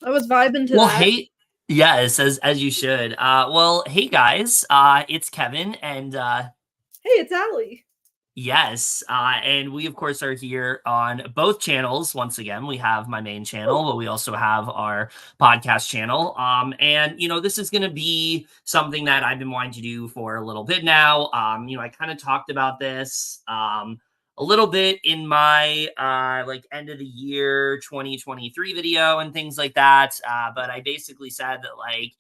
I was vibing to Well, that. hey, yes, as you should. Well, hey guys, it's Kevin, and Hey, it's Allie. yes, and we of course are here on both channels. Once again, we have my main channel, but we also have our podcast channel. And this is going to be something that I've been wanting to do for a little bit now. I kind of talked about this a little bit in my like end of the year 2023 video and things like that. But I basically said that, like,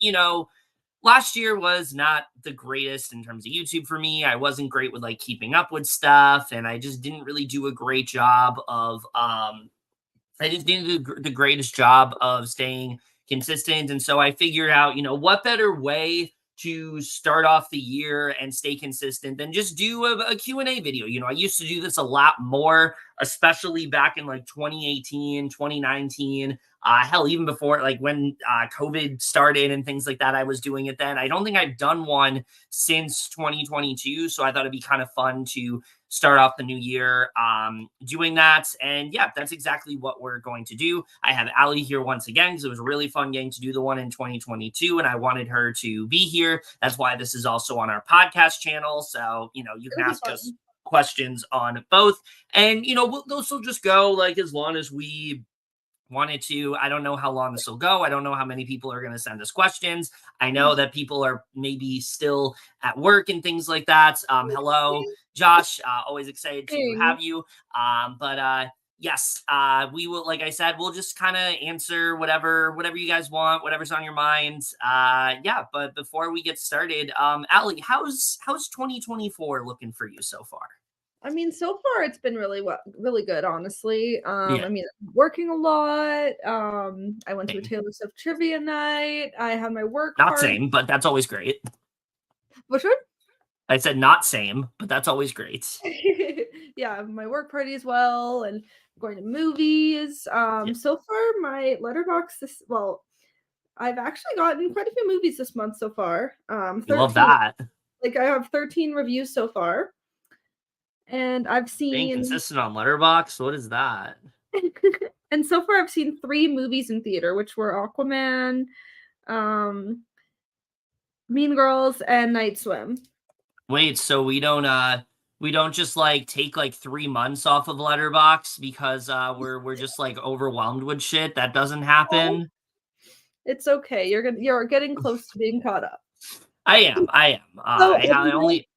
last year was not the greatest in terms of YouTube for me. I wasn't great with like keeping up with stuff, and I just didn't really do a great job of I just didn't do the greatest job of staying consistent. And so I figured out, what better way to start off the year and stay consistent than just do a Q&A video. I used to do this a lot more, especially back in like 2018, 2019. Hell, even before, like when COVID started and things like that, I was doing it then. I don't think I've done one since 2022. So I thought it'd be kind of fun to start off the new year doing that. And yeah, that's exactly what we're going to do. I have Allie here once again because it was really fun getting to do the one in 2022, and I wanted her to be here. That's why this is also on our podcast channel. So, you can It'll be ask us fun. questions on both. And, those will just go like as long as we wanted to. I don't know how long this will go. I don't know how many people are going to send us questions. I know that people are maybe still at work and things like that. Hello, Josh. Always excited to Dang. have you. But yes, we will. Like I said, we'll just kind of answer whatever you guys want, whatever's on your mind. Yeah. But before we get started, Allie, how's 2024 looking for you so far? I mean, so far it's been really good, honestly. Yeah. I mean, I'm working a lot. I went to a Same. Taylor Swift trivia night. I had my work Not party. same, but that's always great. Which one? I said not same, but that's always great. Yeah, my work party as well, and going to movies. Yeah, So far my letterbox I've actually gotten quite a few movies this month so far. we love 13. that. Like I have 13 reviews so far, and I've Being seen consistent on Letterbox. What is that? and so far I've seen 3 movies in theater, which were Aquaman, um, Mean Girls, and Night Swim. Wait, so we don't just like take like 3 months off of Letterbox because we're just like overwhelmed with shit. That doesn't Oh, happen. it's okay. You're getting close to being caught up. I am. So I only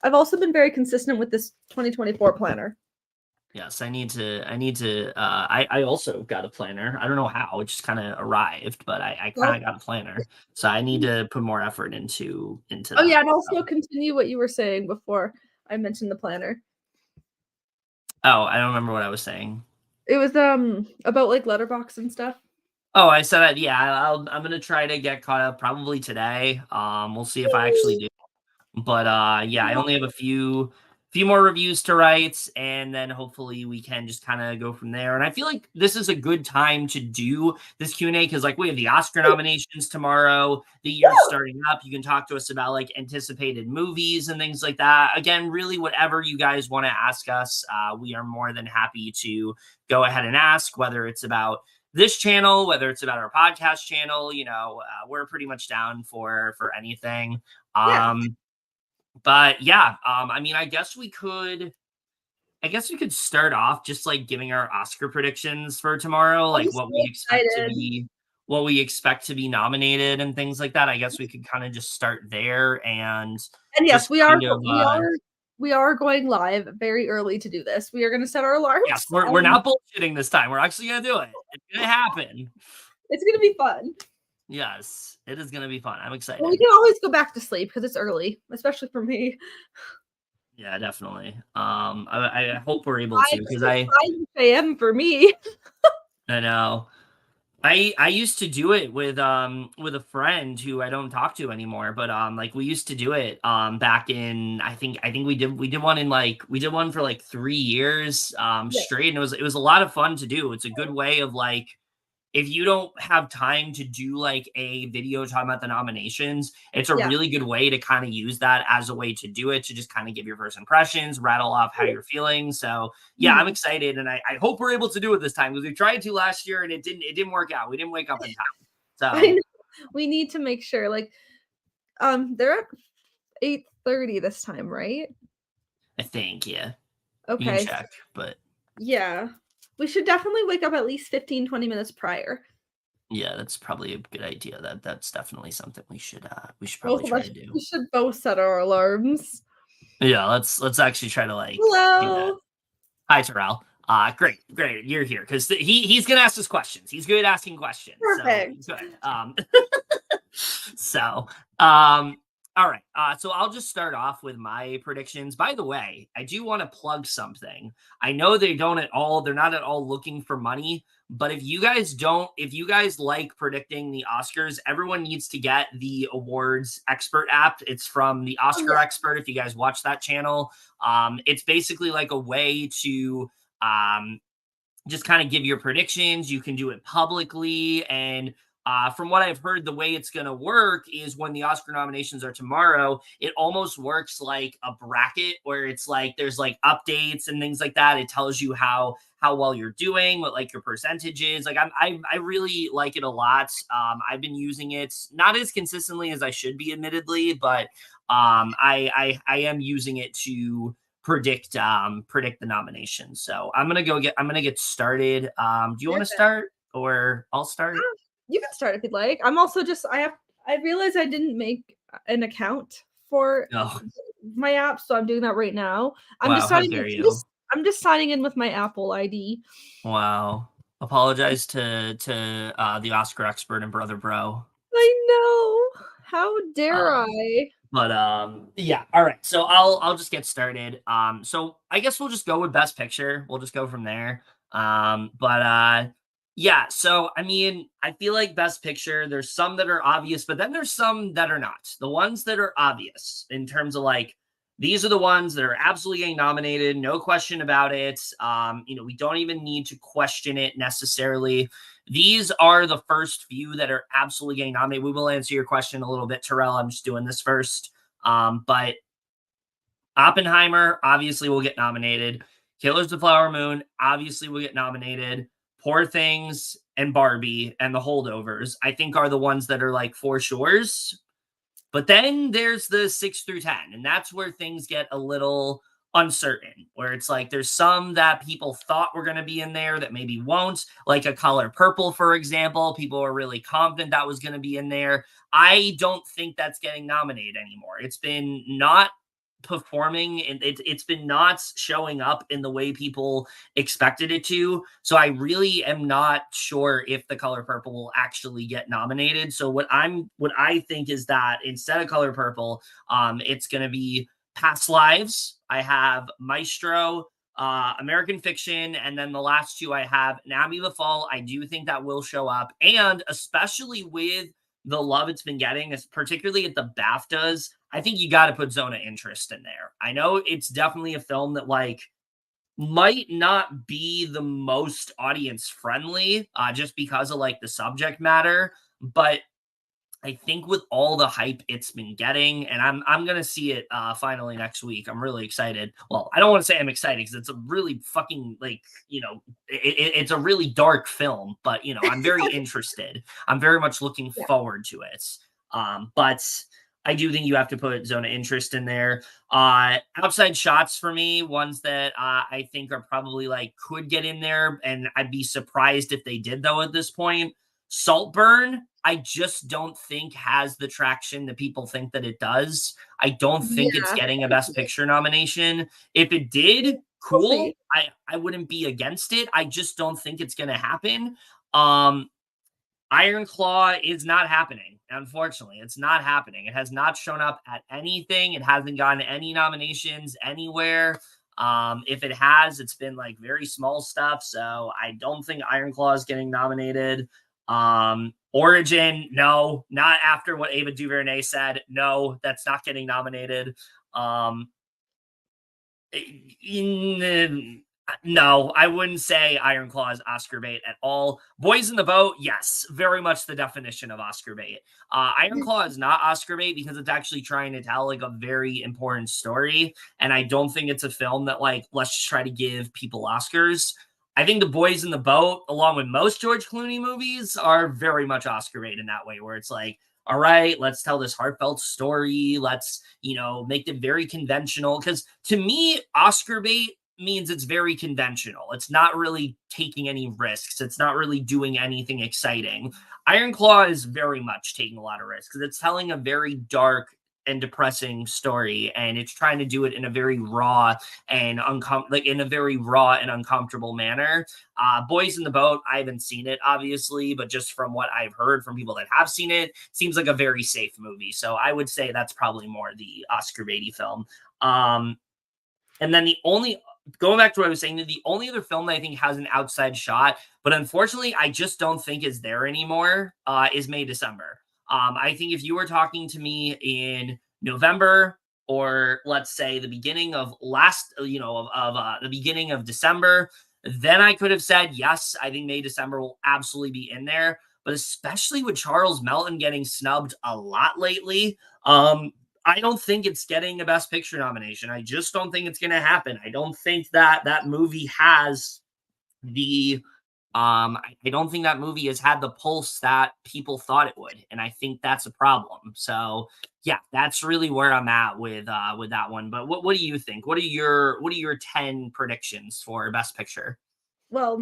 I've also been very consistent with this 2024 planner. yes, I need to I also got a planner. I don't know how, it just kind of arrived, but I kind Well, of got a planner. So I need to put more effort into oh that. yeah, and also So. continue what you were saying before I mentioned the planner. Oh, I don't remember what I was saying. It was about like letterbox and stuff. Oh, I said that. Yeah, I'm gonna try to get caught up probably today. We'll see if I actually do. But yeah, I only have a few more reviews to write, and then hopefully we can just kind of go from there. And I feel like this is a good time to do this Q&A because like we have the Oscar nominations tomorrow. The year's starting up. You can talk to us about like anticipated movies and things like that. Again, really whatever you guys want to ask us, we are more than happy to go ahead and ask, whether it's about this channel, whether it's about our podcast channel. We're pretty much down for anything. Yeah. But yeah, I mean, I guess we could start off just like giving our Oscar predictions for tomorrow, I'm like so excited. what we expect to be nominated and things like that. I guess we could kind of just start there and And yes, just kind of we are going live very early to do this. We are going to set our yes, alarms. we're not bullshitting this time. We're actually gonna do it. It's gonna happen. It's going to be fun. Yes, it is gonna be fun. I'm Well, we excited. can always go back to sleep because it's early, especially for me. Yeah, definitely. I hope we're able to because It's 5 a.m. for me. I know. I used to do it with a friend who I don't talk to anymore, but like we used to do it back in I think we did one in like we did one for like 3 years Yeah. straight, and it was a lot of fun to do. It's a good way of like if you don't have time to do like a video talking about the nominations, it's a Yeah. really good way to kind of use that as a way to do it, to just kind of give your first impressions, rattle off how you're feeling. So yeah, I'm Mhm. excited, and I hope we're able to do it this time, because we tried to last year and it didn't work out. We didn't wake up in time. I So know. We need to make sure, like, they're at 8:30 this time, right? I think, yeah, you can Okay, check, but yeah. We should definitely wake up at least 15, 20 minutes prior. yeah, that's probably a good idea. That's definitely something we should Both probably of try us, to do. we should both set our alarms. Yeah, let's actually try to like do that. Hello. Hi, Terrell. Great, you're here because he's gonna ask us questions. He's good at asking questions, so Perfect. good. So um, all right. So I'll just start off with my predictions. By the way, I do want to plug something. I know they're not at all looking for money, but if you guys like predicting the Oscars, everyone needs to get the awards expert app. It's from the Oh, Oscar yeah. Expert. If you guys watch that channel, it's basically like a way to um, just kind of give your predictions. You can do it publicly. And from what I've heard, the way it's going to work is when the Oscar nominations are tomorrow, it almost works like a bracket where it's like there's like updates and things like that. It tells you how well you're doing, what like your percentage is. Like I really like it a lot. I've been using it not as consistently as I should be, admittedly, but I am using it to predict the nomination. So I'm gonna get started. Do you want to Perfect. start or I'll start? You can start if you'd like. I'm also just I realized I didn't make an account for Oh, my app, so I'm doing that right now. I'm wow, just how signing in. dare you. I'm just signing in with my Apple ID. Wow. Apologize to the Oscar expert and brother bro. I know. How dare Um I? But yeah, all right. So I'll just get started. So I guess we'll just go with best picture. We'll just go from there. But yeah, so I mean, I feel like best picture, there's some that are obvious, but then there's some that are not. The ones that are obvious in terms of like these are the ones that are absolutely getting nominated, no question about it. We don't even need to question it necessarily. These are the first few that are absolutely getting nominated. We will answer your question a little bit, Terrell. I'm just doing this first. But Oppenheimer obviously will get nominated. Killers of the Flower Moon obviously will get nominated. Poor Things and Barbie and The Holdovers, I think, are the ones that are like for sures. But then there's the 6 through 10, and that's where things get a little uncertain, where it's like there's some that people thought were going to be in there that maybe won't, like A Color Purple, for example. People are really confident that was going to be in there. I don't think that's getting nominated anymore. It's been not performing and it's been not showing up in the way people expected it to. So I really am not sure if The Color Purple will actually get nominated. So what I think is that instead of Color Purple, it's going to be Past Lives. I have Maestro, American Fiction, and then the last two I have Anatomy of a Fall. I do think that will show up, and especially with the love it's been getting, particularly at the BAFTAs, I think you got to put Zone of Interest in there. I know it's definitely a film that like might not be the most audience friendly, just because of like the subject matter, but I think with all the hype it's been getting, and I'm gonna see it finally next week. I'm really excited. Well, I don't want to say I'm excited because it's a really fucking like it's a really dark film, but I'm very interested. I'm very much looking Yeah. forward to it. But I do think you have to put Zone of Interest in there. Outside shots for me, ones that I think are probably like could get in there, and I'd be surprised if they did though at this point. Saltburn, I just don't think has the traction that people think that it does. I don't think it's Yeah. getting a Best Picture nomination. If it did, We'll cool. see. I wouldn't be against it. I just don't think it's going to happen. Um, Iron Claw is not happening. Unfortunately, it's not happening. It has not shown up at anything. It hasn't gotten any nominations anywhere. If it has, it's been like very small stuff. So I don't think Iron Claw is getting nominated. Origin, no, not after what Ava DuVernay said. No, that's not getting nominated. Um, No, I wouldn't say Iron Claw is Oscar bait at all. Boys in the Boat, yes, very much the definition of Oscar bait. Iron Claw is not Oscar bait because it's actually trying to tell like a very important story, and I don't think it's a film that like let's just try to give people Oscars. I think The Boys in the Boat, along with most George Clooney movies, are very much Oscar bait in that way, where it's like, all right, let's tell this heartfelt story. Let's, make it very conventional. Because to me, Oscar bait means it's very conventional. It's not really taking any risks. It's not really doing anything exciting. Iron Claw is very much taking a lot of risks because it's telling a very dark and depressing story, and it's trying to do it in a very raw and in a very raw and uncomfortable manner. Boys in the Boat, I haven't seen it obviously, but just from what I've heard from people that have seen it, seems like a very safe movie. So I would say that's probably more the Oscar Beatty film. And then the only going back to what I was saying, the only other film that I think has an outside shot, but unfortunately I just don't think is there anymore, is May December. I think if you were talking to me in November or let's say the beginning of the beginning of December, then I could have said yes. I think May December will absolutely be in there. But especially with Charles Melton getting snubbed a lot lately, I don't think it's getting a Best Picture nomination. I just don't think it's going to happen. I don't think that that movie has the I don't think that movie has had the pulse that people thought it would, and I think that's a problem. So yeah, that's really where I'm at with that one. But what do you think? What are your 10 predictions for Best Picture? Well,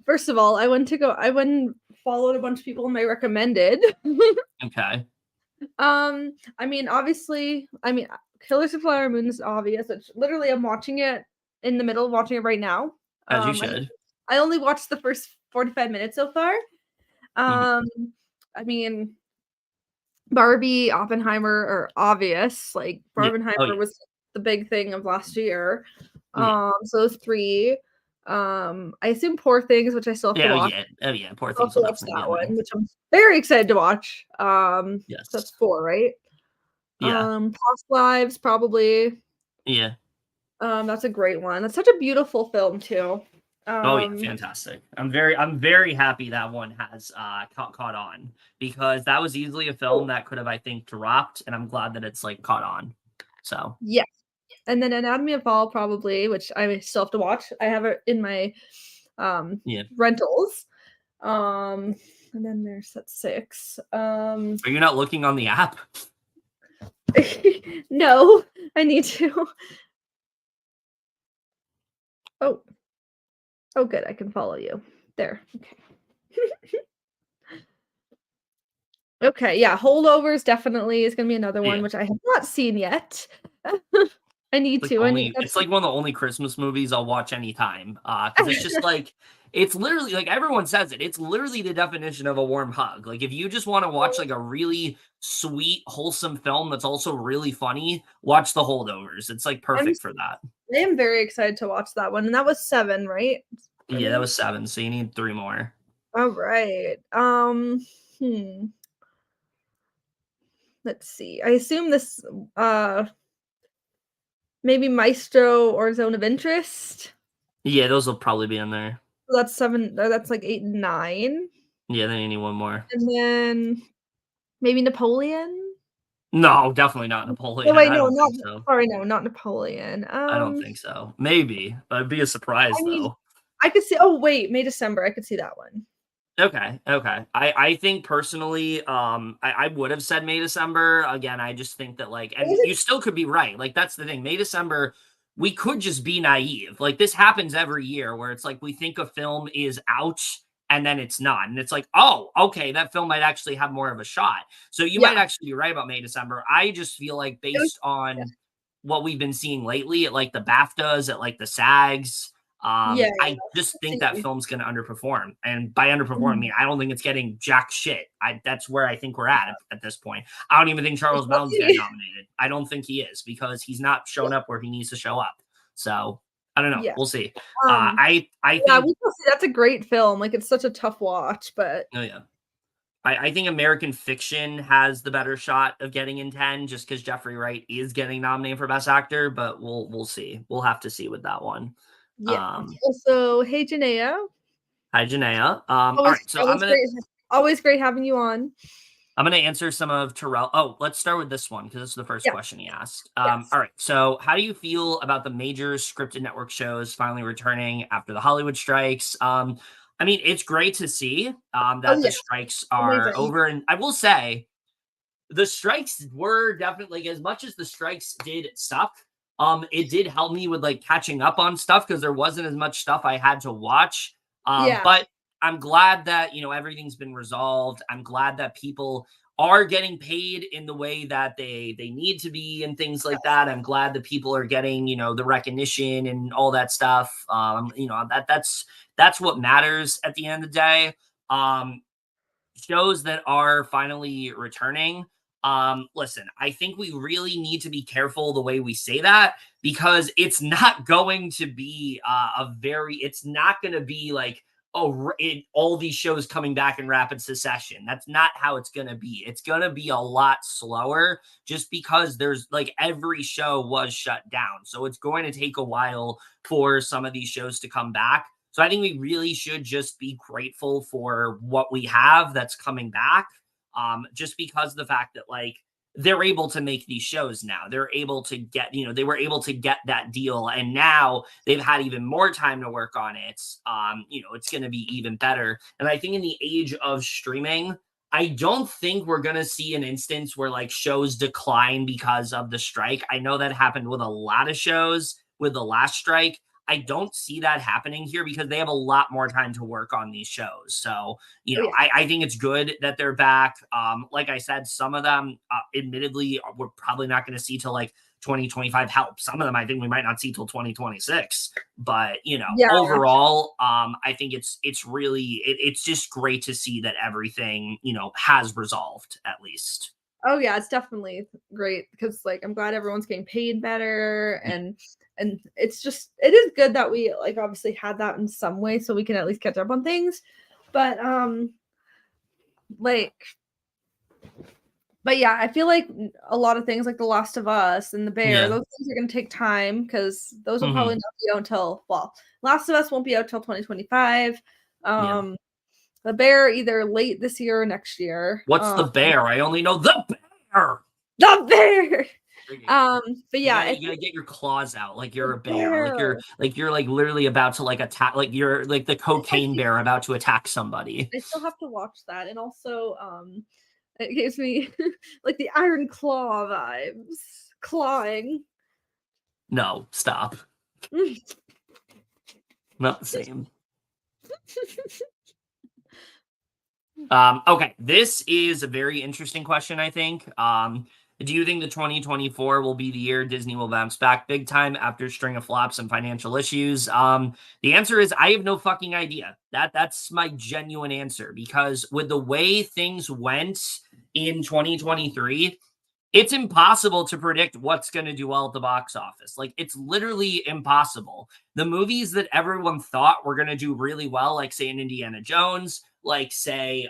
first of all, I went and followed a bunch of people in my recommended. Okay, I mean, obviously, Killers of Flower Moon is obvious. It's literally I'm watching it in the middle of watching it right now. as you I should. I only watched the first 45 minutes so far. Mhm. Um, I mean, Barbie, Oppenheimer are obvious. Like Yeah. Oh Barbenheimer yeah. was the big thing of last year. Yeah. So those three. I assume Poor Things, which I still have to Yeah. Oh watch. yeah. Oh yeah. Poor I'll things also will watch definitely be that in there. one, which I'm very excited to watch. So that's Yes. four, right? Yeah. Past Lives, probably. Yeah. That's a great one. That's such a beautiful film too. Oh yeah, Um, fantastic. I'm very happy that one has caught on because that was easily a film oh, that could have, I think, dropped, and I'm glad that it's like caught on. So yes. And then Anatomy of Fall, probably, which I still have to watch. I have it in my yeah. rentals. Um, and then there's that six. Are you not looking on the app? No, I need to. Oh, oh, good. I can follow you. There. Okay. Okay, yeah, Holdovers definitely is gonna be another one, Yeah. which I have not seen yet. I need Like to. I need only that's it's like one of the only Christmas movies I'll watch anytime. Because it's just like it's literally like everyone says it. It's literally the definition of a warm hug. Like if you just want to watch like a really sweet, wholesome film that's also really funny, watch The Holdovers. It's like I'm perfect for that. I am very excited to watch that one, and that was 7, right? For Yeah, that me? was 7, so you need 3 more. Alright, hmm, let's see. I assume this, uh, maybe Maestro or Zone of Interest? Yeah, those will probably be in there. So that's 7 that's, like, 8 and 9, Yeah, then you need 1 more. and then maybe Napoleon? No, definitely not Oh, Napoleon. wait, I no, don't think so. not Napoleon, I don't think so. Maybe, but it'd be a surprise I mean, though. I could see oh, wait, May December, I could see that one. Okay, okay. I think personally, I would have said May December. Again, I just think that like, What and was it? you still could be right. Like that's the thing. May December, we could just be naive. Like this happens every year where it's like we think a film is out and then it's not, and it's like, oh, okay, that film might actually have more of a shot. So you might Yeah, actually be right about May December. I just feel like it was based yeah, on what we've been seeing lately at like the BAFTAs, at like the SAGs. yeah, I just let's think that see. film's going to underperform, and by underperform, I Mhm. mean I don't think it's getting jack shit. That's where I think we're at this point. I don't even think Charles Let's Melton's getting see. nominated. I don't think he is because he's not Yeah, showing up where he needs to show up. So I don't know. yeah, We'll see. um I yeah, think. we will see, that's a great film, like, it's such a tough watch, but Oh yeah. I think American Fiction has the better shot of getting in 10 just because Jeffrey Wright is getting nominated for Best Actor, but we'll see. We'll have to see with that one. Yeah. Um, Also, hey, Janaea. Hi, Janaea. All Always right, so always great always great having you on. I'm gonna answer some of Terrell. Oh, let's start with this one because this is the first Yeah. question he asked. Yes. All right, so how do you feel about the major scripted network shows finally returning after the Hollywood strikes? I mean, it's great to see Oh, that yeah. the strikes are Amazing. over, and I will say the strikes were definitely, like, as much as the strikes did suck, it did help me with like catching up on stuff because there wasn't as much stuff I had to watch. Yeah. But I'm glad that everything's been resolved. I'm glad that people are getting paid in the way that they need to be and things like Yes. that. I'm glad that people are getting the recognition and all that stuff. That's what matters at the end of the day. Shows that are finally returning. Listen, I think we really need to be careful the way we say that because it's not going to be it's not going to be like, all these shows coming back in rapid succession. That's not how it's going to be. It's going to be a lot slower just because there's like every show was shut down. So it's going to take a while for some of these shows to come back. So I think we really should just be grateful for what we have that's coming back. Just because the fact that like they're able to make these shows now. They're able to get, they were able to get that deal and now they've had even more time to work on it. It's going to be even better. And I think in the age of streaming, I don't think we're going to see an instance where like shows decline because of the strike. I know that happened with a lot of shows with the last strike. I don't see that happening here because they have a lot more time to work on these shows. So, Oh, yeah. I think it's good that they're back. Like I said, some of them, admittedly, we're probably not going to see till like 2025 help. Some of them I think we might not see till 2026. But, Yeah. overall, I think it's really it's just great to see that everything, has resolved at least. Oh, yeah, it's definitely great because, like, I'm glad everyone's getting paid better, and it's just it is good that we, like, obviously had that in some way so we can at least catch up on things, but, like but, yeah, I feel like a lot of things like The Last of Us and The Bear, Yeah. those things are gonna take time because those will probably Hmm. not be out until well, Last of Us won't be out till 2025, Yeah. um, The Bear either late this year or next year, What's the bear? I only know the bear. The Bear! Okay. Um, but You yeah, gotta I you gotta think get your claws out like The you're a bear. Like Bear. you're like literally about to like attack like you're like the I cocaine think bear about to attack somebody. I still have to watch that, and also, it gives me, like, the Iron Claw vibes. Clawing. No, stop. Not the same. Okay, this is a very interesting question, I think. Do you think the 2024 will be the year Disney will bounce back big time after a string of flops and financial issues? The answer is I have no fucking idea. That's my genuine answer because with the way things went in 2023, it's impossible to predict what's going to do well at the box office. Like it's literally impossible. The movies that everyone thought were going to do really well, like say an Indiana Jones, like say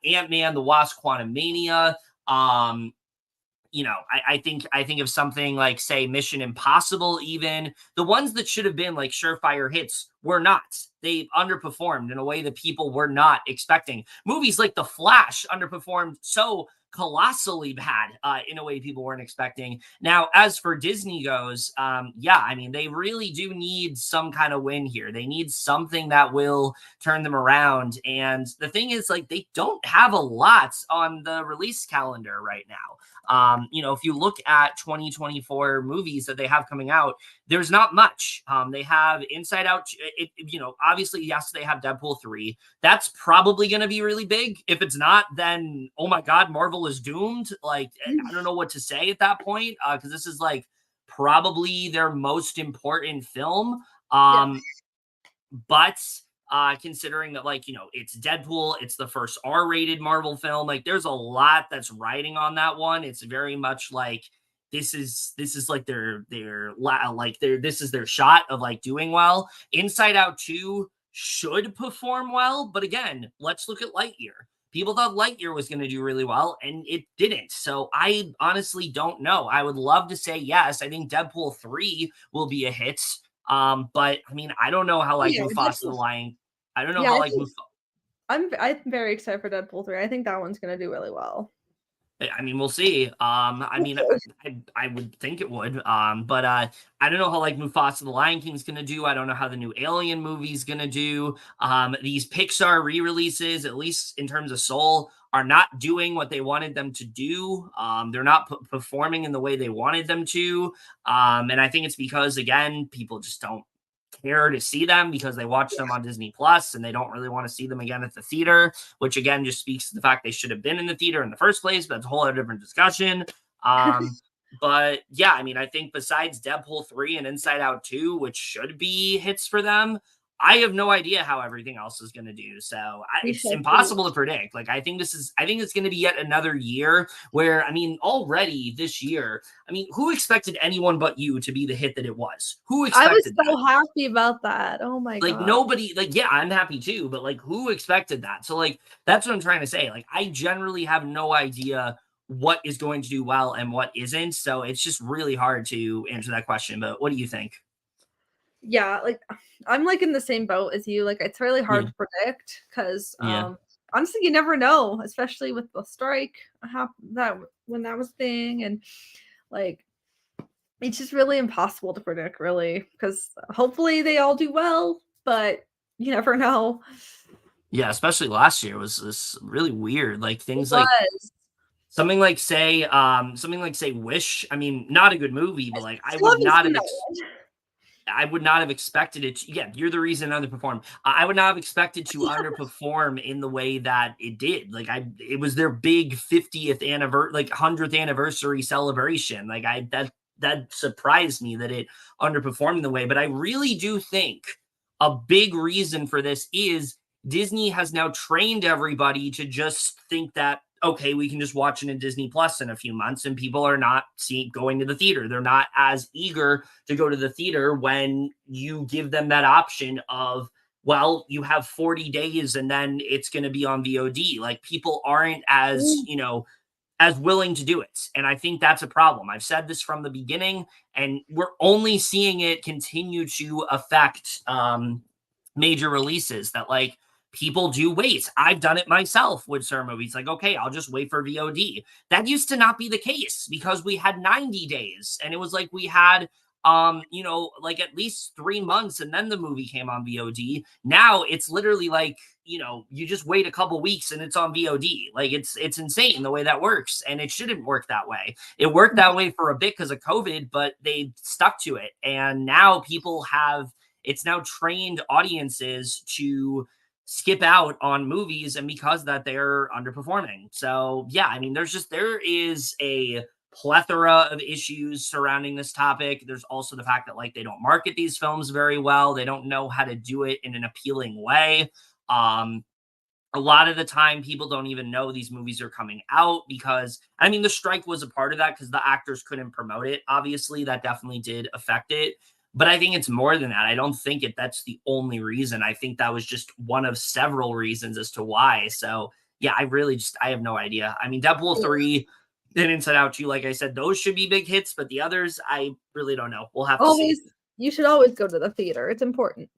Ant-Man, the Wasp, Quantumania, um, I think of something like say Mission Impossible, even the ones that should have been like surefire hits were not. They underperformed in a way that people were not expecting. Movies like The Flash underperformed so colossally bad in a way people weren't expecting. Now, as for Disney goes, yeah, I mean, they really do need some kind of win here. They need something that will turn them around. And the thing is, like, they don't have a lot on the release calendar right now. If you look at 2024 movies that they have coming out, there's not much. They have Inside Out. Obviously, yes, they have Deadpool 3. That's probably going to be really big. If it's not, then, oh my God, Marvel is doomed. Like, I don't know what to say at that point because this is like probably their most important film. Yeah. But considering that like it's Deadpool, it's the first R-rated Marvel film, like there's a lot that's riding on that one. It's very much like this is like this is their shot of like doing well. Inside Out 2 should perform well, but again, let's look at Lightyear. People thought Lightyear was going to do really well, and it didn't. So I honestly don't know. I would love to say yes. I think Deadpool 3 will be a hit. But I mean, I don't know how Oh like yeah, Mufasa the Deadpool. Lion. I don't know Yeah, how I like think I'm very excited for Deadpool 3. I think that one's gonna do really well. I mean, we'll see. I mean, Hopefully. I would think it would. But I don't know how like Mufasa the Lion King's gonna do. I don't know how the new Alien movie's gonna do. These Pixar re-releases, at least in terms of Soul, are not doing what they wanted them to do. They're not performing in the way they wanted them to. And I think it's because again, people just don't care to see them because they watch them on Disney Plus and they don't really want to see them again at the theater, which again just speaks to the fact they should have been in the theater in the first place. But that's a whole other different discussion. Um, but yeah, I mean, I think besides Deadpool 3 and Inside Out 2, which should be hits for them, I have no idea how everything else is going to do. So We it's shall see. impossible to predict. Like, I think it's going to be yet another year where, I mean, already this year, I mean, who expected anyone but you to be the hit that it was? Who I was expected that? so happy about that. Oh my Like god. nobody, like, yeah, I'm happy too, but like who expected that? So like that's what I'm trying to say. Like I generally have no idea what is going to do well and what isn't. So it's just really hard to answer that question. But what do you think? Yeah, like I'm like in the same boat as you. Like it's really hard Yeah. to predict because Yeah. honestly you never know, especially with the strike that when that was thing and like it's just really impossible to predict really because hopefully they all do well, but you never know. Yeah, especially last year was this really weird. Like It things like was. something like say Wish. I mean, not a good movie, I but like still haven't seen that one. I would not have expected it to, yeah, you're the reason it underperformed. I would not have expected to underperform in the way that it did. Like it was their big 50th anniversary, like 100th anniversary celebration. Like that surprised me that it underperformed in the way. But I really do think a big reason for this is Disney has now trained everybody to just think that okay, we can just watch it in Disney Plus in a few months, and people are not going to the theater. They're not as eager to go to the theater when you give them that option of, well, you have 40 days and then it's going to be on VOD. Like people aren't as, Mm, as willing to do it. And I think that's a problem. I've said this from the beginning, and we're only seeing it continue to affect major releases that like people do wait. I've done it myself with certain movies. Like, okay, I'll just wait for VOD. That used to not be the case because we had 90 days and it was like we had like at least 3 months and then the movie came on VOD. Now it's literally like, you just wait a couple weeks and it's on VOD. Like it's insane the way that works. And it shouldn't work that way. It worked that way for a bit because of COVID, but they stuck to it. And now people have it's now trained audiences to skip out on movies, and because of that they're underperforming. So yeah, I mean there is a plethora of issues surrounding this topic. There's also the fact that like they don't market these films very well. They don't know how to do it in an appealing way. um a lot of the time people don't even know these movies are coming out because I mean the strike was a part of that because the actors couldn't promote it. Obviously that definitely did affect it, but I think it's more than that. I don't think that's the only reason. I think that was just one of several reasons as to why. So yeah, I have no idea. I mean Deadpool yeah. 3 and Inside Out 2, like I said, those should be big hits, but the others I really don't know. We'll have to see. Always you should always go to the theater. It's important.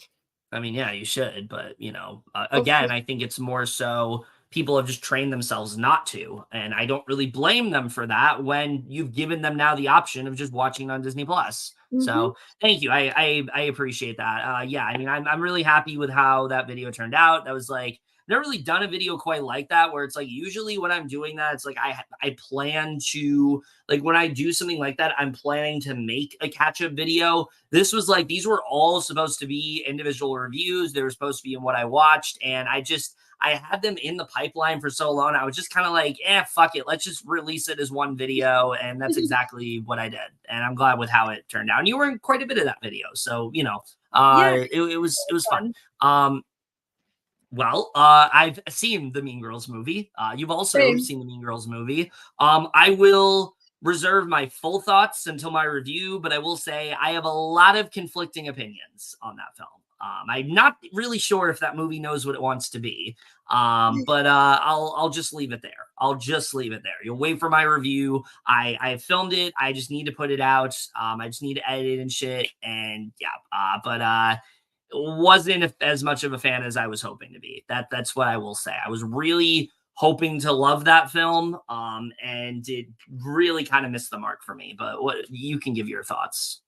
I mean, yeah, you should, but Hopefully. again, I think it's more so people have just trained themselves not to, and I don't really blame them for that when you've given them now the option of just watching on Disney Plus. Mhm. So thank you, I appreciate that. Yeah, I mean, I'm really happy with how that video turned out. That was like never really done a video quite like that where it's like usually when I'm doing that, it's like I plan to like when I do something like that, I'm planning to make a catch up video. This was like these were all supposed to be individual reviews. They were supposed to be in what I watched, and I had them in the pipeline for so long. I was just kind of like, fuck it. Let's just release it as one video. And that's exactly what I did. And I'm glad with how it turned out. And you were in quite a bit of that video. So, Yeah, it was fun. fun. Um, I've seen the Mean Girls movie. You've also Same. seen the Mean Girls movie. I will reserve my full thoughts until my review, but I will say I have a lot of conflicting opinions on that film. I'm not really sure if that movie knows what it wants to be. But I'll just leave it there. I'll just leave it there. You'll wait for my review. I filmed it. I just need to put it out. I just need to edit it and shit. And yeah, but wasn't as much of a fan as I was hoping to be. That's what I will say. I was really hoping to love that film, and it really kind of missed the mark for me. But what you can give your thoughts?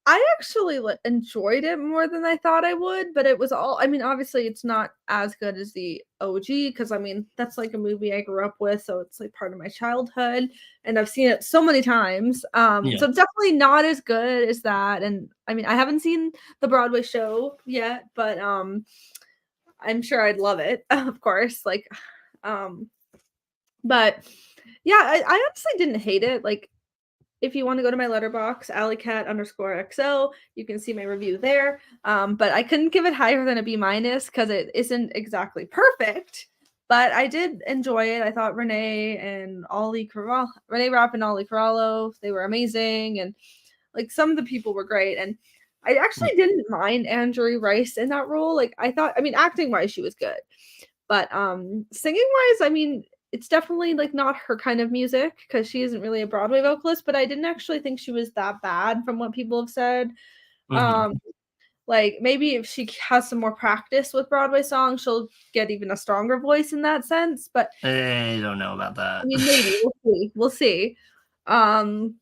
I actually enjoyed it more than I thought I would, but it was all, I mean, obviously it's not as good as the OG because I mean, that's like a movie I grew up with, so it's like part of my childhood and I've seen it so many times. Yeah. So it's definitely not as good as that. And I mean, I haven't seen the Broadway show yet, but I'm sure I'd love it, of course. Like um but yeah, I honestly didn't hate it. Like if you want to go to my letterbox, alleycat_xo, you can see my review there. But I couldn't give it higher than a B minus because it isn't exactly perfect. But I did enjoy it. I thought Renee Rapp and Ollie Carallo, they were amazing, and like some of the people were great. And I actually didn't mind Andrew Rice in that role. Like I thought, I mean, acting wise, she was good, but singing wise, I mean, it's definitely like not her kind of music because she isn't really a Broadway vocalist, but I didn't actually think she was that bad from what people have said. Mhm. Like maybe if she has some more practice with Broadway songs, she'll get even a stronger voice in that sense. But I don't know about I that. mean, maybe we'll see. We'll see. Um,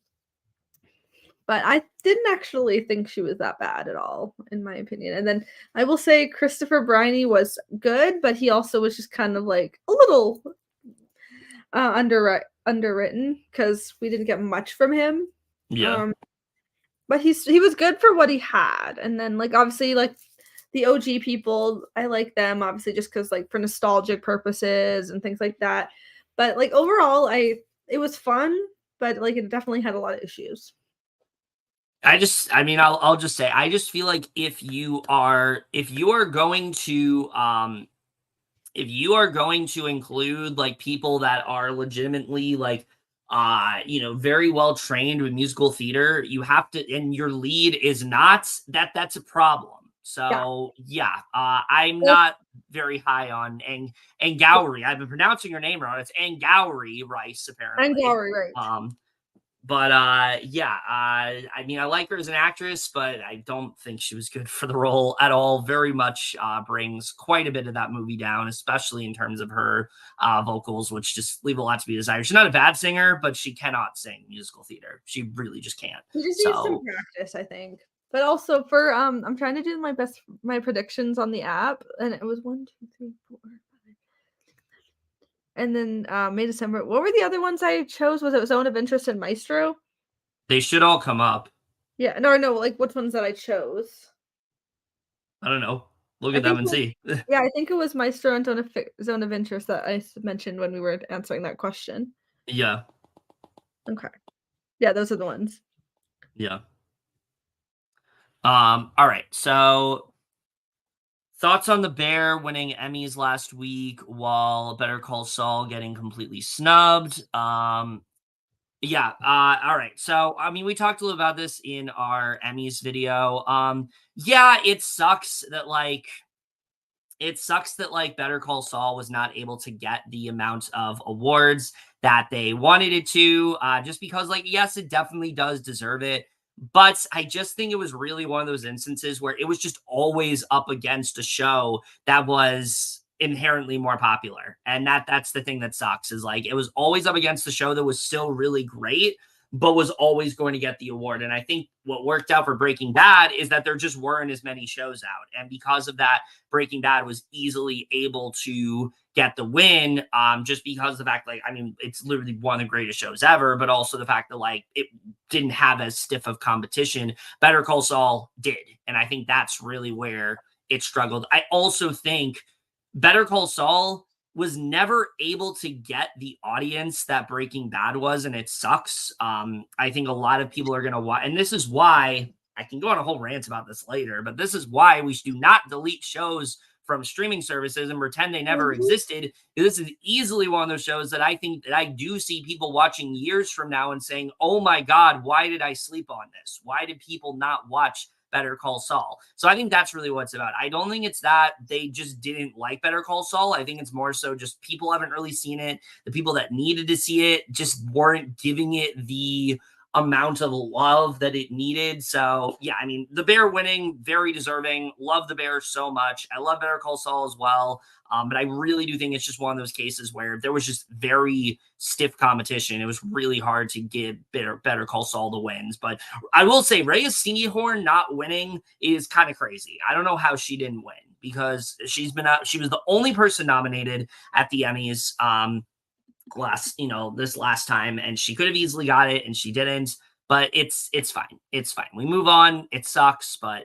but I didn't actually think she was that bad at all, in my opinion. And then I will say Christopher Briney was good, but he also was just kind of like a little underwritten because we didn't get much from him. Yeah. Um, but he was good for what he had. And then like obviously like the OG people, I like them obviously just because like for nostalgic purposes and things like that. But like overall, it was fun, but like it definitely had a lot of issues. I mean, I'll just say, I just feel like if you are going to if you are going to include like people that are legitimately like very well trained with musical theater, you have to, and your lead is not, that's a problem. Yeah. So yeah, I'm Well, not very high on Angourie. I've been pronouncing her name wrong. It's Angourie Rice and apparently. Glory, right. But yeah, I mean, I like her as an actress, but I don't think she was good for the role at all. Very much brings quite a bit of that movie down, especially in terms of her vocals, which just leave a lot to be desired. She's not a bad singer, but she cannot sing musical theater. She really just can't. We just need some So practice, I think. But also for I'm trying to do my predictions on the app, and it was 1, 2, 3, 4, 5. And then May, December. What were the other ones I chose? Was it Zone of Interest and Maestro? they should all come up. Yeah, no, like which ones that I chose? I don't know. Look I at them think and see. yeah, I think it was Maestro and Zone of Interest that I mentioned when we were answering that question. Yeah. Okay. Yeah, those are the ones. Yeah. All right. So thoughts on The Bear winning Emmys last week while Better Call Saul getting completely snubbed? Yeah, all right. So, I mean, we talked a little about this in our Emmys video. Yeah, it sucks that like Better Call Saul was not able to get the amount of awards that they wanted it to, just because like yes, it definitely does deserve it. But I just think it was really one of those instances where it was just always up against a show that was inherently more popular. And that's the thing that sucks is like it was always up against the show that was still really great, but was always going to get the award. And I think what worked out for Breaking Bad is that there just weren't as many shows out. And because of that, Breaking Bad was easily able to get the win, just because of the fact, like, I mean, it's literally one of the greatest shows ever, but also the fact that, like, it didn't have as stiff of competition. Better Call Saul did. And I think that's really where it struggled. I also think Better Call Saul was never able to get the audience that Breaking Bad was, and it sucks. I think a lot of people are going to watch, and this is why I can go on a whole rant about this later, but this is why we do not delete shows from streaming services and pretend they never Mhm. existed. This is easily one of those shows that I think that I do see people watching years from now and saying, "Oh my God, why did I sleep on this? Why did people not watch Better Call Saul. So I think that's really what it's about. I don't think it's that they just didn't like Better Call Saul. I think it's more so just people haven't really seen it. The people that needed to see it just weren't giving it the amount of love that it needed. So yeah, I mean, the Bear winning, very deserving. Love the Bear so much. I love Better Call Saul as well. But I really do think it's just one of those cases where there was just very stiff competition. It was really hard to give Better Call Saul the wins. But I will say Rhea Seehorn not winning is kind of crazy. I don't know how she didn't win because she was the only person nominated at the Emmys this last time, and she could have easily got it and she didn't. But it's fine. It's fine. We move on. It sucks, but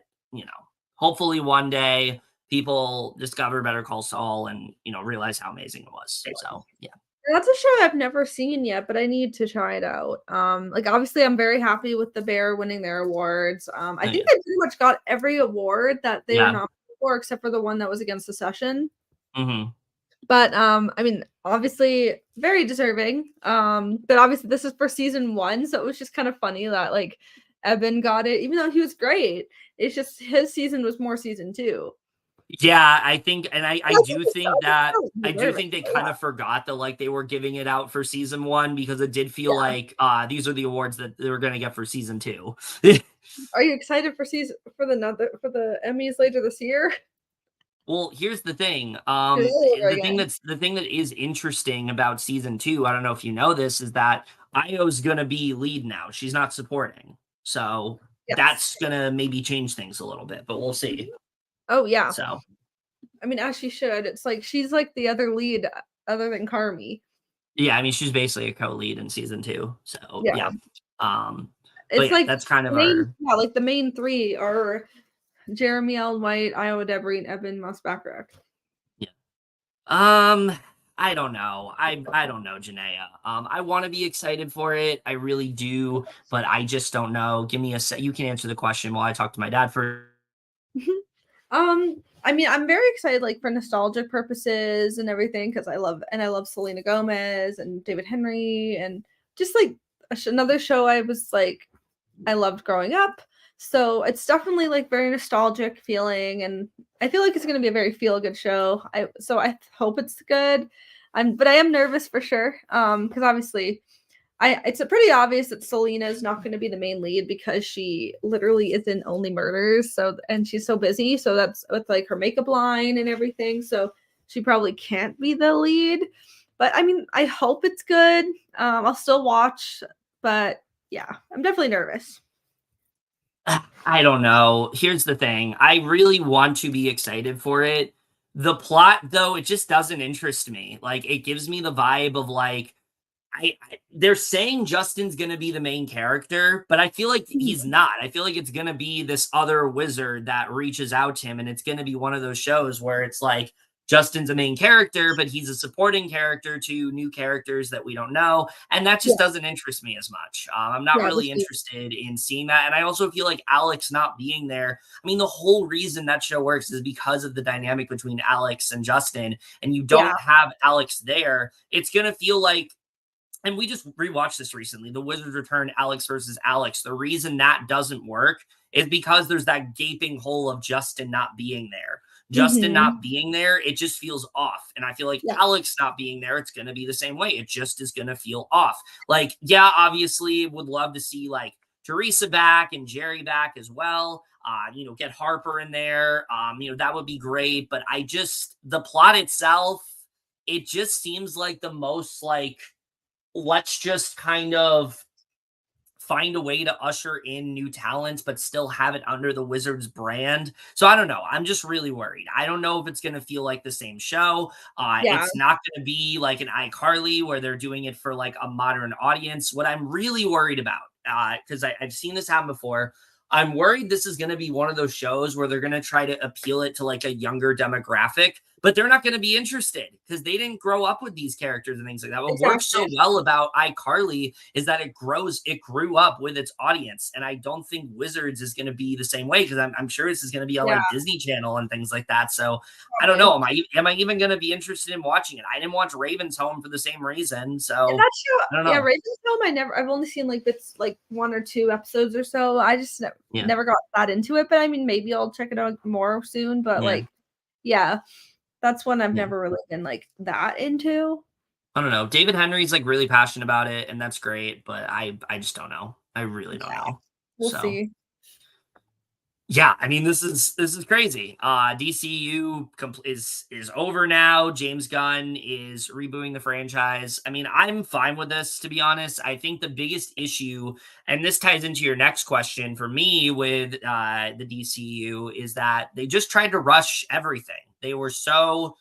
hopefully one day people discover Better Call Saul and realize how amazing it was. So yeah. That's a show I've never seen yet, but I need to try it out. Like obviously I'm very happy with the Bear winning their awards. I think they pretty much got every award that they were nominated for except for the one that was against Succession. Mm-hmm. But I mean, obviously very deserving. But obviously this is for season 1, so it was just kind of funny that like Eben got it, even though he was great. It's just his season was more season 2. Yeah, I think, and I do think they kind of forgot that like they were giving it out for season 1 because it did feel like these are the awards that they were going to get for season 2. Are you excited for the Emmys later this year? Well, here's the thing. The thing that is interesting about season 2, I don't know if you know this, is that Io's gonna be lead now. She's not supporting. So that's gonna maybe change things a little bit, but we'll see. Oh yeah. So I mean, as she should. It's like she's like the other lead other than Carmi. Yeah, I mean she's basically a co-lead in season 2. So yeah. It's like that's kind of like the main 3 are Jeremy Allen White, Iowa Debris, and Eben Moss-Bachrach. Yeah. I don't know. I don't know, Janaea. I want to be excited for it. I really do, but I just don't know. Give me a sec. You can answer the question while I talk to my dad for. I mean, I'm very excited, like for nostalgic purposes and everything, because I love Selena Gomez and David Henry, and just like another show I was like I loved growing up. So it's definitely like very nostalgic feeling, and I feel like it's going to be a very feel-good show. I hope it's good. But I am nervous for sure. Because obviously, it's pretty obvious that Selena is not going to be the main lead because she literally is in Only Murders. So and she's so busy. So that's with like her makeup line and everything. So she probably can't be the lead. But I mean, I hope it's good. I'll still watch, but yeah, I'm definitely nervous. I don't know. Here's the thing. I really want to be excited for it. The plot, though, it just doesn't interest me. Like, it gives me the vibe of like, they're saying Justin's going to be the main character, but I feel like he's not. I feel like it's going to be this other wizard that reaches out to him, and it's going to be one of those shows where it's like, Justin's a main character, but he's a supporting character to new characters that we don't know. And that just doesn't interest me as much. I'm not really interested in seeing that. And I also feel like Alex not being there. I mean, the whole reason that show works is because of the dynamic between Alex and Justin, and you don't have Alex there. It's going to feel like, and we just rewatched this recently, The Wizard's Return, Alex versus Alex. The reason that doesn't work is because there's that gaping hole of Justin not being there. Justin not being there, it just feels off. And I feel like Alex not being there, it's going to be the same way. It just is going to feel off. Like, yeah, obviously would love to see like Teresa back and Jerry back as well. Get Harper in there. That would be great. But the plot itself, it just seems like the most like, let's just kind of find a way to usher in new talent, but still have it under the Wizards brand. So I don't know. I'm just really worried. I don't know if it's going to feel like the same show. It's not going to be like an iCarly where they're doing it for like a modern audience. What I'm really worried about, because I've seen this happen before, I'm worried this is going to be one of those shows where they're going to try to appeal it to like a younger demographic, but they're not going to be interested because they didn't grow up with these characters and things like that. What works so Exactly. well about iCarly is that it grew up with its audience. And I don't think Wizards is going to be the same way, because I'm sure this is going to be on Yeah, like Disney Channel and things like that. So I don't probably. know. Am I even going to be interested in watching it? I didn't watch Raven's Home for the same reason. Yeah, So that show, I don't yeah, know. Raven's Home, I've only seen like bits, like 1 or 2 episodes or so. I just Yeah. never got that into it, but I mean, maybe I'll check it out more soon. But Yeah. like, yeah, that's one I've Yeah. never really been like that into. I don't know. David Henry's like really passionate about it, and that's great, but I just don't know. I really don't Yeah, know. we'll So see. yeah, I mean this is crazy. DCU is over now. James Gunn is rebooting the franchise. I mean, I'm fine with this, to be honest. I think the biggest issue, and this ties into your next question for me with the DCU, is that they just tried to rush everything. They were so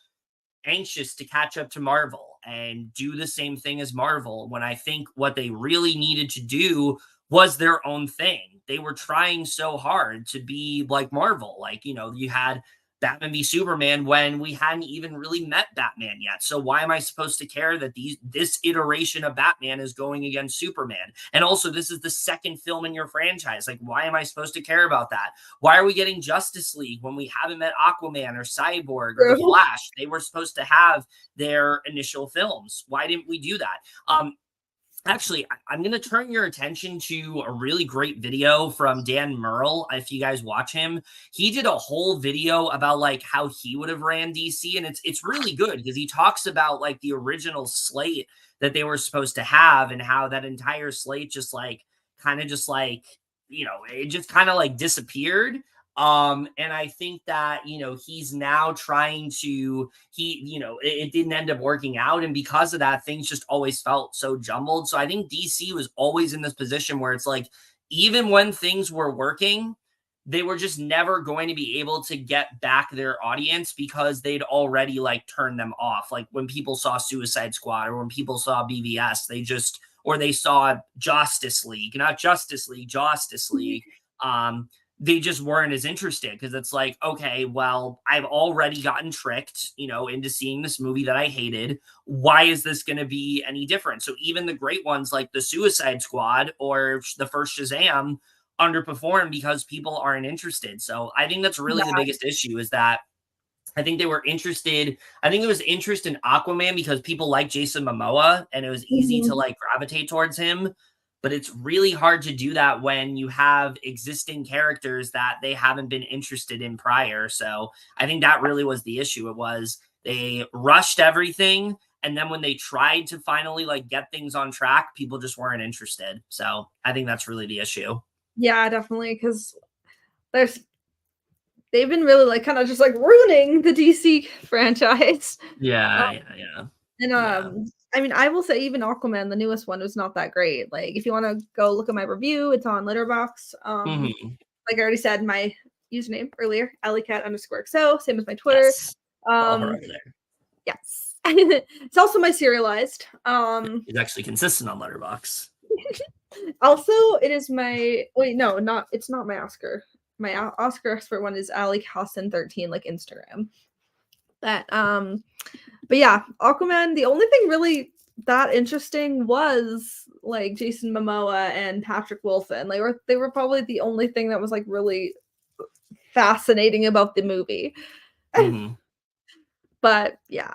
anxious to catch up to Marvel and do the same thing as Marvel, when I think what they really needed to do was their own thing. They were trying so hard to be like Marvel. Like, you had Batman v Superman when we hadn't even really met Batman yet. So why am I supposed to care that this iteration of Batman is going against Superman? And also, this is the second film in your franchise. Like, why am I supposed to care about that? Why are we getting Justice League when we haven't met Aquaman or Cyborg or The True. Flash? They were supposed to have their initial films. Why didn't we do that? Actually, I'm going to turn your attention to a really great video from Dan Murrell. If you guys watch him, he did a whole video about like how he would have ran DC, and it's really good because he talks about like the original slate that they were supposed to have, and how that entire slate just like kind of just like it just kind of like disappeared. And I think that he's now trying to it didn't end up working out, and because of that, things just always felt so jumbled. So I think DC was always in this position where it's like, even when things were working, they were just never going to be able to get back their audience, because they'd already like turned them off. Like when people saw Suicide Squad, or when people saw BVS, or they saw Justice League, not Justice League, Justice League. Um, they just weren't as interested, because it's like, okay, well, I've already gotten tricked, into seeing this movie that I hated. Why is this going to be any different? So even the great ones like the Suicide Squad or the first Shazam underperform because people aren't interested. So I think that's really the Yeah. biggest issue, is that I think they were interested. I think there was interest in Aquaman because people like Jason Momoa, and it was easy to Mhm. like gravitate towards him. But it's really hard to do that when you have existing characters that they haven't been interested in prior. So I think that really was the issue. It was they rushed everything, and then when they tried to finally like get things on track, people just weren't interested. So I think that's really the issue. Yeah, definitely. Because there's they've been really like kind of just like ruining the DC franchise. Yeah, yeah, yeah, And, yeah. I mean, I will say even Aquaman, the newest one, was not that great. Like, if you wanna go look at my review, it's on Letterboxd. Hmm. Like I already said, my username earlier, alleycat_so, same as my Twitter. Yes. Follow her Um, over there. yes. It's also my serialized. It's actually consistent on Letterbox. Also, it is my wait, no, not it's not my Oscar. My Oscar expert one is Aly Kossan 13, like Instagram. That But yeah, Aquaman, the only thing really that interesting was like Jason Momoa and Patrick Wilson. They were probably the only thing that was like really fascinating about the movie. Mhm. But yeah.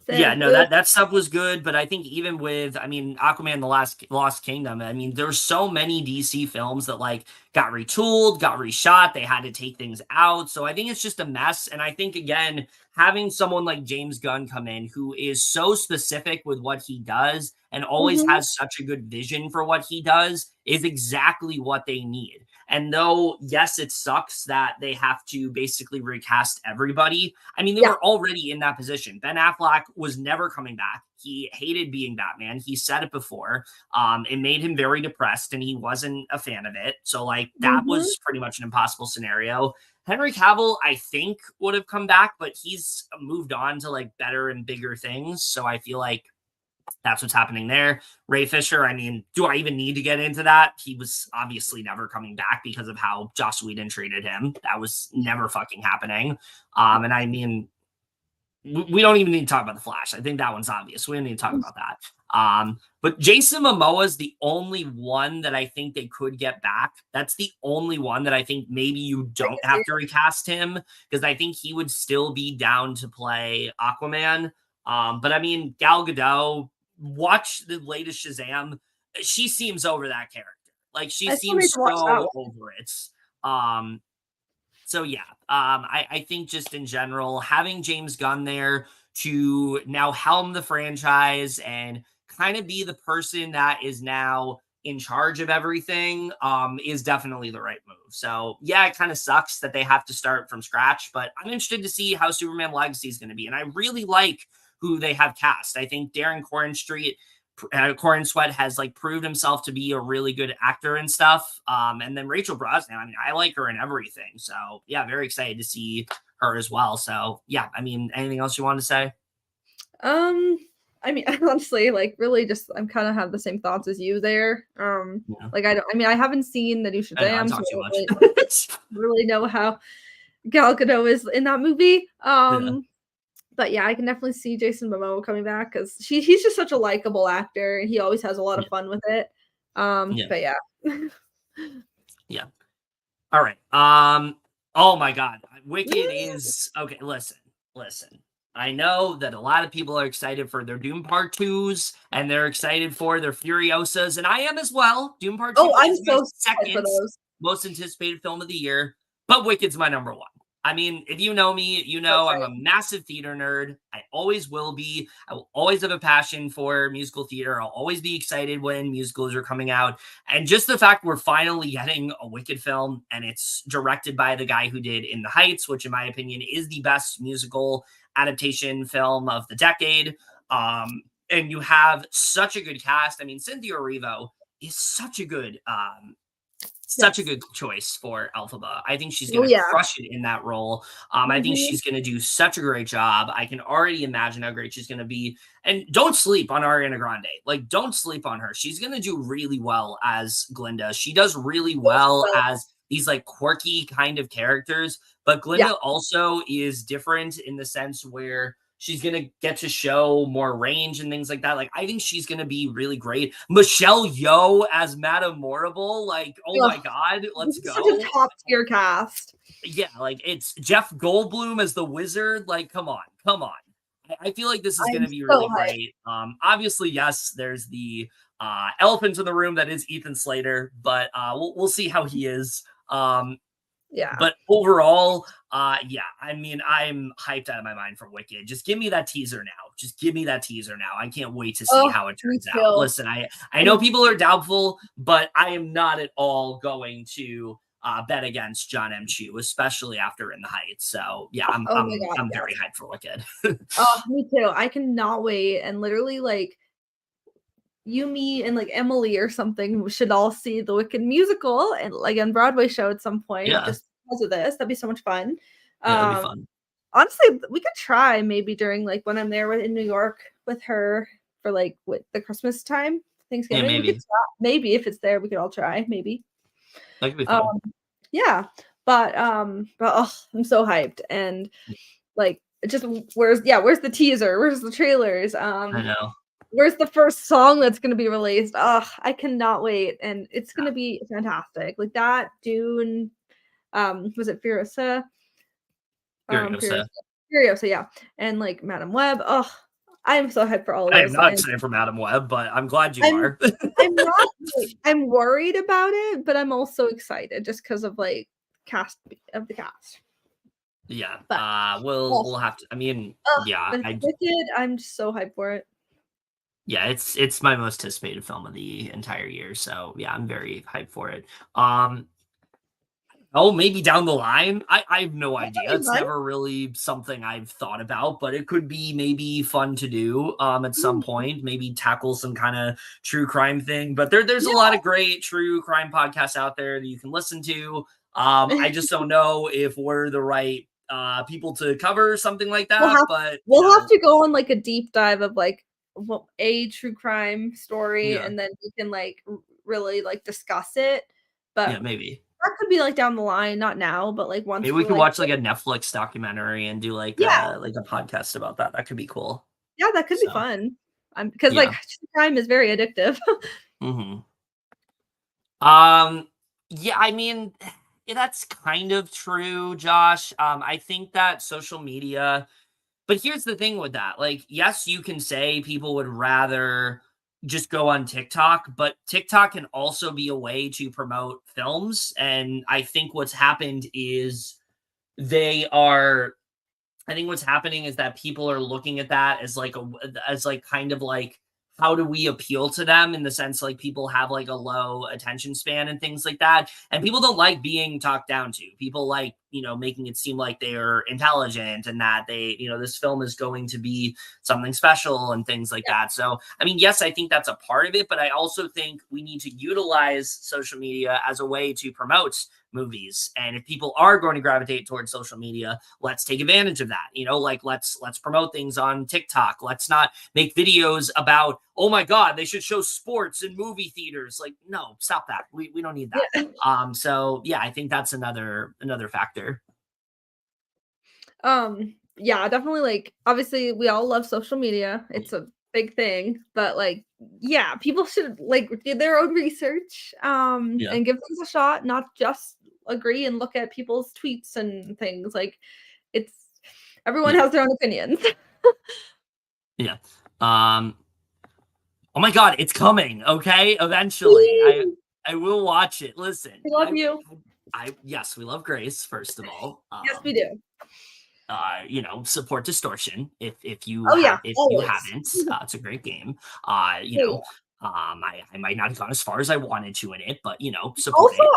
So Yeah, no, that stuff was good, but I think even with, I mean, Aquaman: The Lost Kingdom, I mean, there's so many DC films that like got retooled, got reshot, they had to take things out. So I think it's just a mess. And I think again, having someone like James Gunn come in who is so specific with what he does and always Mhm. has such a good vision for what he does is exactly what they need. And though, yes, it sucks that they have to basically recast everybody, I mean, they Yeah. were already in that position. Ben Affleck was never coming back. He hated being Batman. He said it before. It made him very depressed, and he wasn't a fan of it. So, like, that Mhm. was pretty much an impossible scenario. Henry Cavill, I think, would have come back, but he's moved on to like better and bigger things. So I feel like that's what's happening there. Ray Fisher, I mean, do I even need to get into that? He was obviously never coming back because of how Joss Whedon treated him. That was never fucking happening. And I mean, we don't even need to talk about the Flash. I think that one's obvious. We don't need to talk about that. But Jason Momoa is the only one that I think they could get back. That's the only one that I think maybe you don't have to recast him, because I think he would still be down to play Aquaman. But I mean, Gal Gadot, watch the latest Shazam. She seems over that character. Like, she I still need seems to watch that so one. over it. So yeah, I think just in general, having James Gunn there to now helm the franchise and kind of be the person that is now in charge of everything, is definitely the right move. So yeah, it kind of sucks that they have to start from scratch, but I'm interested to see how Superman Legacy is going to be, and I really like who they have cast. I think Darren Corin Sweat has like proved himself to be a really good actor and stuff. And then Rachel Brosnahan, I mean, I like her in everything. So yeah, very excited to see her as well. So yeah, I mean, anything else you want to say? I mean, honestly, like, really just I'm kind of have the same thoughts as you there. Yeah, Like, I mean, I haven't seen the new I know I Shazam, so talked too I don't much. really know how Gal Gadot is in that movie. Yeah, But yeah, I can definitely see Jason Momoa coming back because he's just such a likable actor, and he always has a lot of yeah, fun with it. yeah, But yeah. yeah. All right. Oh my God, Wicked is okay. Listen. I know that a lot of people are excited for their Doom Part 2s, and they're excited for their Furiosas, and I am as well. Doom Part Oh, 2 I'm is my so excited for second those. most anticipated film of the year, but Wicked's my number one. I mean, if you know me, you So know I'm a excited. massive theater nerd. I always will be. I will always have a passion for musical theater. I'll always be excited when musicals are coming out. And just the fact we're finally getting a Wicked film, and it's directed by the guy who did In the Heights, which in my opinion is the best musical adaptation film of the decade. And you have such a good cast. I mean, Cynthia Erivo is such a Yes. good choice for Elphaba. I think she's going Oh to yeah. crush it in that role. I think Mhm. she's going to do such a great job. I can already imagine how great she's going to be. And don't sleep on Ariana Grande. Like, don't sleep on her. She's going to do really well as Glinda. She does really well So, as these like quirky kind of characters. But yeah. Glinda also is different in the sense where she's going to get to show more range and things like that. Like, I think she's going to be really great. Michelle Yeoh as Madame Morrible. Like, oh Ugh, my God, this let's is such a go. top tier cast. Yeah, like it's Jeff Goldblum as the wizard. Like, come on, come on. I feel like this is going I'm to be so really hyped. great. Obviously, yes, there's the elephant in the room that is Ethan Slater, but we'll see how he is. Yeah. But overall, yeah, I mean, I'm hyped out of my mind for Wicked. Just give me that teaser now. Just give me that teaser now. I can't wait to see Oh, how it me turns out. too. Listen, I know I'm people are doubtful, but I am not at all going to bet against John M. Chu, especially after In the Heights. So yeah, I'm oh my I'm god, I'm very yes. hyped for Wicked. Oh, me too. I cannot wait. And literally, like, you, me, and like Emily or something should all see the Wicked musical and like on Broadway show at some point Yeah, just because of this. That'd be so much fun. yeah, that'd be Um, fun. honestly, we could try maybe during like when I'm there in New York with her for like with the Christmas time, Yeah, Thanksgiving. We could maybe try. Maybe if it's there, we could all try. Maybe. that could be Um, fun. yeah, but oh, I'm so hyped and like it just where's the teaser? Where's the trailers? I know. Where's the first song that's gonna be released? Oh, I cannot wait, and it's gonna be fantastic. Like that Dune, was it Furiosa? Furiosa, Furiosa. Furiosa, yeah, and like Madam Web. Oh, I am so hyped for all of I am those, not and excited for Madam Web, but I'm glad you I'm are. I'm not like, I'm worried about it, but I'm also excited just because of like cast of the cast. Yeah, But oh, we'll have to. I mean, ugh, yeah, but Wicked, I'm just so hyped for it. yeah, it's my most anticipated film of the entire year. So yeah, I'm very hyped for it. Oh, maybe down the line. I have no That idea. could be It's fun. never really something I've thought about, but it could be maybe fun to do at some Mm, point. Maybe tackle some kind of true crime thing. But there's a yeah. lot of great true crime podcasts out there that you can listen to. I just don't know if we're the right people to cover something like We'll that. have But we'll have to go on, like, a deep dive of, like, well, a true crime story, yeah, and then we can, like, really, like, discuss it, but yeah, maybe. that could be like down the line, not now, but like once Maybe we we're could like, watch like a Netflix documentary and do yeah, like a podcast about that. That could be cool. yeah, that could be So fun. Because like yeah. crime is very addictive. Hmm. Um, yeah, I mean, that's kind of true, Josh. I think that social media, but here's the thing with that. Like, yes, you can say people would rather just go on TikTok, but TikTok can also be a way to promote films. And I think what's happened is they are I think what's happening is that people are looking at that as like as like kind of like how do we appeal to them in the sense like people have like a low attention span and things like that, and people don't like being talked down to. People like, making it seem like they're intelligent and that this film is going to be something special and things like that. So I mean, yes, I think that's a part of it, but I also think we need to utilize social media as a way to promote movies. And if people are going to gravitate towards social media, let's take advantage of that. Like let's promote things on TikTok. Let's not make videos about, oh my God, they should show sports in movie theaters. Like, no, stop that. We don't need that. Yeah. So yeah, I think that's another factor. Yeah, definitely, like, obviously, we all love social media. Yeah. It's a big thing, but, like, yeah, people should, like, do their own research, Yeah. and give things a shot, not just agree and look at people's tweets and things, like, it's everyone Yeah. has their own opinions. Yeah. Um, oh my God, it's coming. Okay. Eventually Woo! I will watch it. Listen, We love you. yes, we love Grace, first of all. Yes, we do. Support Distortion Oh, yeah, if you always. haven't. It's a great game. Oh, yeah. I might not have gone as far as I wanted to in it, but support Also, it.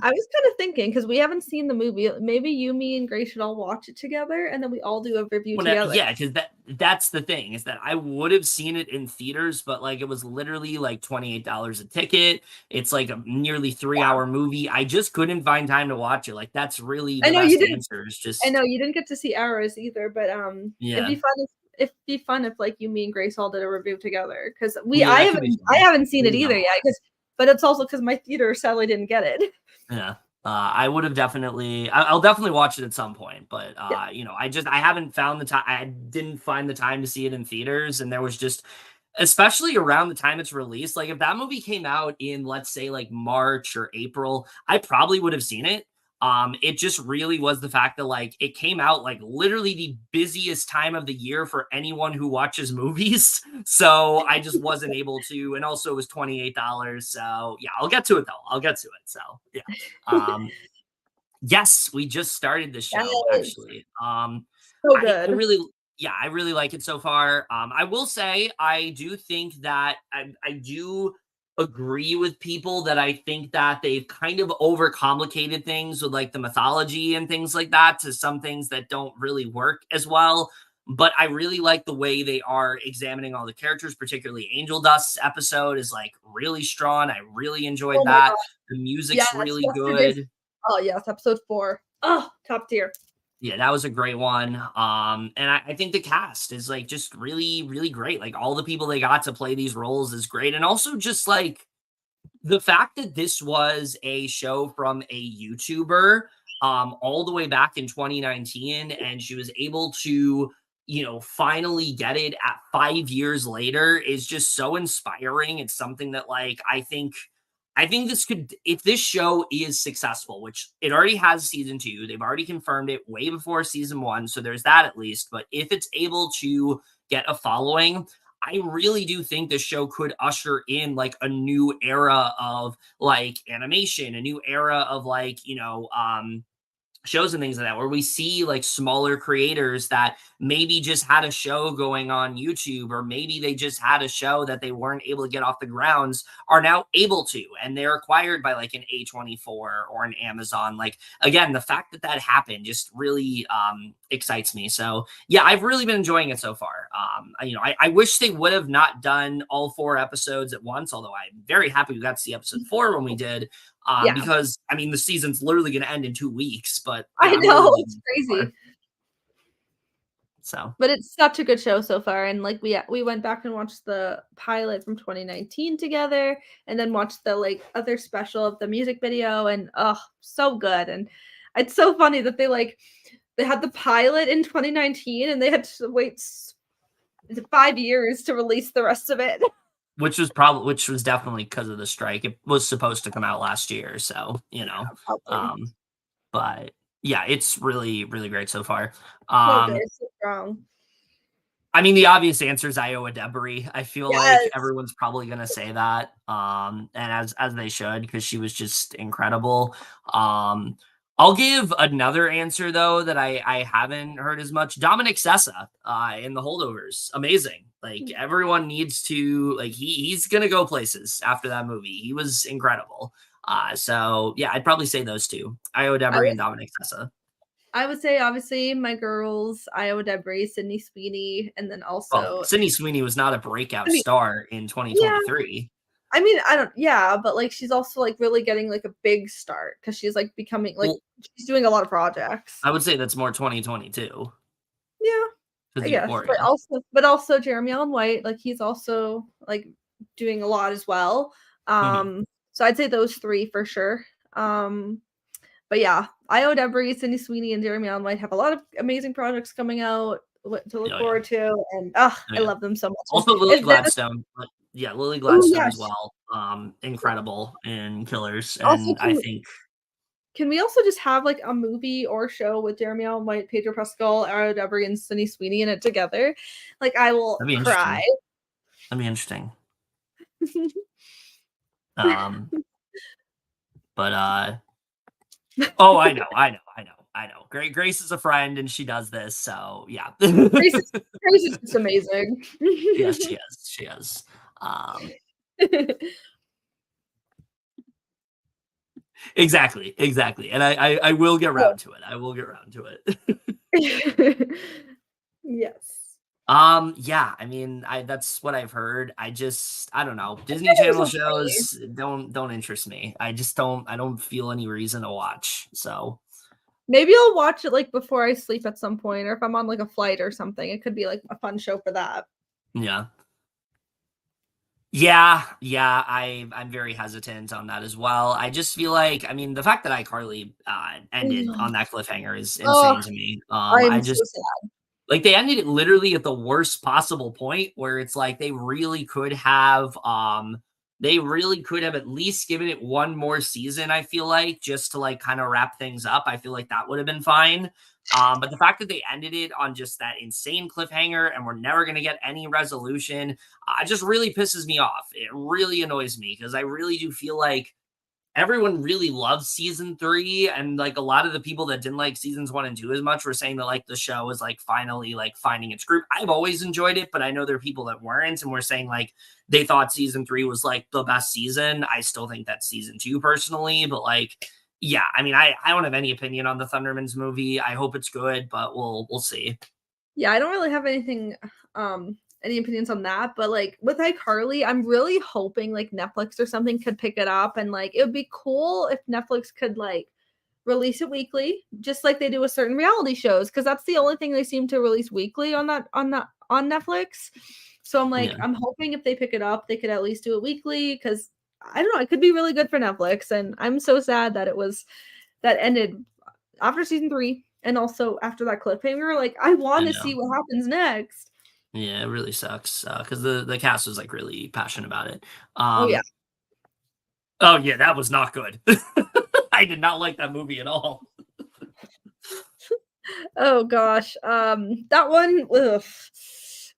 I was kinda thinking because we haven't seen the movie, maybe you, me, and Grace should all watch it together, and then we all do a review together. Yeah, because that's the thing is that I would have seen it in theaters, but like it was literally like $28 a ticket. It's like a nearly 3 hour movie. I just couldn't find time to watch it. Like that's really I the know you best didn't answer is I just know you didn't get to see ours either, but, yeah. it'd be fun if, like, you, me, and Grace all did a review together 'cause Yeah, that could be I fun. haven't seen There it you either go. yet, but it's also 'cause my theater sadly didn't get it. Yeah. I would have definitely I'll definitely watch it at some point, but Yeah. I haven't found the time. I didn't find the time to see it in theaters, and there was just especially around the time it's released, like if that movie came out in, let's say, like March or April, I probably would have seen it. It just really was the fact that like it came out like literally the busiest time of the year for anyone who watches movies. So I just wasn't able to, and also it was $28. So yeah, I'll get to it though. I'll get to it. So yeah. Um, yes, we just started the show Yes. actually. So I good. really yeah, I really like it so far. I will say I do think that I do agree with people that I think that they've kind of overcomplicated things with like the mythology and things like that to some things that don't really work as well. But I really like the way they are examining all the characters, particularly Angel Dust's episode is like really strong. I really enjoyed Oh my that. god. The music's Yes, really yesterday's good. oh, yes, episode 4. Oh, top tier. Yeah, that was a great one. And I think the cast is like just really, really great. Like all the people they got to play these roles is great. And also just like the fact that this was a show from a YouTuber all the way back in 2019, and she was able to, finally get it at 5 years later is just so inspiring. It's something that like I think this could, if this show is successful, which it already has season two, they've already confirmed it way before season one. So there's that at least. But if it's able to get a following, I really do think this show could usher in like a new era of like animation, a new era of like, shows and things like that where we see like smaller creators that maybe just had a show going on YouTube, or maybe they just had a show that they weren't able to get off the grounds are now able to, and they're acquired by like an A24 or an Amazon. Like again, the fact that that happened just really excites me. So yeah, I've really been enjoying it so far. I wish they would have not done all 4 episodes at once, although I'm very happy we got to see episode 4 when we did. Yeah, Because I mean the season's literally going to end in 2 weeks, but yeah, I I'm really know, liking it's it so far. crazy. So But it's such a good show so far, and, like, we went back and watched the pilot from 2019 together, and then watched the, like, other special of the music video, and, oh, so good, and it's so funny that they had the pilot in 2019, and they had to wait 5 years to release the rest of it. which was definitely because of the strike. It was supposed to come out last year, so, Probably. um, but yeah, it's really, really great so far. So good, Um, so strong. I mean, the obvious answer is Iowa Debris. I feel like Yes! everyone's probably gonna say that, and as they should, because she was just incredible. Um, I'll give another answer though that I haven't heard as much. Dominic Sessa, in The Holdovers, amazing. Like everyone needs to like he's gonna go places after that movie. He was incredible. So yeah, I'd probably say those two, Iowa I Debris would and Dominic Sessa. I would say, obviously, my girls, Iowa Debris, Sydney Sweeney, and then Well, also Sydney Sweeney was not a breakout I mean, star in yeah. 2023. I mean, I don't yeah, but, like, she's also, like, really getting, like, a big start because she's, like, becoming like, Well, she's doing a lot of projects. I would say that's more 2022 Yeah, because I of guess, Euphoria. but also Jeremy Allen White, like, he's also, like, doing a lot as well. Mhm. So I'd say those 3 for sure. But yeah, Io Debris, Sydney Sweeney, and Jeremy Allen White have a lot of amazing projects coming out to look Oh, yeah. forward to, and, ugh, Oh, I yeah. love them so much, and Also Lily if they're Gladstone, but yeah, Lily oh, Gladstone as yes. well, incredible in Killers, Also, and I think can we also just have, like, a movie or show with Jeremy Allen White, Pedro Pascal, Io Debris, and Sydney Sweeney in it together? Like, I will that'd be cry. interesting. That'd be interesting. Um, but, oh, I know. Grace is a friend, and she does this, so yeah. Grace is Grace is just amazing. Yes, she is. Um Exactly, and I will get Oh. around to it. I will get around to it. Yes. Yeah, I mean, I that's what I've heard. I don't know. The Disney trailers Channel look funny. shows don't interest me. I don't feel any reason to watch. So, Maybe I'll watch it, like, before I sleep at some point, or if I'm on, like, a flight or something, it could be, like, a fun show for that. yeah. Yeah, I'm very hesitant on that as well. I just feel like, I mean, the fact that iCarly ended on that cliffhanger is Oh, insane to me. I I'm so just sad. Like, they ended it literally at the worst possible point where it's like they really could have at least given it one more season, I feel like, just to, like, kinda wrap things up. I feel like that would have been fine. But the fact that they ended it on just that insane cliffhanger and we're never gonna get any resolution, just really pisses me off. It really annoys me because I really do feel like everyone really loves season 3, and like a lot of the people that didn't like seasons 1 and 2 as much were saying that like the show is like finally like finding its group. I've always enjoyed it, but I know there are people that weren't and were saying like they thought season 3 was like the best season. I still think that's season 2 personally, but like yeah, I mean, I don't have any opinion on the Thundermans movie. I hope it's good, but we'll see. Yeah, I don't really have anything, any opinions on that, but, like, with iCarly, I'm really hoping, like, Netflix or something could pick it up, and, like, it would be cool if Netflix could, like, release it weekly, just like they do with certain reality shows, because that's the only thing they seem to release weekly on Netflix. So Yeah. I'm hoping if they pick it up, they could at least do it weekly, because I don't know, it could be really good for Netflix, and I'm so sad that that ended after season 3 and also after that cliffhanger. Like, I I wanna see know. what happens next. Yeah, it really sucks because the cast was like really passionate about it. Oh, yeah. Um, oh yeah, that was not good. I did not like that movie at all. Oh gosh, that one,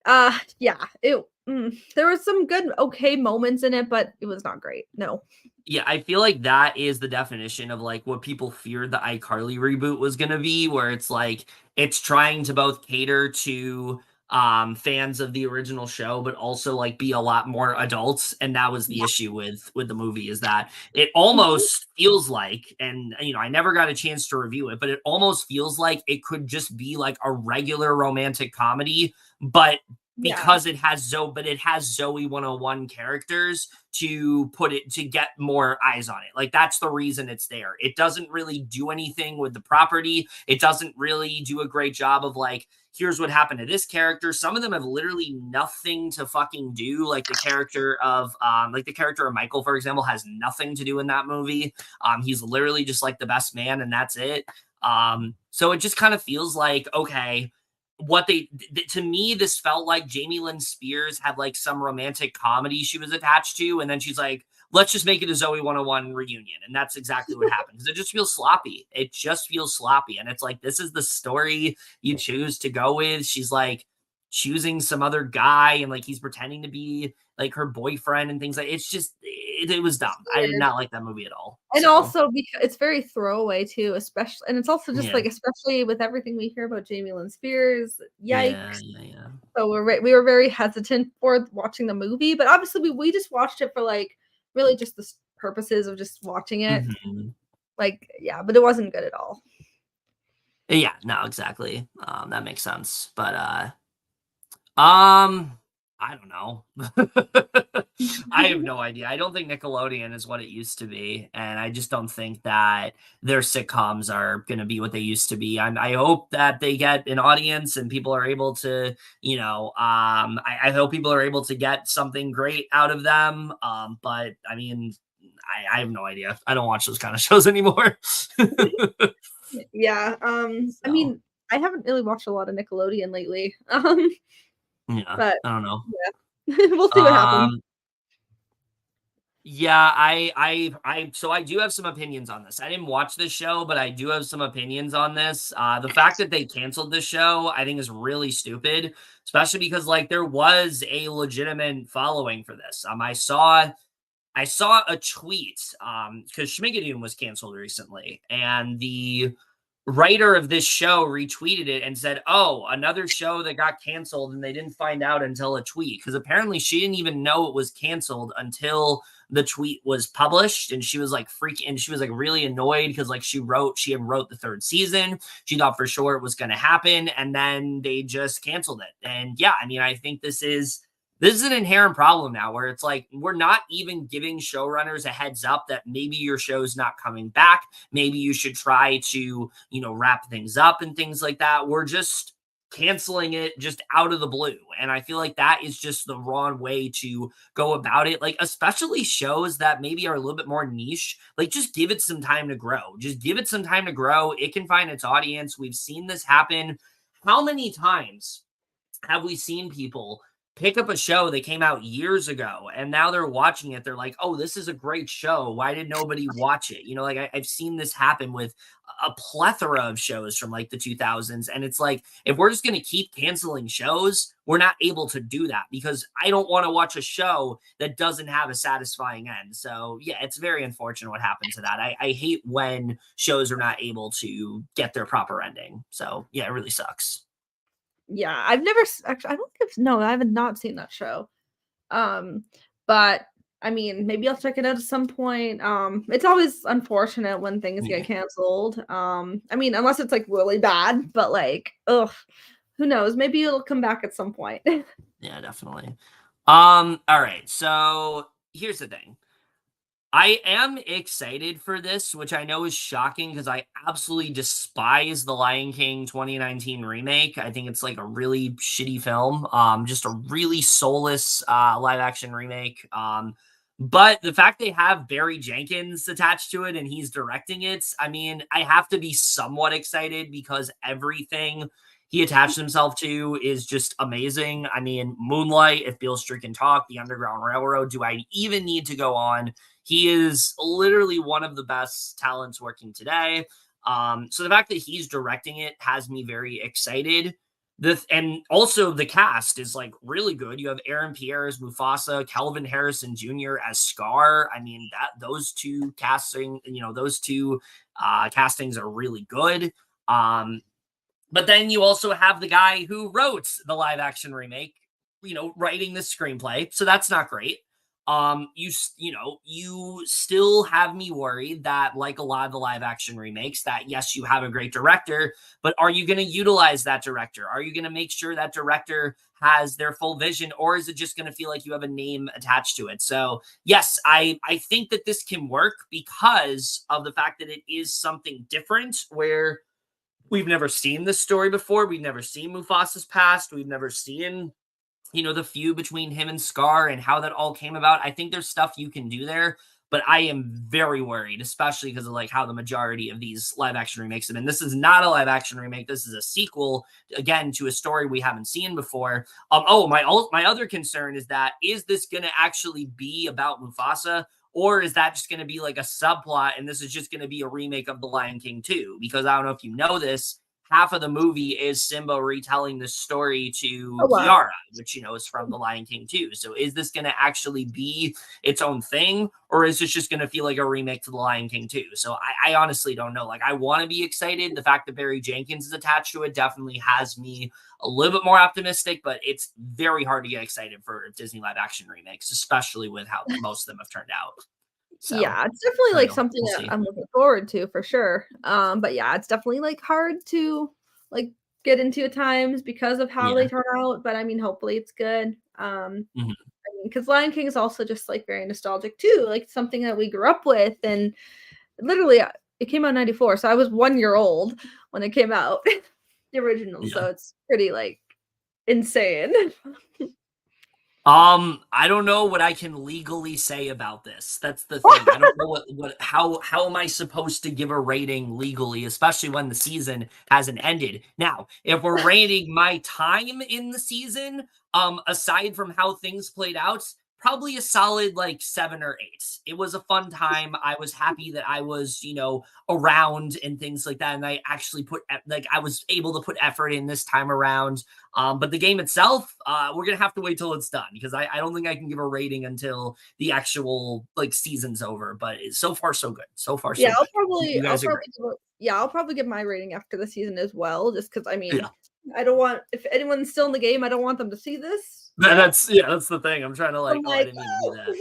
ugh. Yeah, there was some good, okay moments in it, but it was not great. No. Yeah, I feel like that is the definition of like what people feared the iCarly reboot was gonna be, where it's like it's trying to both cater to fans of the original show, but also like be a lot more adults. And that was the Yeah. issue with the movie, is that it Mhm. almost feels like, and I never got a chance to review it, but it almost feels like it could just be like a regular romantic comedy, but Yeah. because it has Zoe 101 characters to get more eyes on it. Like that's the reason it's there. It doesn't really do anything with the property. It doesn't really do a great job of like here's what happened to this character. Some of them have literally nothing to fucking do. Like the character of Michael, for example, has nothing to do in that movie. He's literally just like the best man, and that's it. So it just kind of feels like, okay, to me, this felt like Jamie Lynn Spears had like some romantic comedy she was attached to, and then she's like, let's just make it a Zoe 101 reunion. And that's exactly what happened. Because it just feels sloppy. It just feels sloppy. And it's like, this is the story you choose to go with. She's like choosing some other guy, and like he's pretending to be like her boyfriend and things like it's just it was dumb. I did not like that movie at all. And So, also because it's very throwaway too, especially, and it's also just yeah. like, especially with everything we hear about Jamie Lynn Spears, yikes. Yeah. So we were very hesitant for watching the movie, but obviously we just watched it for like really just the purposes of just watching it. Mm-hmm. Like, yeah, but it wasn't good at all. Yeah, no, exactly. That makes sense. But I don't know. I have no idea. I don't think Nickelodeon is what it used to be, and I just don't think that their sitcoms are going to be what they used to be. I hope that they get an audience and people are able to, I hope people are able to get something great out of them. But I mean, I have no idea. I don't watch those kind of shows anymore. Yeah. I mean, I haven't really watched a lot of Nickelodeon lately. Yeah, But I don't know. yeah, we'll see what happens. Yeah, so I do have some opinions on this. I didn't watch this show, but I do have some opinions on this. The fact that they canceled this show, I think is really stupid, especially because like there was a legitimate following for this. I saw a tweet because Schmigadoon was canceled recently, and the writer of this show retweeted it and said, "Oh, another show that got canceled, and they didn't find out until a tweet." Because apparently she didn't even know it was canceled until the tweet was published, and she was like freaking, and she was like really annoyed because like she had wrote the third season. She thought for sure it was going to happen, and then they just canceled it. And yeah, I mean, I think this is an inherent problem now where it's like we're not even giving showrunners a heads up that maybe your show's not coming back. Maybe you should try to, wrap things up and things like that. We're just canceling it just out of the blue. And I feel like that is just the wrong way to go about it. Like, especially shows that maybe are a little bit more niche, like just give it some time to grow. Just give it some time to grow. It can find its audience. We've seen this happen. How many times have we seen people pick up a show that came out years ago and now they're watching it? They're like, oh, this is a great show. Why did nobody watch it? Like I've seen this happen with a plethora of shows from like the 2000s. And it's like, if we're just going to keep canceling shows, we're not able to do that because I don't want to watch a show that doesn't have a satisfying end. So yeah, it's very unfortunate what happened to that. I hate when shows are not able to get their proper ending. So yeah, it really sucks. Yeah, I've never actually. I don't think no, I have not seen that show. But I mean, maybe I'll check it out at some point. It's always unfortunate when things get canceled. I mean, unless it's like really bad, but like, ugh, who knows? Maybe it'll come back at some point. Yeah, definitely. All right. So here's the thing. I am excited for this, which I know is shocking because I absolutely despise the Lion King 2019 remake. I think it's like a really shitty film. Just a really soulless live action remake. But the fact they have Barry Jenkins attached to it and he's directing it, I mean, I have to be somewhat excited because everything he attached himself to is just amazing. I mean, Moonlight, If Beale Street Can Talk, The Underground Railroad. Do I even need to go on? He is literally one of the best talents working today. So the fact that he's directing it has me very excited. And also the cast is like really good. You have Aaron Pierre as Mufasa, Kelvin Harrison Jr. as Scar. I mean, those two castings are really good. But then you also have the guy who wrote the live action remake, writing the screenplay. So that's not great. You still have me worried that, like a lot of the live action remakes, that yes, you have a great director, but are you going to utilize that director? Are you going to make sure that director has their full vision, or is it just going to feel like you have a name attached to it? So yes, I think that this can work because of the fact that it is something different where we've never seen this story before. We've never seen Mufasa's past. We've never seen, the feud between him and Scar and how that all came about. I think there's stuff you can do there, but I am very worried, especially because of like how the majority of these live action remakes have been. This is not a live action remake. This is a sequel, again, to a story we haven't seen before. My other concern is this going to actually be about Mufasa? Or is that just going to be like a subplot and this is just going to be a remake of The Lion King 2? Because I don't know if you know this, half of the movie is Simba retelling the story to Kiara, which, is from The Lion King 2. So is this going to actually be its own thing? Or is this just going to feel like a remake to The Lion King 2? So I honestly don't know. Like, I want to be excited. The fact that Barry Jenkins is attached to it definitely has me a little bit more optimistic, but it's very hard to get excited for Disney live action remakes, especially with how most of them have turned out. So, yeah, it's definitely like something that I'm looking forward to for sure. But yeah, it's definitely like hard to like get into at times because of how they turn out. But I mean, hopefully it's good. Because Lion King is also just like very nostalgic too, like something that we grew up with, and literally it came out in '94, so I was 1 year old when it came out, the original. So it's pretty like insane. I don't know what I can legally say about this. That's the thing. I don't know how am I supposed to give a rating legally, especially when the season hasn't ended. Now, if we're rating my time in the season, aside from how things played out, probably a solid like 7 or 8. It was a fun time. I was happy that I was, around and things like that. And I actually I was able to put effort in this time around. But the game itself, we're going to have to wait till it's done because I don't think I can give a rating until the actual like season's over. But so far, so good. So far, so good. I'll probably give my rating after the season as well, just because I mean, I don't want, if anyone's still in the game, I don't want them to see this. That's the thing. I'm trying to like, I didn't mean to do that.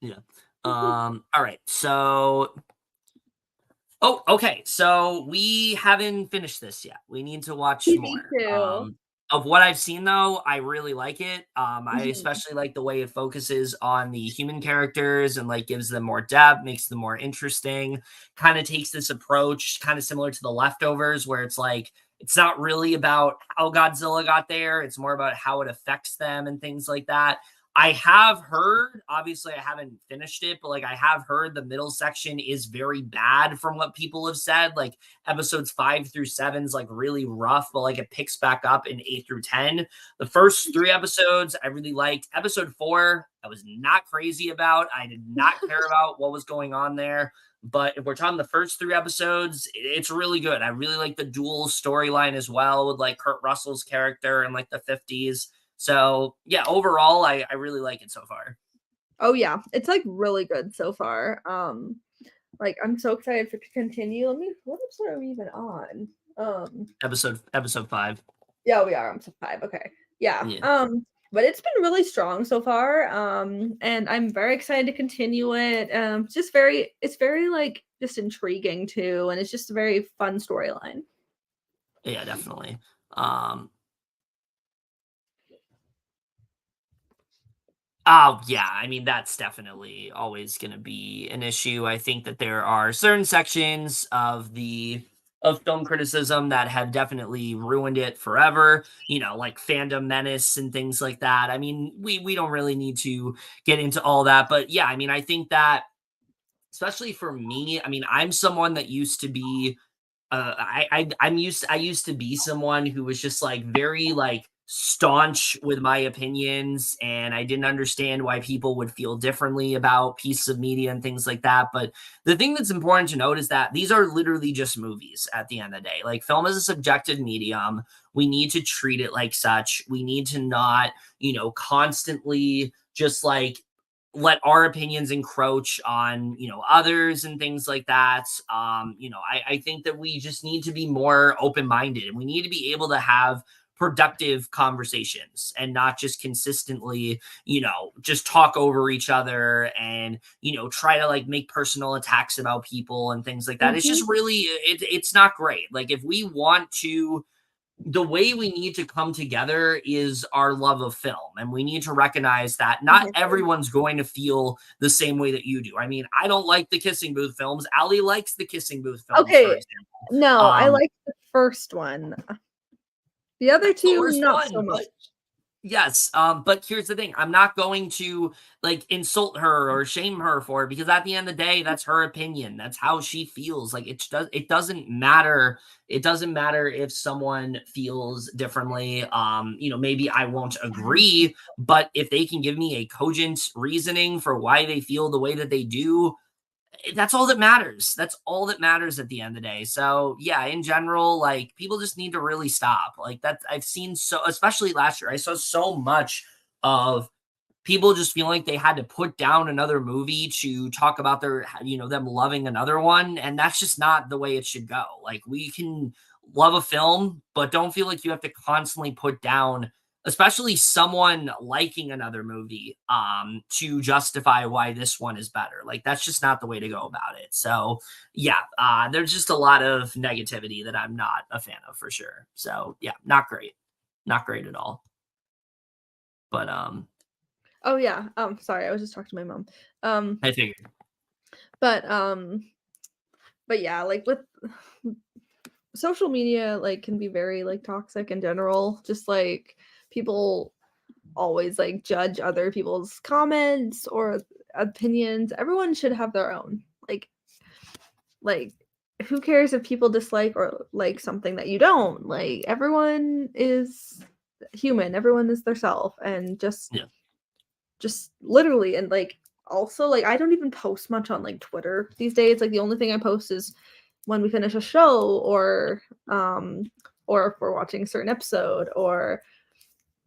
Yeah. All right. So okay. So we haven't finished this yet. We need to watch more. Of what I've seen, though, I really like it. I especially like the way it focuses on the human characters and like gives them more depth, makes them more interesting. Kind of takes this approach, kind of similar to The Leftovers, where it's like it's not really about how Godzilla got there; it's more about how it affects them and things like that. I have heard, obviously, I haven't finished it, but like I have heard the middle section is very bad from what people have said. Like episodes 5 through 7 is like really rough, but like it picks back up in 8 through 10. The first 3 episodes I really liked. Episode 4, I was not crazy about. I did not care about what was going on there. But if we're talking the first 3 episodes, it's really good. I really like the dual storyline as well with like Kurt Russell's character in like the 50s. So yeah, overall, I really like it so far. Oh yeah, it's like really good so far. Like I'm so excited to continue. What episode are we even on? Episode 5. Yeah, we are on episode 5. Okay. Yeah. But it's been really strong so far. And I'm very excited to continue it. It's very like just intriguing too, and it's just a very fun storyline. Yeah, definitely. Oh, yeah. I mean, that's definitely always going to be an issue. I think that there are certain sections of film criticism that have definitely ruined it forever, like fandom menace and things like that. I mean, we don't really need to get into all that, but yeah, I mean, I think that especially for me, I mean, I'm someone that used to be I used to be someone who was just like very like staunch with my opinions, and I didn't understand why people would feel differently about pieces of media and things like that. But the thing that's important to note is that these are literally just movies at the end of the day. Like film is a subjective medium. We need to treat it like such. We need to not, constantly just like let our opinions encroach on others and things like that. I think that we just need to be more open-minded, and we need to be able to have productive conversations and not just consistently just talk over each other and try to like make personal attacks about people and things like that. It's just really it's not great. Like if we want to, the way we need to come together is our love of film, and we need to recognize that not everyone's going to feel the same way that you do. I mean, I don't like the Kissing Booth films. Ali likes the Kissing Booth films, for example. No, I like the first one. The other That's the two, worst not so one, much. but yes, but here's the thing, I'm not going to, like, insult her or shame her for it because at the end of the day, that's her opinion, that's how she feels, like, it doesn't matter if someone feels differently, maybe I won't agree, but if they can give me a cogent reasoning for why they feel the way that they do, that's all that matters. That's all that matters at the end of the day. So yeah, in general, like people just need to really stop. Like that I've seen so especially last year, I saw so much of people just feeling like they had to put down another movie to talk about them loving another one. And that's just not the way it should go. Like we can love a film, but don't feel like you have to constantly put down, especially someone liking another movie, to justify why this one is better. Like that's just not the way to go about it. So yeah, there's just a lot of negativity that I'm not a fan of for sure. So yeah, not great. Not great at all. But Oh yeah. Sorry, I was just talking to my mom. Um, I figured. but um, but yeah, like with social media, like can be very like toxic in general. Just like people always like judge other people's comments or opinions. Everyone should have their own. Like who cares if people dislike or like something that you don't? Like everyone is human. Everyone is their self and Yeah. just literally and like also like I don't even post much on like Twitter these days. Like the only thing I post is when we finish a show or if we're watching a certain episode or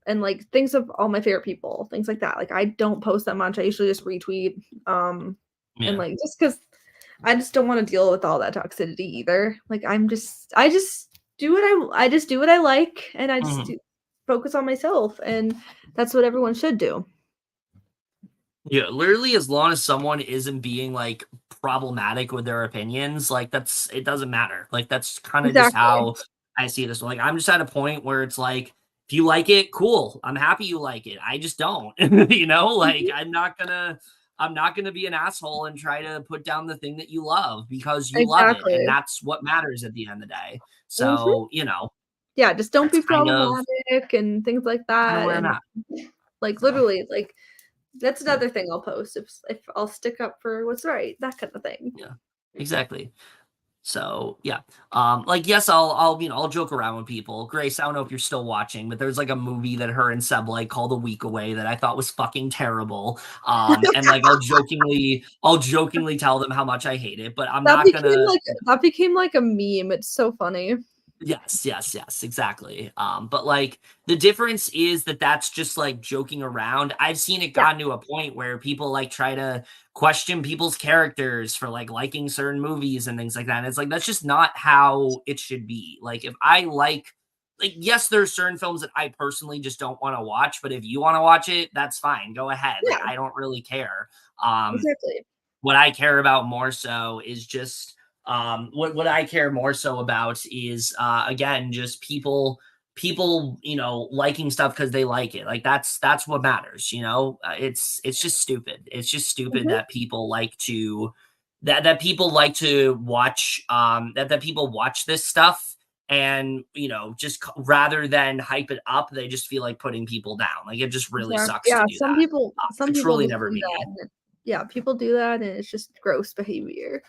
and like things of all my favorite people, things like that. Like I don't post that much. I usually just retweet. And Yeah. like just because I just don't want to deal with all that toxicity either. Like I just do what I just do what I like and I just Mhm. do, focus on myself and that's what everyone should do. Yeah, literally as long as someone isn't being, like, problematic with their opinions, like, it doesn't matter. Like, that's kinda just Exactly. how I see this. Like, I'm just at a point where it's like, if you like it, cool. I'm happy you like it. I just don't, you know? Like, Mhm. I'm not gonna be an asshole and try to put down the thing that you love because you love it, and Exactly. that's what matters at the end of the day. Mhm. So, Yeah, just don't that's be problematic and things like kinda that. where I'm And at. like So, literally, like that's another thing I'll post if I'll stick up for what's right, that kind of thing. yeah, exactly. So yeah, like yes, I'll joke around with people. Grace, I don't know if you're still watching, but there's like a movie that her and Seb like called A Week Away that I thought was fucking terrible. And like I'll jokingly tell them how much I hate it, but I'm not gonna. That became like a meme. It's so funny. Yes, yes, yes, exactly. But like the difference is that that's just like joking around. I've seen it Yeah, gotten to a point where people like try to question people's characters for like liking certain movies and things like that. And it's like that's just not how it should be. Like if I like yes, there's certain films that I personally just don't want to watch, but if you want to watch it, that's fine. Go ahead. Like yeah, I don't really care. Um, exactly. what I care about more so is just what I care more so about is again just people liking stuff because they like it. Like that's what matters. It's just stupid. It's just stupid Mhm. that people like to that people like to watch that people watch this stuff and just rather than hype it up, they just feel like putting people down. Like it just really Exactly. sucks to Yeah, do that. some Could people truly just never do be that. me. Yeah, people do that, and it's just gross behavior.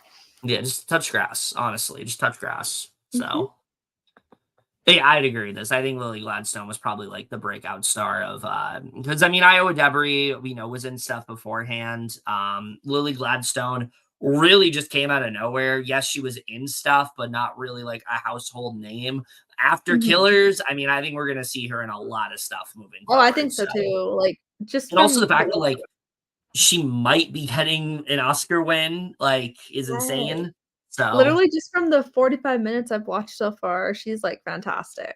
Yeah, just touch grass, honestly, just touch grass. Mhm. So, yeah, I'd agree with this. I think Lily Gladstone was probably like the breakout star of because I mean Iowa Debris, was in stuff beforehand. Lily Gladstone really just came out of nowhere. Yes, she was in stuff, but not really like a household name. After Mhm. Killers, I mean, I think we're gonna see her in a lot of stuff moving Oh, I forward. think so So, too. Like just and also the from fact that like she might be getting an Oscar win, like, is yes. insane. So, Literally just from the 45 minutes I've watched so far, she's like fantastic.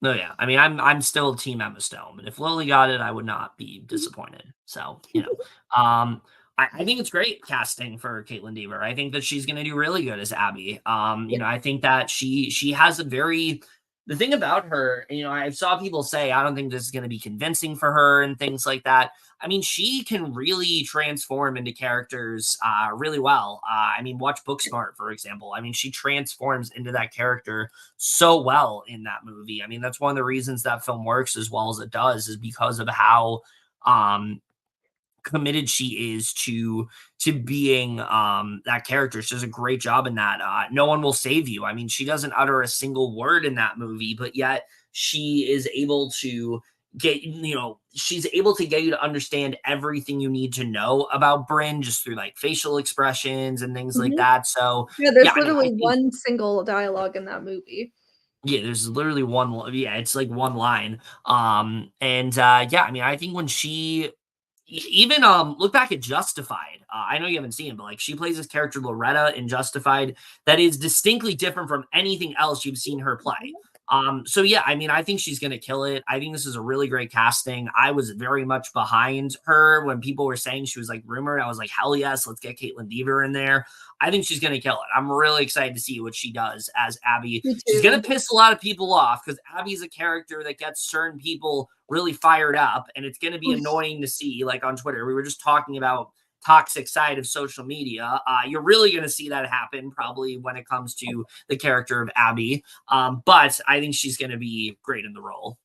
no, yeah. I mean, I'm still team Emma Stone, but if Lily got it, I would not be disappointed. So, I think it's great casting for Caitlin Deaver. I think that she's going to do really good as Abby. Yeah. I think that she has a very the thing about her, I saw people say, I don't think this is going to be convincing for her and things like that. I mean, she can really transform into characters really well. I mean, watch Booksmart, for example. I mean, she transforms into that character so well in that movie. I mean, that's one of the reasons that film works as well as it does, is because of how um, committed she is to being that character. She does a great job in that. No one will save you. I mean, she doesn't utter a single word in that movie, but yet she is able to she's able to get you to understand everything you need to know about Bryn just through like facial expressions and things like Mhm. that. So Yeah, yeah, there's I mean, I literally think one single dialogue in that movie. yeah, there's literally yeah, it's like one line. And yeah, I mean, I think when she even look back at Justified. I know you haven't seen it, but like she plays this character Loretta in Justified that is distinctly different from anything else you've seen her play. So yeah, I mean, I think she's gonna kill it. I think this is a really great casting. I was very much behind her when people were saying she was like rumored. I was like, hell yes, let's get Caitlin Deaver in there. I think she's gonna kill it. I'm really excited to see what she does as Abby. Me She's gonna too. piss a lot of people off because Abby's a character that gets certain people really fired up, and it's going to be annoying to see. Like on Twitter, we were just talking about toxic side of social media. You're really going to see that happen probably when it comes to the character of Abby. But I think she's going to be great in the role.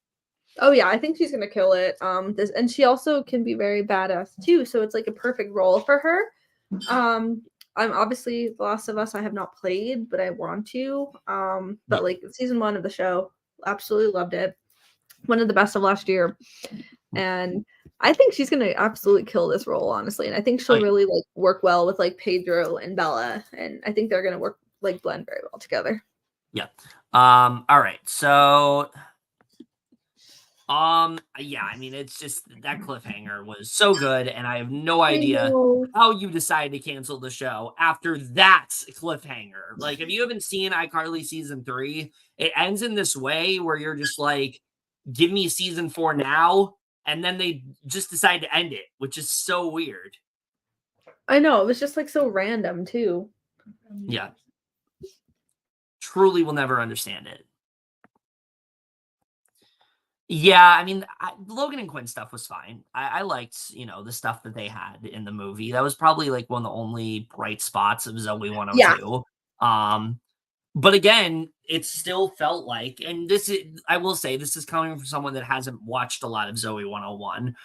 Oh yeah, I think she's gonna kill it. This and she also can be very badass too, so it's like a perfect role for her. Um, I'm obviously The Last of Us. I have not played, but I want to. Yeah, But like season one of the show, absolutely loved it. One of the best of last year, and I think she's gonna absolutely kill this role, honestly. And I think oh, she'll really like work well with like Pedro and Bella, and I think they're gonna work like blend very well together. yeah. All right, so yeah, I mean, it's just that cliffhanger was so good, and I have no I idea know. how you decided to cancel the show after that cliffhanger. Like, if you haven't seen iCarly season 3, it ends in this way where you're just like, give me season 4 now, and then they just decide to end it, which is so weird. I know. It was just like so random too. Yeah, truly will never understand it. Yeah, I mean, Logan and Quinn stuff was fine. I liked, the stuff that they had in the movie. That was probably like one of the only bright spots of Zoe Yeah. 102. Um, but again, it still felt like, and I will say, this is coming from someone that hasn't watched a lot of Zoe 101.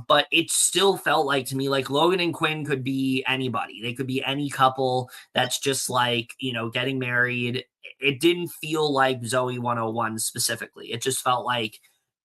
But it still felt like to me, like Logan and Quinn could be anybody. They could be any couple that's just like, getting married. It didn't feel like Zoe 101 specifically. It just felt like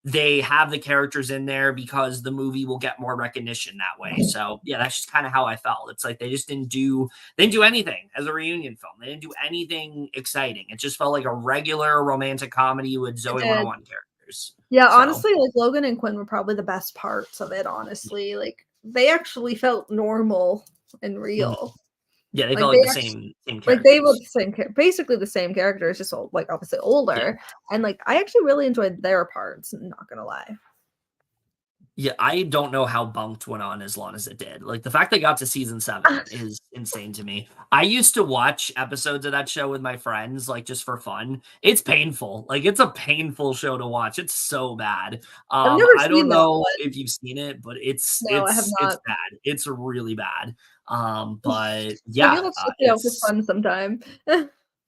they have the characters in there because the movie will get more recognition that way. So yeah, that's just kind of how I felt. It's like they just didn't do anything as a reunion film. They didn't do anything exciting. It just felt like a regular romantic comedy with It Zoe did. 101 characters. Yeah, So honestly, like Logan and Quinn were probably the best parts of it, honestly. Like they actually felt normal and mhm. real. Yeah, they Like felt like they the actually same like they were characters. the same basically the same characters, just like obviously Yeah. older. And like I actually really enjoyed their parts, not gonna lie. Yeah, I don't know how Bunked went on as long as it did. Like the fact they got to season 7 is insane to me. I used to watch episodes of that show with my friends, like just for fun. It's painful. Like it's a painful show to watch. It's so bad. I've never I don't seen that know one. if you've seen it, but it's No, I have it's it's not. bad. It's really bad. But Maybe yeah, I'll check it out for fun sometime.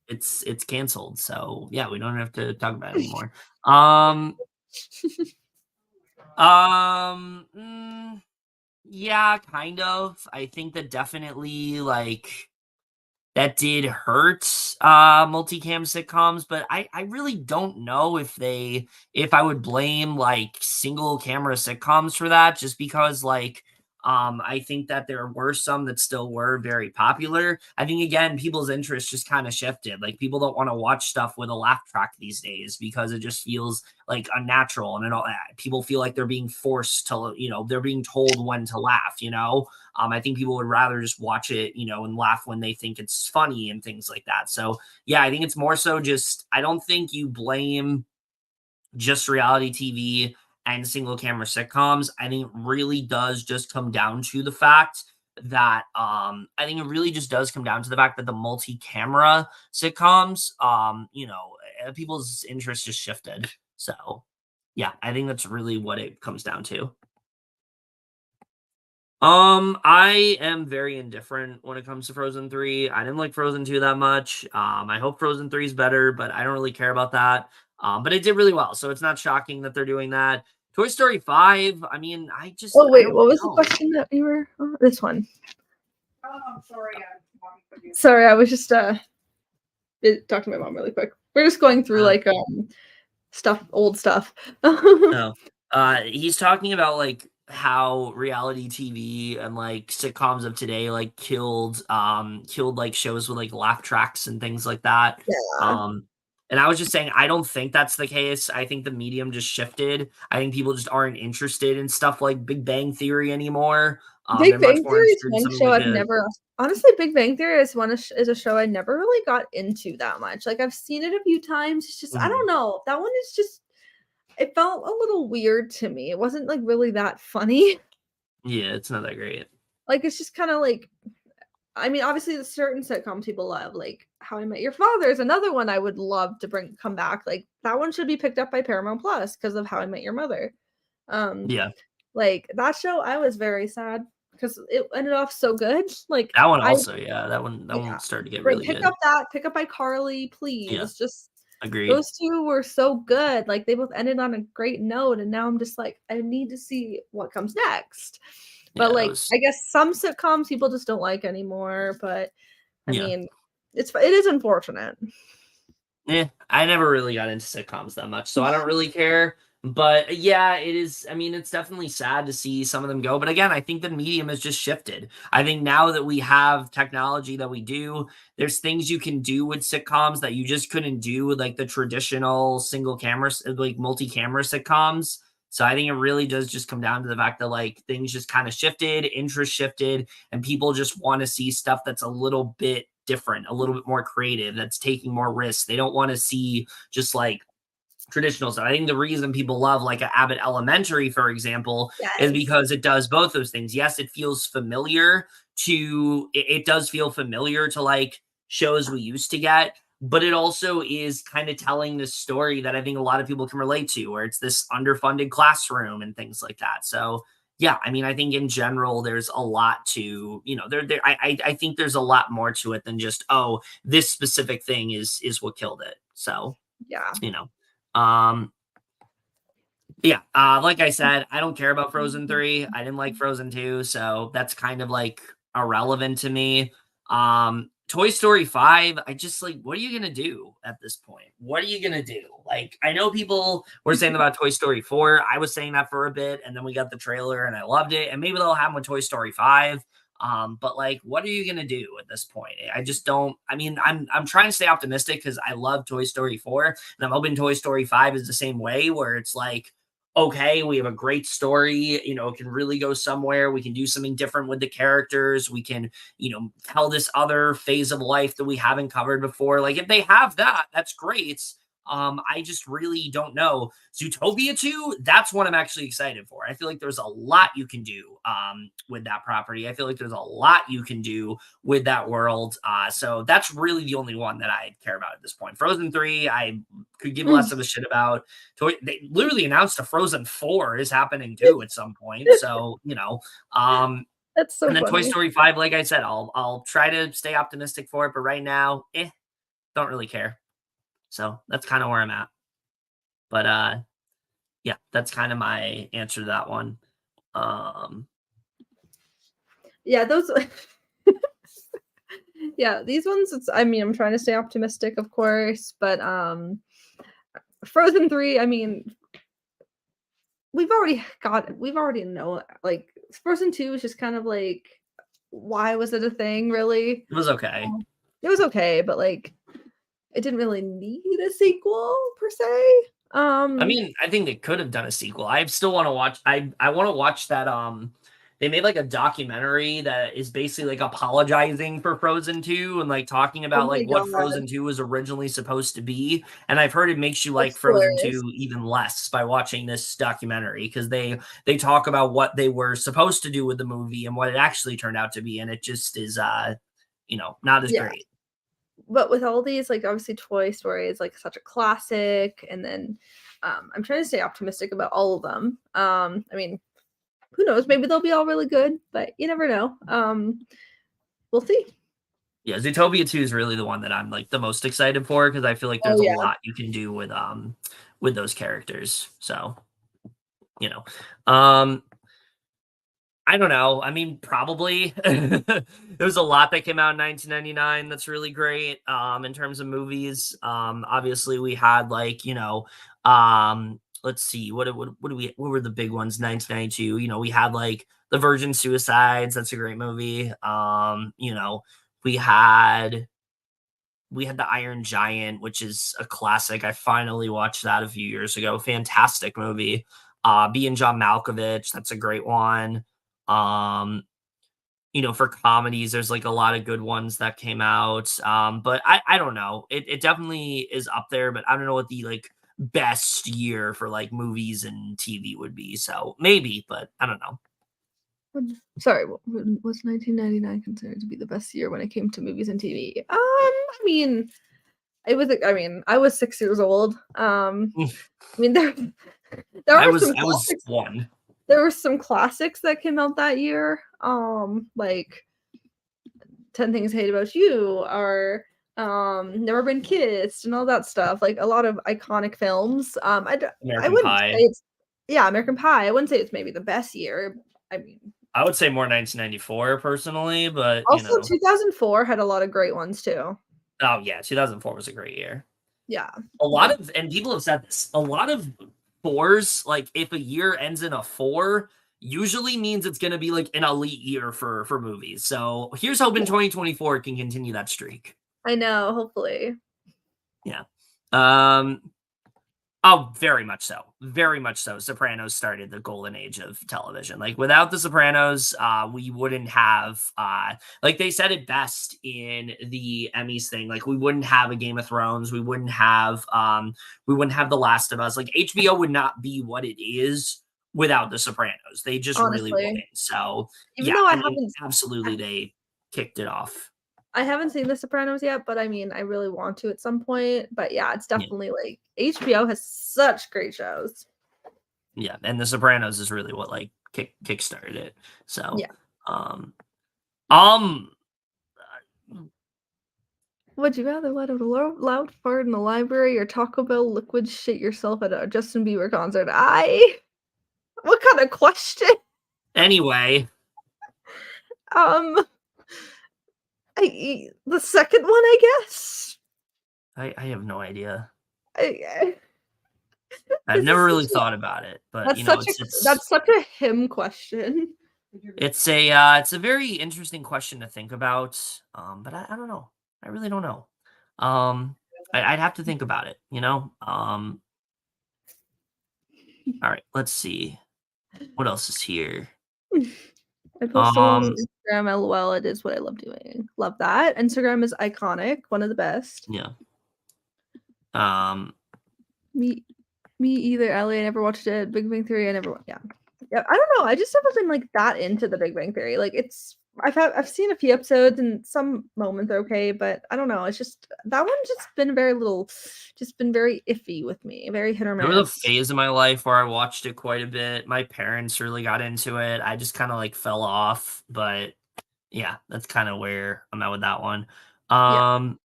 it's canceled. So yeah, we don't have to talk about it anymore. Um um mm, Yeah, kind of. I think that definitely, like, that did hurt, multicam sitcoms, but I really don't know if I would blame, like, single camera sitcoms for that just because, like, I think that there were some that still were very popular. I think, again, people's interests just kinda shifted, like, people don't wanna watch stuff with a laugh track these days because it just feels, like, unnatural, and people feel like they're being forced to, they're being told when to laugh, you know? I think people would rather just watch it, and laugh when they think it's funny and things like that. So, yeah, I think it's more so just, I don't think you blame just reality TV and single camera sitcoms. I think it really does just come down to the fact that I think it really just does come down to the fact that the multi-camera sitcoms, people's interest just shifted. So yeah, I think that's really what it comes down to. I am very indifferent when it comes to Frozen 3. I didn't like Frozen 2 that much. I hope Frozen 3 is better, but I don't really care about that. But it did really well, so it's not shocking that they're doing that. Toy Story 5, I mean, Oh I wait, don't what was the know. question that you were this one? Oh, I'm sorry. Sorry, I was just talking to my mom really quick. We're just going through like stuff, old stuff. No. He's talking about, like, how reality TV and, like, sitcoms of today, like, killed, like, shows with, like, laugh tracks and things like that. Yeah. And I was just saying, I don't think that's the case. I think the medium just shifted. I think people just aren't interested in stuff like Big Bang Theory anymore. Big They're much Bang more Theory is interested in one something show like I've a never honestly, Big Bang Theory is a show I never really got into that much. Like, I've seen it a few times. It's just I Mhm. don't know. That one is just it felt a little weird to me. It wasn't like really that funny. Yeah, it's not that great. Like, it's just kind of like I mean, obviously, the certain sitcoms people love, like How I Met Your Father is another one I would love to come back. Like that one should be picked up by Paramount Plus because of How I Met Your Mother. Um, Yeah. like that show, I was very sad because it ended off so good. Like That one I also, yeah, that one yeah, started to get bring really pick good. up that pick up iCarly, Yeah, please. Just agreed. those two were so good. Like they both ended on a great note, and now I'm just like I need to see what comes next. But Yeah, that like was I guess some sitcoms people just don't like anymore. But I yeah. mean, it is unfortunate. Yeah, I never really got into sitcoms that much, so I don't really care. But yeah, it is. I mean, it's definitely sad to see some of them go. But again, I think the medium has just shifted. I think now that we have technology that we do, there's things you can do with sitcoms that you just couldn't do with like the traditional single camera, like multi-camera sitcoms. So I think it really does just come down to the fact that like things just kind of shifted, interest shifted, and people just want to see stuff that's a little bit different, a little bit more creative, that's taking more risks. They don't want to see just like traditional stuff. I think the reason people love like a Abbott Elementary, for example, is Yes. because it does both those things. Yes, it feels familiar it does feel familiar to like shows we used to get, but it also is kind of telling this story that I think a lot of people can relate to, where it's this underfunded classroom and things like that. So yeah, I mean, I think in general, there's a lot to, I think there's a lot more to it than just, oh, this specific thing is what killed it. So, Yeah. you know, um, yeah, like I said, I don't care about Frozen 3. I didn't like Frozen 2, so that's kind of like irrelevant to me. Toy Story 5, I just like, what are you gonna do at this point? What are you gonna do? Like, I know people were saying about Toy Story 4. I was saying that for a bit, and then we got the trailer and I loved it. And maybe they'll have one with Toy Story 5. But like, what are you gonna do at this point? I just don't. I mean, I'm trying to stay optimistic because I love Toy Story 4, and I'm hoping Toy Story 5 is the same way, where it's like, okay, we have a great story, it can really go somewhere. We can do something different with the characters. We can, tell this other phase of life that we haven't covered before. Like if they have that, that's great. I just really don't know. Zootopia 2, that's what I'm actually excited for. I feel like there's a lot you can do with that property. I feel like there's a lot you can do with that world. So that's really the only one that I care about at this point. Frozen 3, I could give less of a shit about. They literally announced a Frozen 4 is happening too at some point. So, That's so and then Toy funny. Story 5, like I said, I'll try to stay optimistic for it, but right now, don't really care. So that's kind of where I'm at. But yeah, that's kind of my answer to that one. Um Yeah, those yeah, these ones I mean, I'm trying to stay optimistic, of course, but Frozen 3, I mean, we've already know like Frozen 2 is just kind of like why was it a thing really? it was okay. It was okay, but like it didn't really need a sequel per se. I mean, I think they could have done a sequel. I still want to watch I want to watch that they made like a documentary that is basically like apologizing for Frozen 2 and like talking Oh about my like what god, Frozen 2 was originally supposed to be. And I've heard it makes you like that's Frozen hilarious. 2 even less by watching this documentary because they talk about what they were supposed to do with the movie and what it actually turned out to be, and it just is not as Yeah. great. But with all these, like, obviously Toy Story is, like, such a classic, and then, I'm trying to stay optimistic about all of them. I mean, who knows? Maybe they'll be all really good, but you never know. We'll see. Yeah, Zootopia 2 is really the one that I'm like the most excited for because I feel like Oh, there's a yeah. lot you can do with those characters. So, you know. Um I don't know. I mean, probably. There's a lot that came out in 1999 that's really great in terms of movies. Obviously we had like, let's see, what were the big ones 1992? We had like The Virgin Suicides, that's a great movie. We had we had The Iron Giant, which is a classic. I finally watched that a few years ago. Fantastic movie. Being John Malkovich, that's a great one. Um, for comedies, there's like a lot of good ones that came out. But I don't know. It definitely is up there, but I don't know what the like best year for like movies and TV would be. So maybe, but I don't know. Sorry, was 1999 considered to be the best year when it came to movies and TV? I mean, I was 6 years old. I mean, there I are was some I was classics. one. There were some classics that came out that year. Like 10 Things I Hate About You or Never Been Kissed and all that stuff. Like a lot of iconic films. I American wouldn't say Pie. it's yeah, American Pie. I wouldn't say it's maybe the best year. I mean, I would say more 1994 personally, but also 2004 had a lot of great ones too. oh yeah, 2004 was a great year. Yeah. A lot But of and people have said this, a lot of fours, like if a year ends in a four, usually means it's gonna be like an elite year for movies. So here's hoping yeah, 2024 can continue that streak. I know, hopefully. Yeah. Um Oh, very much so. Very much so. Sopranos started the golden age of television. Like without the Sopranos, we wouldn't have like they said it best in the Emmys thing. Like we wouldn't have a Game of Thrones. We wouldn't have The Last of Us. Like HBO would not be what it is without the Sopranos. They just really Honestly. wouldn't. So Even yeah, though I mean, I absolutely they kicked it off. I haven't seen The Sopranos yet, but I mean, I really want to at some point. But yeah, it's Yeah. definitely like HBO has such great shows. Yeah. And the Sopranos is really what like kickstarted it. So Yeah. um Um, Would you rather let out a loud fart in the library or Taco Bell liquid shit yourself at a Justin Bieber concert? What kind of question? anyway, Um, the second one, I guess. I have no idea. I I've this never is really such a thought about it, but you know, it's that's such a him question. it's a very interesting question to think about. But I don't know. I really don't know. Um, I'd have to think about it, you know? All right, let's see. What else is here? I post a lot on Um, Instagram. LOL. It is what I love doing. Love that. Instagram is iconic. One of the best. yeah. Um, Me, me either. Ellie, I never watched it. Big Bang Theory. I never. Yeah, yeah. I don't know. I just never been like that into the Big Bang Theory. Like I've seen a few episodes and some moments are okay, but I don't know. It's just that one's just been very iffy with me. Very hit or there was a miss. phase in my life where I watched it quite a bit. My parents really got into it. I just kind of like fell off, but yeah, that's kind of where I'm at with that one. Yeah. Um,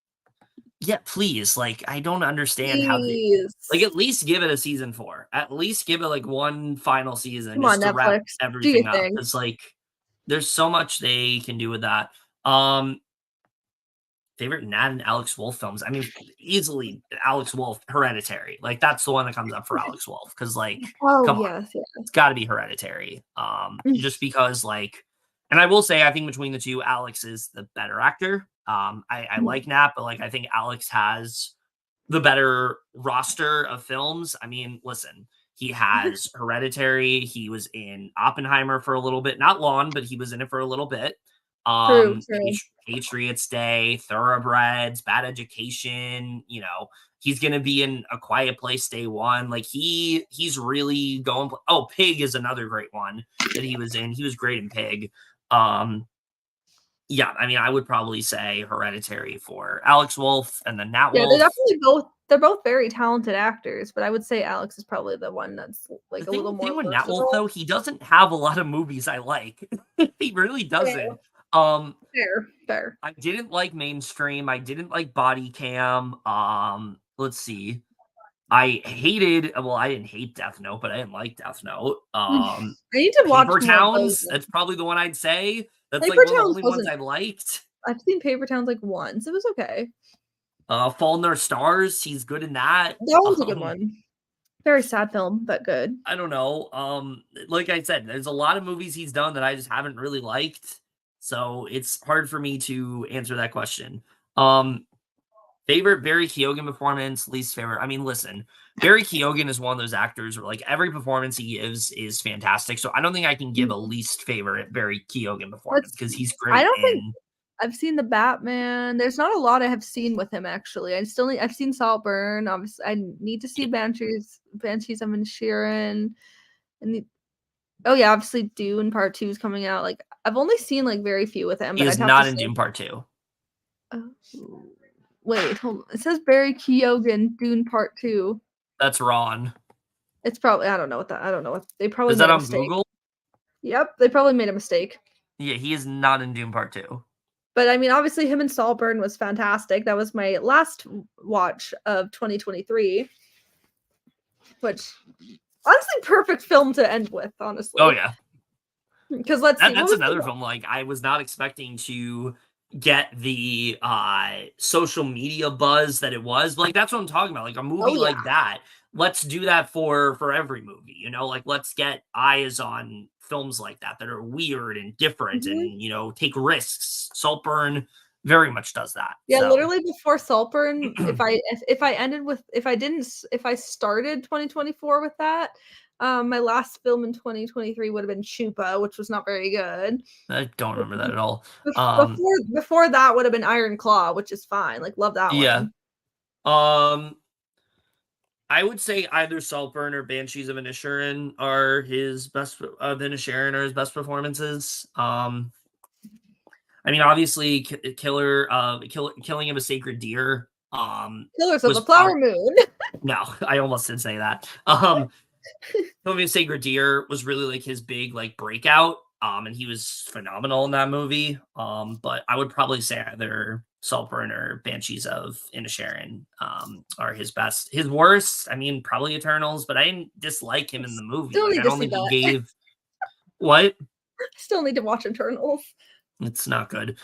yeah, please. Like, I don't understand how they like Please. at least give it a season 4. At least give it like one final season Come on, just to wrap Netflix. Do your everything up. thing. It's like there's so much they can do with that. Um, Favorite Nat and Alex Wolf films. I mean, easily Alex Wolf, Hereditary. Like that's the one that comes up for Alex Wolf because like, Oh come on. yes, yeah. It's got to be Hereditary. Mm, Just because like, and I will say, I think between the two, Alex is the better actor. I yeah. like Nat, but like, I think Alex has the better roster of films. I mean, listen, He has Hereditary. He was in Oppenheimer for a little bit, not long, but he was in it for a little bit. True, true. Patriots Day, Thoroughbreds, Bad Education. He's gonna be in A Quiet Place Day One. Like he's really going. Oh, Pig is another great one that he was in. He was great in Pig. Yeah, I mean, I would probably say Hereditary for Alex Wolff, and then Nat Yeah, they're Wolff. definitely they're both very talented actors, but I would say Alex is probably the one that's like The a little more thing with Nat Wolff, versatile. though, he doesn't have a lot of movies I like. He really doesn't. Fair, fair. I didn't like Mainstream. I didn't like Body Cam. Let's see. I didn't hate Death Note, but I didn't like Death Note. I need to watch Paper more of those. Towns, that's probably the one I'd say. That's like Paper one of the Towns only ones wasn't. I liked. I've seen Paper Towns like once. It was okay. Fault in Our Stars, he's good in that. That one's a good one. Very sad film, but good. I don't know. Like I said, there's a lot of movies he's done that I just haven't really liked. So it's hard for me to answer that question. Favorite Barry Keoghan performance, least favorite. I mean, listen, Barry Keoghan is one of those actors where like every performance he gives is fantastic. So I don't think I can give a least favorite Barry Keoghan performance because he's I great don't think in. I've seen the Batman. There's not a lot I have seen with him actually. I've seen Saltburn. Obviously, I need to see Banshees of Inisherin. Oh yeah, obviously Dune Part 2 is coming out. Like I've only seen like very few with him, He but is I'd have to not in say. Doom Part 2. Oh, wait, hold on. It says Barry Keoghan Dune Part 2. That's Ron. It's probably I don't know what they probably Is made that a on mistake. Google? Yep, they probably made a mistake. Yeah, he is not in Doom Part 2. But I mean, obviously, him and Saltburn was fantastic. That was my last watch of 2023, which honestly, perfect film to end with. Honestly, Oh yeah, because let's see, that's another film. Like I was not expecting to get the social media buzz that it was. Like that's what I'm talking about. Like a movie like that. Let's do that for every movie. Like let's get eyes on films like that are weird and different and take risks. Saltburn very much does that. Yeah, So. literally before Saltburn, if I started 2024 with that, my last film in 2023 would have been Chupa, which was not very good. I don't remember that at all. Before that would have been Iron Claw, which is fine. Like love that one. I would say either Saltburn or Banshees of Inisherin are his best. Inisherin are his best performances. I mean, obviously, killing of a sacred deer. Killers of the Flower Moon. No, I almost did say that. Killing of a Sacred Deer was really like his big like breakout. And he was phenomenal in that movie. But I would probably say either Saltburn or Banshees of Inisherin are his best. His worst, I mean, probably Eternals, but I didn't dislike him in the movie. Like, I don't think he gave what? Still need to watch Eternals. It's not good.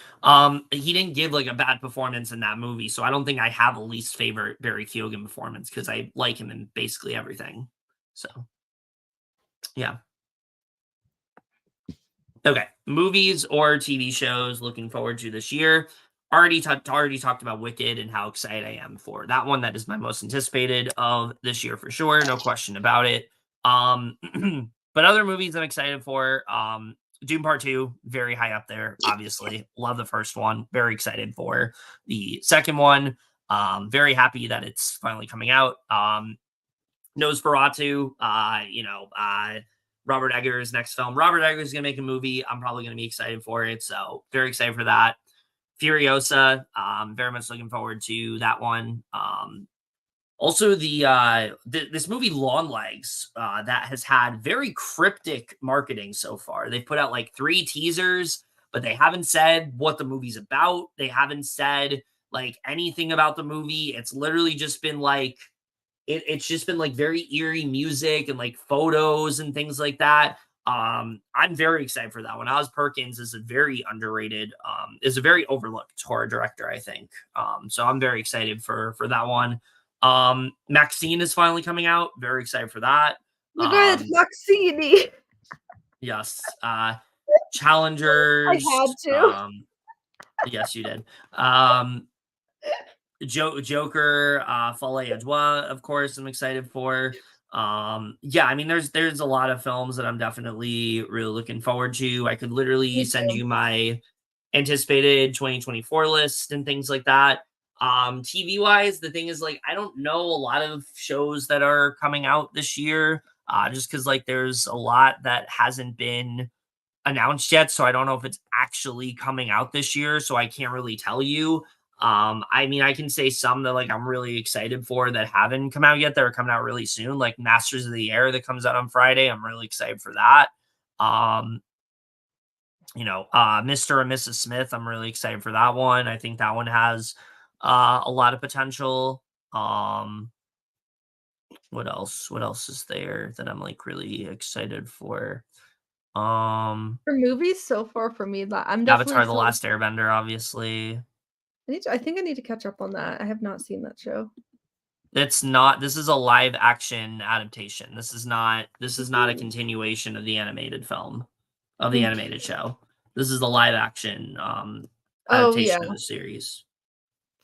He didn't give like a bad performance in that movie, so I don't think I have a least favorite Barry Keoghan performance because I like him in basically everything. So, yeah. Okay, movies or TV shows looking forward to this year. Already talked about Wicked and how excited I am for that one. That is my most anticipated of this year for sure, no question about it. But other movies I'm excited for. Doom Part 2, very high up there, obviously. Love the first one. Very excited for the second one. Very happy that it's finally coming out. Nosferatu, Robert Eggers' next film. Robert Eggers is going to make a movie. I'm probably going to be excited for it. So very excited for that. Furiosa, very much looking forward to that one. Also, this movie Long Legs that has had very cryptic marketing so far. They've put out like 3 teasers, but they haven't said what the movie's about. They haven't said like anything about the movie. It's literally just been like it's just been like very eerie music and like photos and things like that. I'm very excited for that one. Oz Perkins is a very underrated, is a very overlooked horror director, I think. So I'm very excited for that one. Maxine is finally coming out. Very excited for that. Good, Maxine. Yes. Challengers. I had to. Yes, you did. Joker, Folie à Joie, of course, I'm excited for. Yeah, I mean, there's a lot of films that I'm definitely really looking forward to. I could literally Me send too. you my anticipated 2024 list and things like that. TV wise, the thing is, like, I don't know a lot of shows that are coming out this year, just because like there's a lot that hasn't been announced yet, so I don't know if it's actually coming out this year, so I can't really tell you. I mean, I can say some that like I'm really excited for that haven't come out yet that are coming out really soon, like Masters of the Air that comes out on Friday. I'm really excited for that. Um, Mr. and Mrs. Smith, I'm really excited for that one. I think that one has a lot of potential. Um, what else? What else is there that I'm like really excited for? Um, For movies so far for me, that I'm definitely Avatar: The still Last Airbender, obviously. I think I need to catch up on that. I have not seen that show. It's not This is a live action adaptation. This is not a Mhm. continuation of the animated film, of the Okay. animated show. This is the live action, Oh, yeah. adaptation of the series.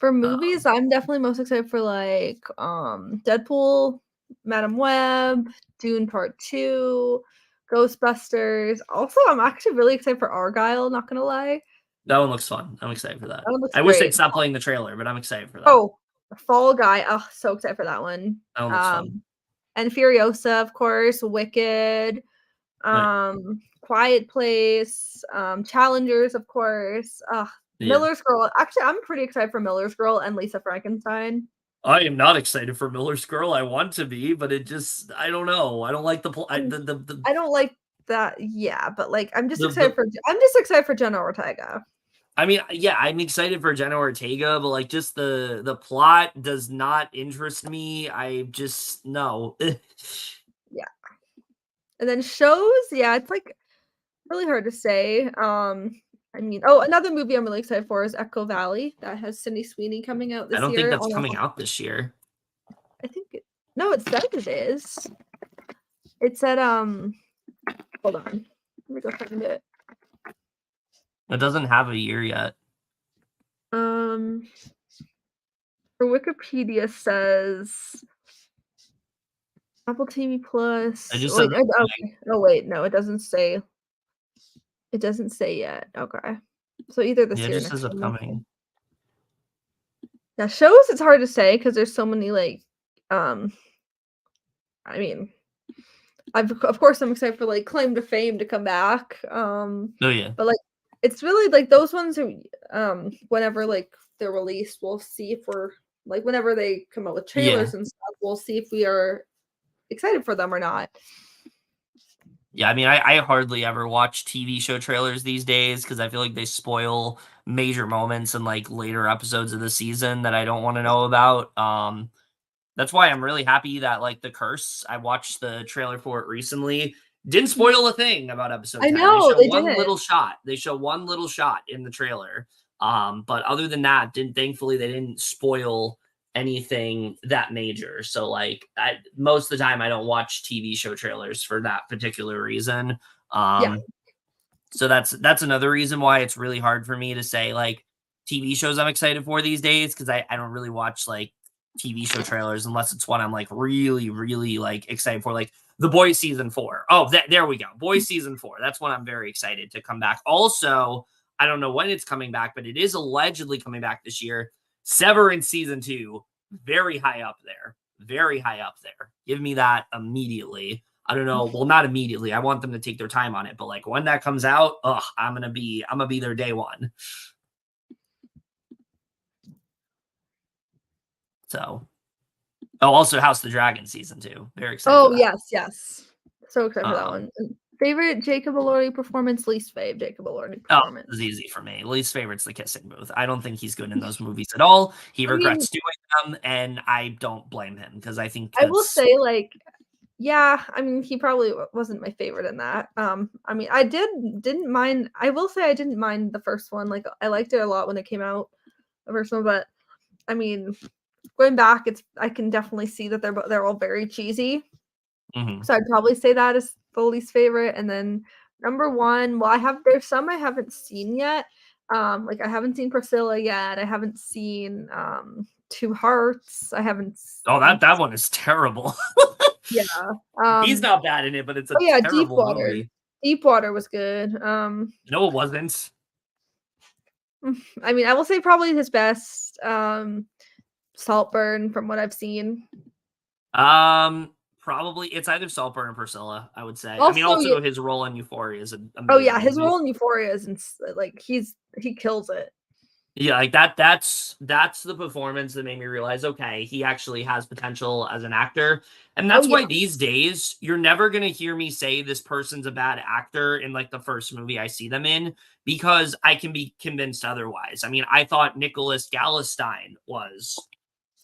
For Um, movies, I'm definitely most excited for, like, Deadpool, Madam Web, Dune Part 2, Ghostbusters. Also, I'm actually really excited for Argyle, not gonna lie. that one looks fun. I'm excited for that. That one looks I wish they'd great. stop playing the trailer, but I'm excited for that. Oh, Fall Guy. Oh, so excited for that one. That one looks fun. And Furiosa, of course, Wicked, Right. Quiet Place, Challengers, of course. Yeah. Miller's Girl. Actually, I'm pretty excited for Miller's Girl and Lisa Frankenstein. I am not excited for Miller's Girl. I want to be, but I don't know. I don't like the pl I Mm, I don't like that, yeah, but, like, the I'm just excited for Jenna Ortega. I mean, yeah, I'm excited for Jenna Ortega, but like just the plot does not interest me. I just no. Yeah, and then shows, yeah, it's, like, really hard to say. I mean another movie I'm really excited for is Echo Valley that has Sydney Sweeney coming out I this don't think year that's on coming a out this year. I think it no, it says it is. It said, hold on. Let me go find it. It doesn't have a year yet. Um, for Wikipedia says Apple TV It Plus. just says Wait, it's coming. okay. Oh wait, no, it doesn't say. It doesn't say yet. Okay. So either this Yeah, it year or just says next year. I'm not sure. upcoming. Yeah, shows it's hard to say because there's so many like um I mean, of course I'm excited for like Claim to Fame to come back. Oh yeah. But like it's really like those ones who whenever like they're released, we'll see if we're like whenever they come out with Yeah. trailers and stuff, we'll see if we are excited for them or not. Yeah, I mean, I hardly ever watch TV show trailers these days because I feel like they spoil major moments in like later episodes of the season that I don't want to know about. That's why I'm really happy that like The Curse, I watched the trailer for it recently. Didn't spoil a thing about episode I 10. They know show they one didn't. little shot. They show one little shot in the trailer. But other than that, didn't thankfully they didn't spoil anything that major. So like most of the time I don't watch TV show trailers for that particular reason. Yeah, So that's another reason why it's really hard for me to say like TV shows I'm excited for these days because I don't really watch like TV show trailers unless it's one I'm like really, really like excited for. Like The Boys season 4. Oh, there we go. Boys season 4. That's one I'm very excited to come back. Also, I don't know when it's coming back, but it is allegedly coming back this year. Severance season 2, very high up there. Very high up there. Give me that immediately. I don't know. Well, not immediately. I want them to take their time on it, but like when that comes out, I'm gonna be there day one. So, oh, also House of the Dragon season 2. Very excited for oh, that. yes, yes. So excited for that Um, one. And favorite Jacob Elordi performance, least fave Jacob Elordi oh, performance. it's easy for me. Least favorite's The Kissing Booth. I don't think he's good in those movies at all. He I mean, regrets doing them, and I don't blame him because I think I will that's say, like, yeah, I mean, he probably wasn't my favorite in that. I mean, didn't mind. I will say I didn't mind the first one. Like, I liked it a lot when it came out, the first one. But I mean, going back, I can definitely see that they're all very cheesy. mhm. So I'd probably say that is the least favorite. And then number one, well, there's some I haven't seen yet. Like I haven't seen Priscilla yet. I haven't seen Two Hearts. I haven't Oh, seen that one is terrible. Yeah. He's not bad in it, but it's a Oh yeah, terrible movie. Deepwater was good. No, it wasn't. I mean, I will say probably his best, Saltburn from what I've seen. Probably it's either Saltburn or Priscilla, I would say. I mean, Also, also his role in Euphoria is oh yeah, amazing. his role in Euphoria is like he kills it. Yeah, like that's the performance that made me realize, okay, he actually has potential as an actor. And Oh that's yeah. why these days you're never gonna hear me say this person's a bad actor in like the first movie I see them in, because I can be convinced otherwise. I mean, I thought Nicholas Galestein was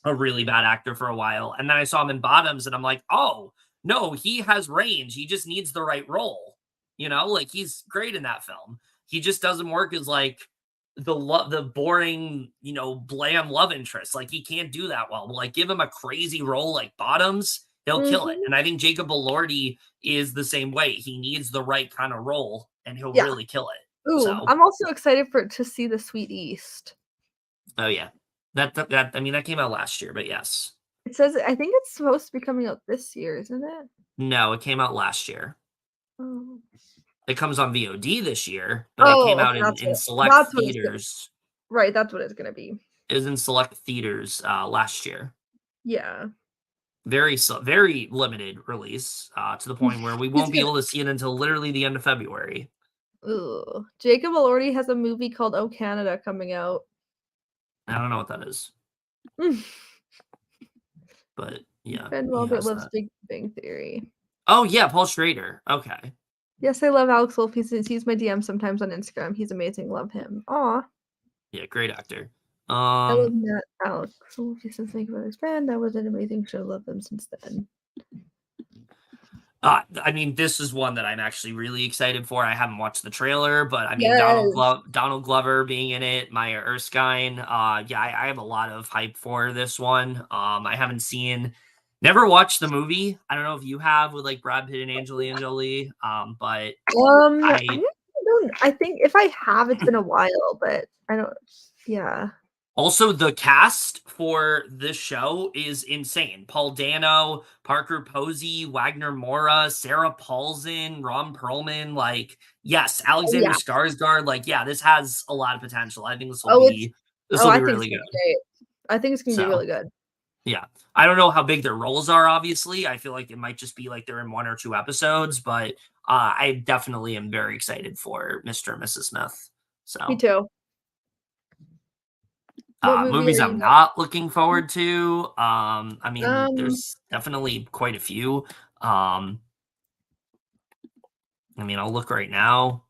a really bad actor for a while, and then I saw him in Bottoms, and I'm like, oh no, he has range. He just needs the right role. Like he's great in that film. He just doesn't work as like the boring, bland love interest. Like he can't do that well. But like give him a crazy role like Bottoms, he'll kill it. Mhm. And I think Jacob Elordi is the same way. He needs the right kind of role, and he'll Yeah. really kill it. Ooh, So, I'm also excited to see The Sweet East. oh yeah, that I mean that came out last year, but yes, It says I think it's supposed to be coming out this year, isn't it? no, it came out last year. Oh. It comes on VOD this year, but it came Oh, out okay, in select that's what it's gonna theaters. right, that's what it's gonna be. It was in select theaters last year. Yeah. Very limited release, to the point where we He's won't be gonna able to see it until literally the end of February. ooh. Jacob Elordi has a movie called Oh Canada coming out. I don't know what that is, but yeah, Ben he Robert has loves that. Big Bang Theory. Oh yeah, Paul Schrader. Okay, Yes, I love Alex Wolff. He's my DM sometimes on Instagram. He's amazing. Love him. Aw. yeah, great actor. I love Um, Matt Alex Wolff. He says thank you for this band. That was an amazing show. Love them since then. I mean, this is one that I'm actually really excited for. I haven't watched the trailer, but I mean, Yes. Donald Glover being in it, Maya Erskine. Yeah, I have a lot of hype for this one. I haven't never watched the movie. I don't know if you have with like Brad Pitt and Angelina Jolie. But I I think if I have, it's been a while, but I don't. Yeah. Also, the cast for this show is insane. Paul Dano, Parker Posey, Wagner Moura, Sarah Paulson, Ron Perlman. Like, yes, Oh Alexander yeah. Skarsgård. Like, yeah, this has a lot of potential. I think Oh, it's. this Oh, will be I think it's really gonna good. be great. I think it's gonna be So, really good. yeah, I don't know how big their roles are. Obviously, I feel like it might just be like they're in one or two episodes, but I definitely am very excited for Mr. and Mrs. Smith. Me So. too. What movie Movies are I'm you not looking forward to. I mean, Um, there's definitely quite a few. Um, I mean, I'll look right now.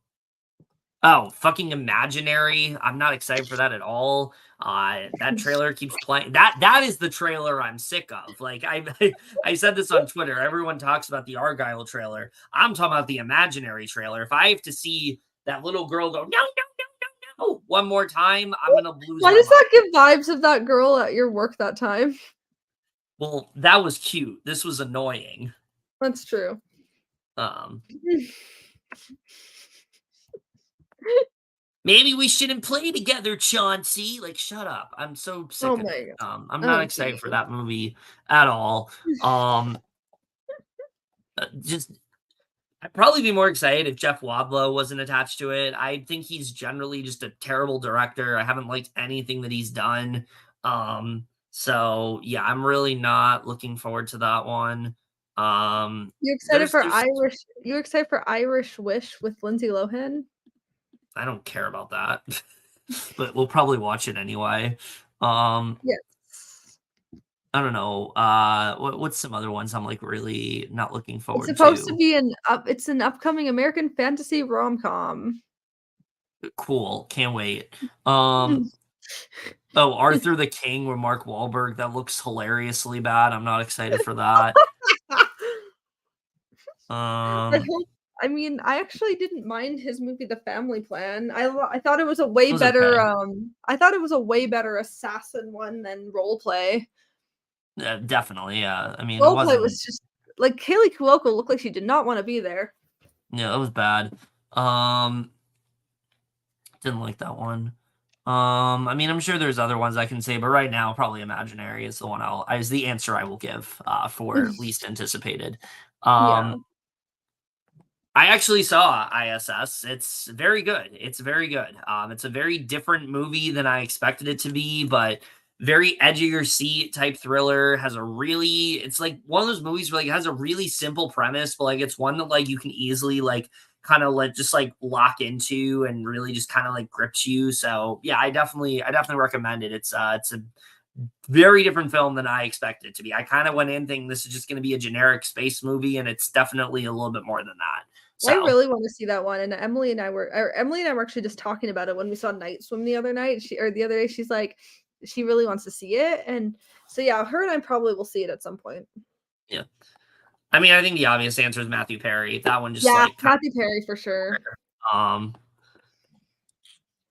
Oh, fucking Imaginary. I'm not excited for that at all. That trailer keeps playing. That is the trailer I'm sick of. Like I said this on Twitter. Everyone talks about the Argyle trailer. I'm talking about the Imaginary trailer. If I have to see that little girl go no no no no no one more time, I'm gonna lose why my does mind. that give vibes of that girl at your work that time? Well, that was cute. This was annoying. That's true. Um, Maybe we shouldn't play together, Chauncey. Like, shut up. I'm so Oh sick of my it. god. I'm not Oh excited for geez. that movie at all. Um, just I'd probably be more excited if Jeff Wadlow wasn't attached to it. I think he's generally just a terrible director. I haven't liked anything that he's done. So yeah, I'm really not looking forward to that one. You excited There's for there's Irish you excited for Irish Wish with Lindsay Lohan? I don't care about that, but we'll probably watch it anyway. Um, Yes. I don't know. What's some other ones I'm like really not looking It's forward supposed to to? be it's an upcoming American fantasy rom-com. Cool, can't wait. Um, oh, Arthur the King with Mark Wahlberg. That looks hilariously bad. I'm not excited for that. I Um, hope I mean, I actually didn't mind his movie The Family Plan. I thought it was it was okay. I thought it was a way better assassin one than Roleplay. Definitely, yeah. I mean, it Roleplay wasn't. was just like Kaylee Cuoco looked like she did not wanna be there. Yeah, it was bad. Um, didn't like that one. I mean, I'm sure there's other ones I can say, but right now, probably Imaginary is the one is the answer I will give for least anticipated. Yeah. I actually saw ISS. It's very good. It's very good. It's a very different movie than I expected it to be, but very edge of your seat type thriller. Has a really, it's like one of those movies where like it has a really simple premise, but like it's one that like you can easily like kind of like just like lock into and really just kind of like grips you. So yeah, I definitely recommend it. It's a very different film than I expected it to be. I kind of went in thinking this is just going to be a generic space movie, and it's definitely a little bit more than that. I So really want to see that one, and Emily and I were actually just talking about it when we saw Night Swim the other night. The other day, she's like, she really wants to see it, and so yeah, her and I probably will see it at some point. yeah. I mean, I think the obvious answer is Matthew Perry. That one just Yeah, like kind Matthew Perry for sure. of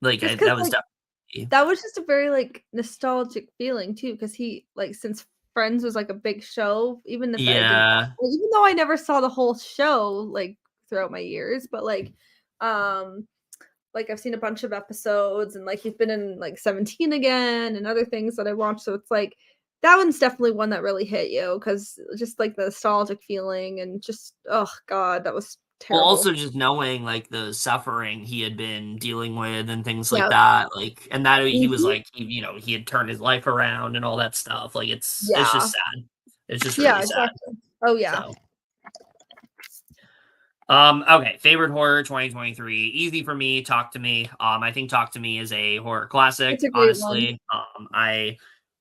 like Just because that was like definitely that was just a very like nostalgic feeling too. Because he like since Friends was like a big show, even if I didn't, yeah. even though I never saw the whole show like throughout my years, but um like I've seen a bunch of episodes and like he's been in like 17 again and other things that I watched. So it's like that one's definitely one that really hit you because just like the nostalgic feeling and just oh god, that was Well, terrible. also just knowing like the suffering he had been dealing with and things like Yeah. that, like, and that he was Mhm. like, he had turned his life around and all that stuff. Like, it's just Yeah. sad. It's just Yeah, really sad. exactly. Oh yeah. So, okay, favorite horror 2023. Easy for me, Talk to Me. I think Talk to Me is a horror It's classic, a great one. honestly. I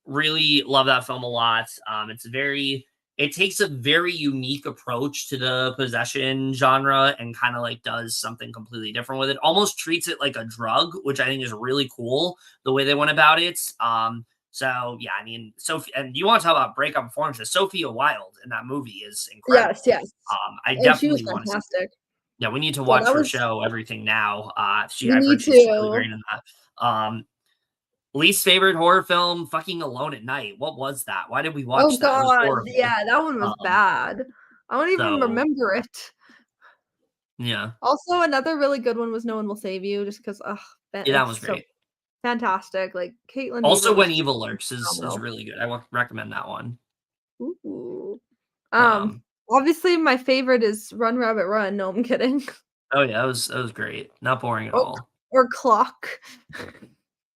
really love that film a lot. It takes a very unique approach to the possession genre and kind of like does something completely different with it. Almost treats it like a drug, which I think is really cool the way they went about it. So yeah, I mean, Sophie, and you want to talk about breakup performances? Sophia Wilde in that movie is Yes, incredible. yes. I And she was definitely want to see. fantastic. Yeah, we need to Yeah, watch that her was show, Everything Now. we I've need heard she's really to. great in that. Least favorite horror film, fucking Alone at Night. What was that? Why did we Oh watch that? It was god, horrible. yeah, that one was Um, bad. I don't even so remember it. yeah, Also, another really good one was No One Will Save You, just because, ugh, yeah, that was it's so great. fantastic. Like Caitlin Dever Also, was When just Evil Lurks is phenomenal. really good. Recommend that one. Ooh. Um, Obviously, my favorite is Run Rabbit Run. No, I'm kidding. oh yeah, that was great. Not boring at Or, all. or Clock.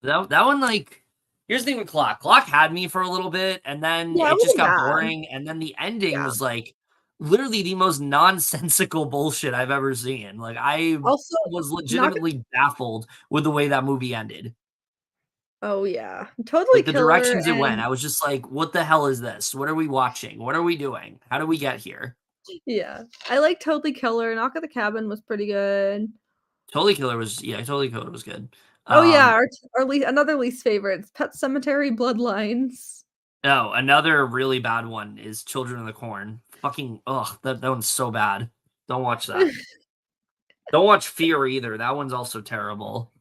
That one, like, here's the thing with Clock. Clock had me for a little bit, and then Yeah, it it just wasn't got bad. boring, and then the ending Yeah. was like literally the most nonsensical bullshit I've ever seen. Like, I Also, was not gonna. legitimately baffled with the way that movie ended. Oh yeah, Totally Like the Killer directions it went, and I was just like, what the hell is this? What are we watching? What are we doing? How do we get here? yeah, I like Totally Killer. Knock at the Cabin was pretty good. Totally Killer was good. Oh yeah, Um, another least favorite is Pet Cemetery Bloodlines. no, another really bad one is Children of the Corn. Fucking ugh, that one's so bad. Don't watch that. Don't watch Fear either. That one's also terrible.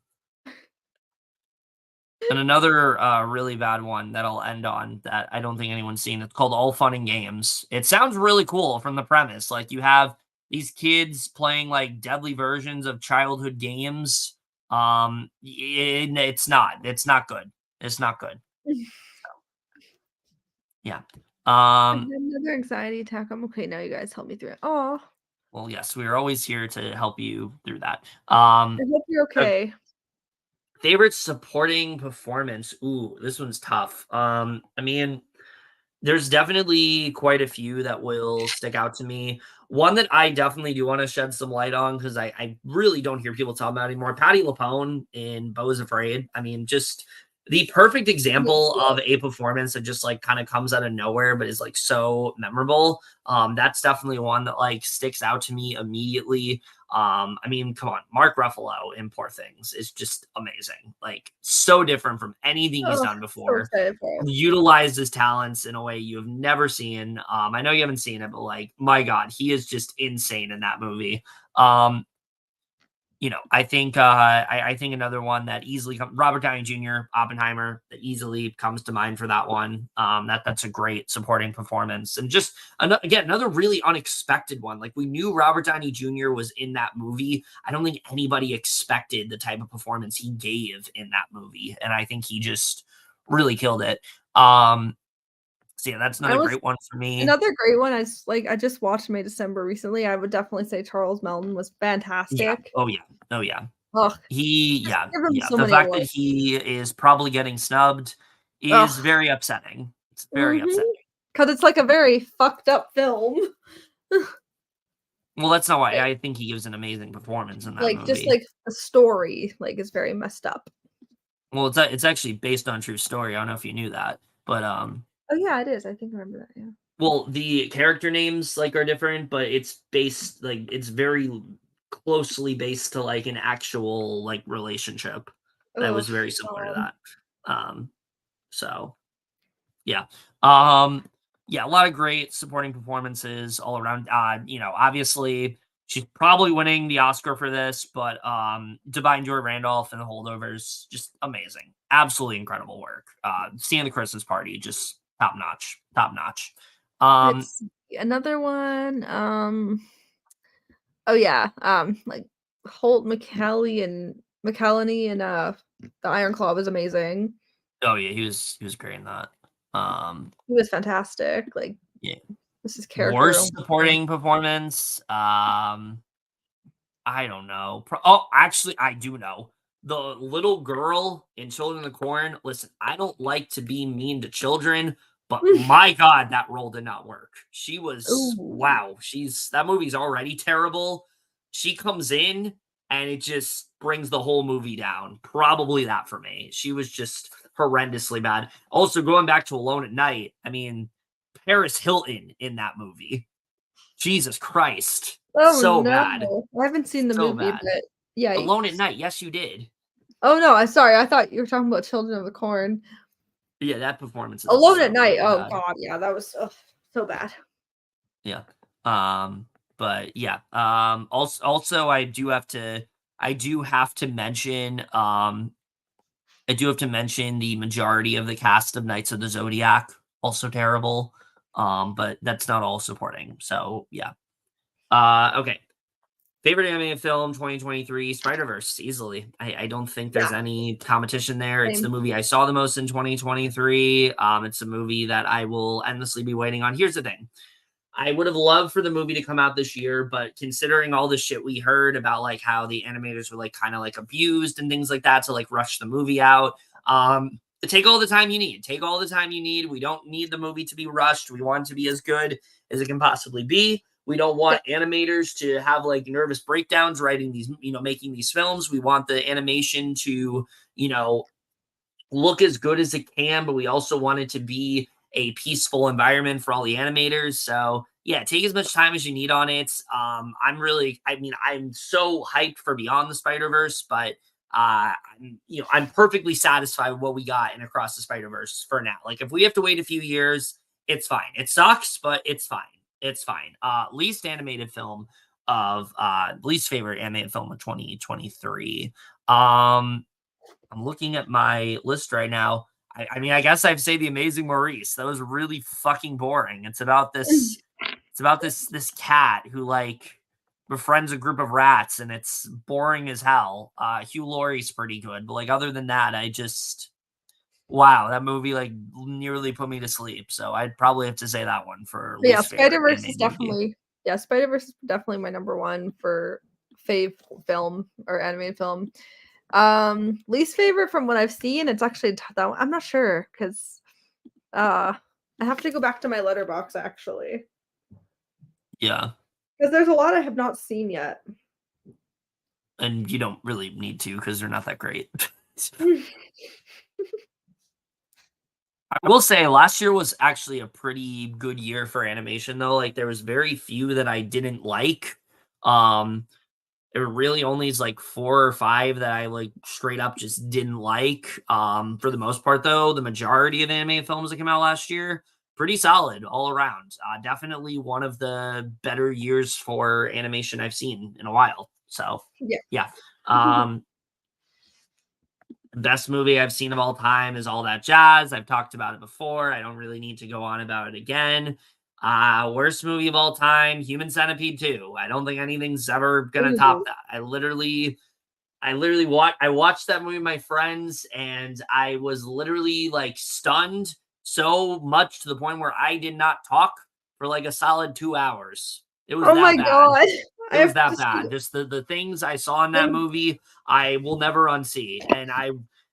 And another really bad one that I'll end on that I don't think anyone's seen. It's called All Fun and Games. It sounds really cool from the premise. Like you have these kids playing like deadly versions of childhood games. It's not. It's not good. It's not good. Yeah. I had another anxiety attack. I'm okay now. You guys help me through it. Oh, Well, yes, we are always here to help you through that. I hope you're Okay. okay. Favorite supporting performance. Ooh, this one's tough. I mean, there's definitely quite a few that will stick out to me. One that I definitely do want to shed some light on because I really don't hear people talk about anymore. Patty LaPone in Beau is Afraid. I mean, just the perfect Yes, example of a performance that just like kind of comes out of nowhere, but is like so memorable. That's definitely one that like sticks out to me immediately. I mean, come on, Mark Ruffalo in Poor Things is just amazing. Like so different from anything he's oh, done so before, excited for it. utilized his talents in a way you have never seen. I know you haven't seen it, but like, my God, he is just insane in that movie. Um, I think I think another one that easily Robert Downey Jr. Oppenheimer that easily comes to mind for that one. That's a great supporting performance, and just another really unexpected one. Like we knew Robert Downey Jr. was in that movie. I don't think anybody expected the type of performance he gave in that movie, and I think he just really killed it. So yeah, that's I another was great one for me. Another great one. I just watched May December recently. I would definitely say Charles Melton was Yeah. fantastic. Oh yeah. Oh yeah. Ugh, just Yeah, give him yeah. so The many fact that awards. he is probably getting snubbed is Ugh. very upsetting. It's very Mhm. upsetting. 'Cause it's like a very fucked up film. Well, that's not why Like I think he gives an amazing performance in that just movie. like the story, like, is very messed up. Well, it's actually based on true story. I don't know if you knew that, but Oh, yeah, it is. I think I remember that, yeah. well, the character names like are different, but it's based like it's very closely based to like an actual like relationship that was Ugh, very similar to um, that. So yeah. Um, yeah, a lot of great supporting performances all around. Obviously she's probably winning the Oscar for this, but Divine Joy Randolph and the Holdovers, just amazing. Absolutely incredible work. Seeing the Christmas party, just top notch. Top notch. Um, let's see, another one, oh, yeah, like, Holt McCallany and, The Iron Claw was amazing. oh yeah, he was great in that. Um, He was fantastic, like, yeah. this is character Worst on point. supporting performance. I don't know. Oh, actually, I do know. The little girl in Children of the Corn. Listen, I don't like to be mean to children, but my God, that role did not work. She was Ooh. wow. That movie's already terrible. She comes in and it just brings the whole movie down. Probably that for me. She was just horrendously bad. Also, going back to Alone at Night. I mean, Paris Hilton in that movie. Jesus Christ, Oh, so bad. no. I haven't seen the So movie, bad. but Alone at yikes. Night, yes, you did. Oh, no, I'm sorry, I thought you were talking about Children of the Corn. Yeah, that performance is Alone at also Night, really oh bad. god, yeah, that was, ugh, so bad. Yeah. But yeah. Also I do have to mention the majority of the cast of Knights of the Zodiac, also terrible. But that's not all supporting. So yeah. Okay. Favorite animated film 2023, Spider-Verse, easily. I don't think there's Yeah, any competition there. It's the same. movie I saw the most in 2023. It's a movie that I will endlessly be waiting on. Here's the thing. I would have loved for the movie to come out this year, but considering all the shit we heard about like how the animators were like kind of like abused and things like that to like rush the movie out, take all the time you need. Take all the time you need. We don't need the movie to be rushed. We want it to be as good as it can possibly be. We don't Yeah, want animators to have like nervous breakdowns writing these, making these films. We want the animation to, you know, look as good as it can, but we also want it to be a peaceful environment for all the animators. So yeah, take as much time as you need on it. I'm so hyped for Beyond the Spider-Verse, but I'm perfectly satisfied with what we got in Across the Spider-Verse for now. Like if we have to wait a few years, it's fine. It sucks, but it's fine. It's fine. Least favorite animated film of 2023. I'm looking at my list right now. I mean, I guess I'd say The Amazing Maurice. That was really fucking boring. It's about this. It's about this cat who like befriends a group of rats, and it's boring as hell. Hugh Laurie's pretty good, but like other than that, I just wow, that movie like nearly put me to sleep. So I'd probably have to say that one for but yeah, least favorite animated movie. Spider-Verse is definitely my number 1 for fave film or animated film. Least favorite from what I've seen, it's actually that one I'm not sure 'cause, I have to go back to my letterbox actually, Yeah, 'cause there's a lot I have not seen yet. and you don't really need to because they're not that great. I will say last year was actually a pretty good year for animation though. Like there was very few that I didn't like. Um there really only is like 4 or 5 that I like straight up just didn't like. For the most part though, the majority of animated films that came out last year pretty solid all around. Definitely one of the better years for animation I've seen in a while. So, Yeah. yeah. Um, Best movie I've seen of all time is All That Jazz. I've talked about it before. I don't really need to go on about it again. Worst movie of all time, Human Centipede 2. I don't think anything's ever gonna top Ooh. that. I watched that movie with my friends, and I was literally like stunned so much to the point where I did not talk for like a solid 2 hours. It was Oh that my bad. god. I It was have that to see bad. Just the things I saw in that it. movie, I will never unsee. And I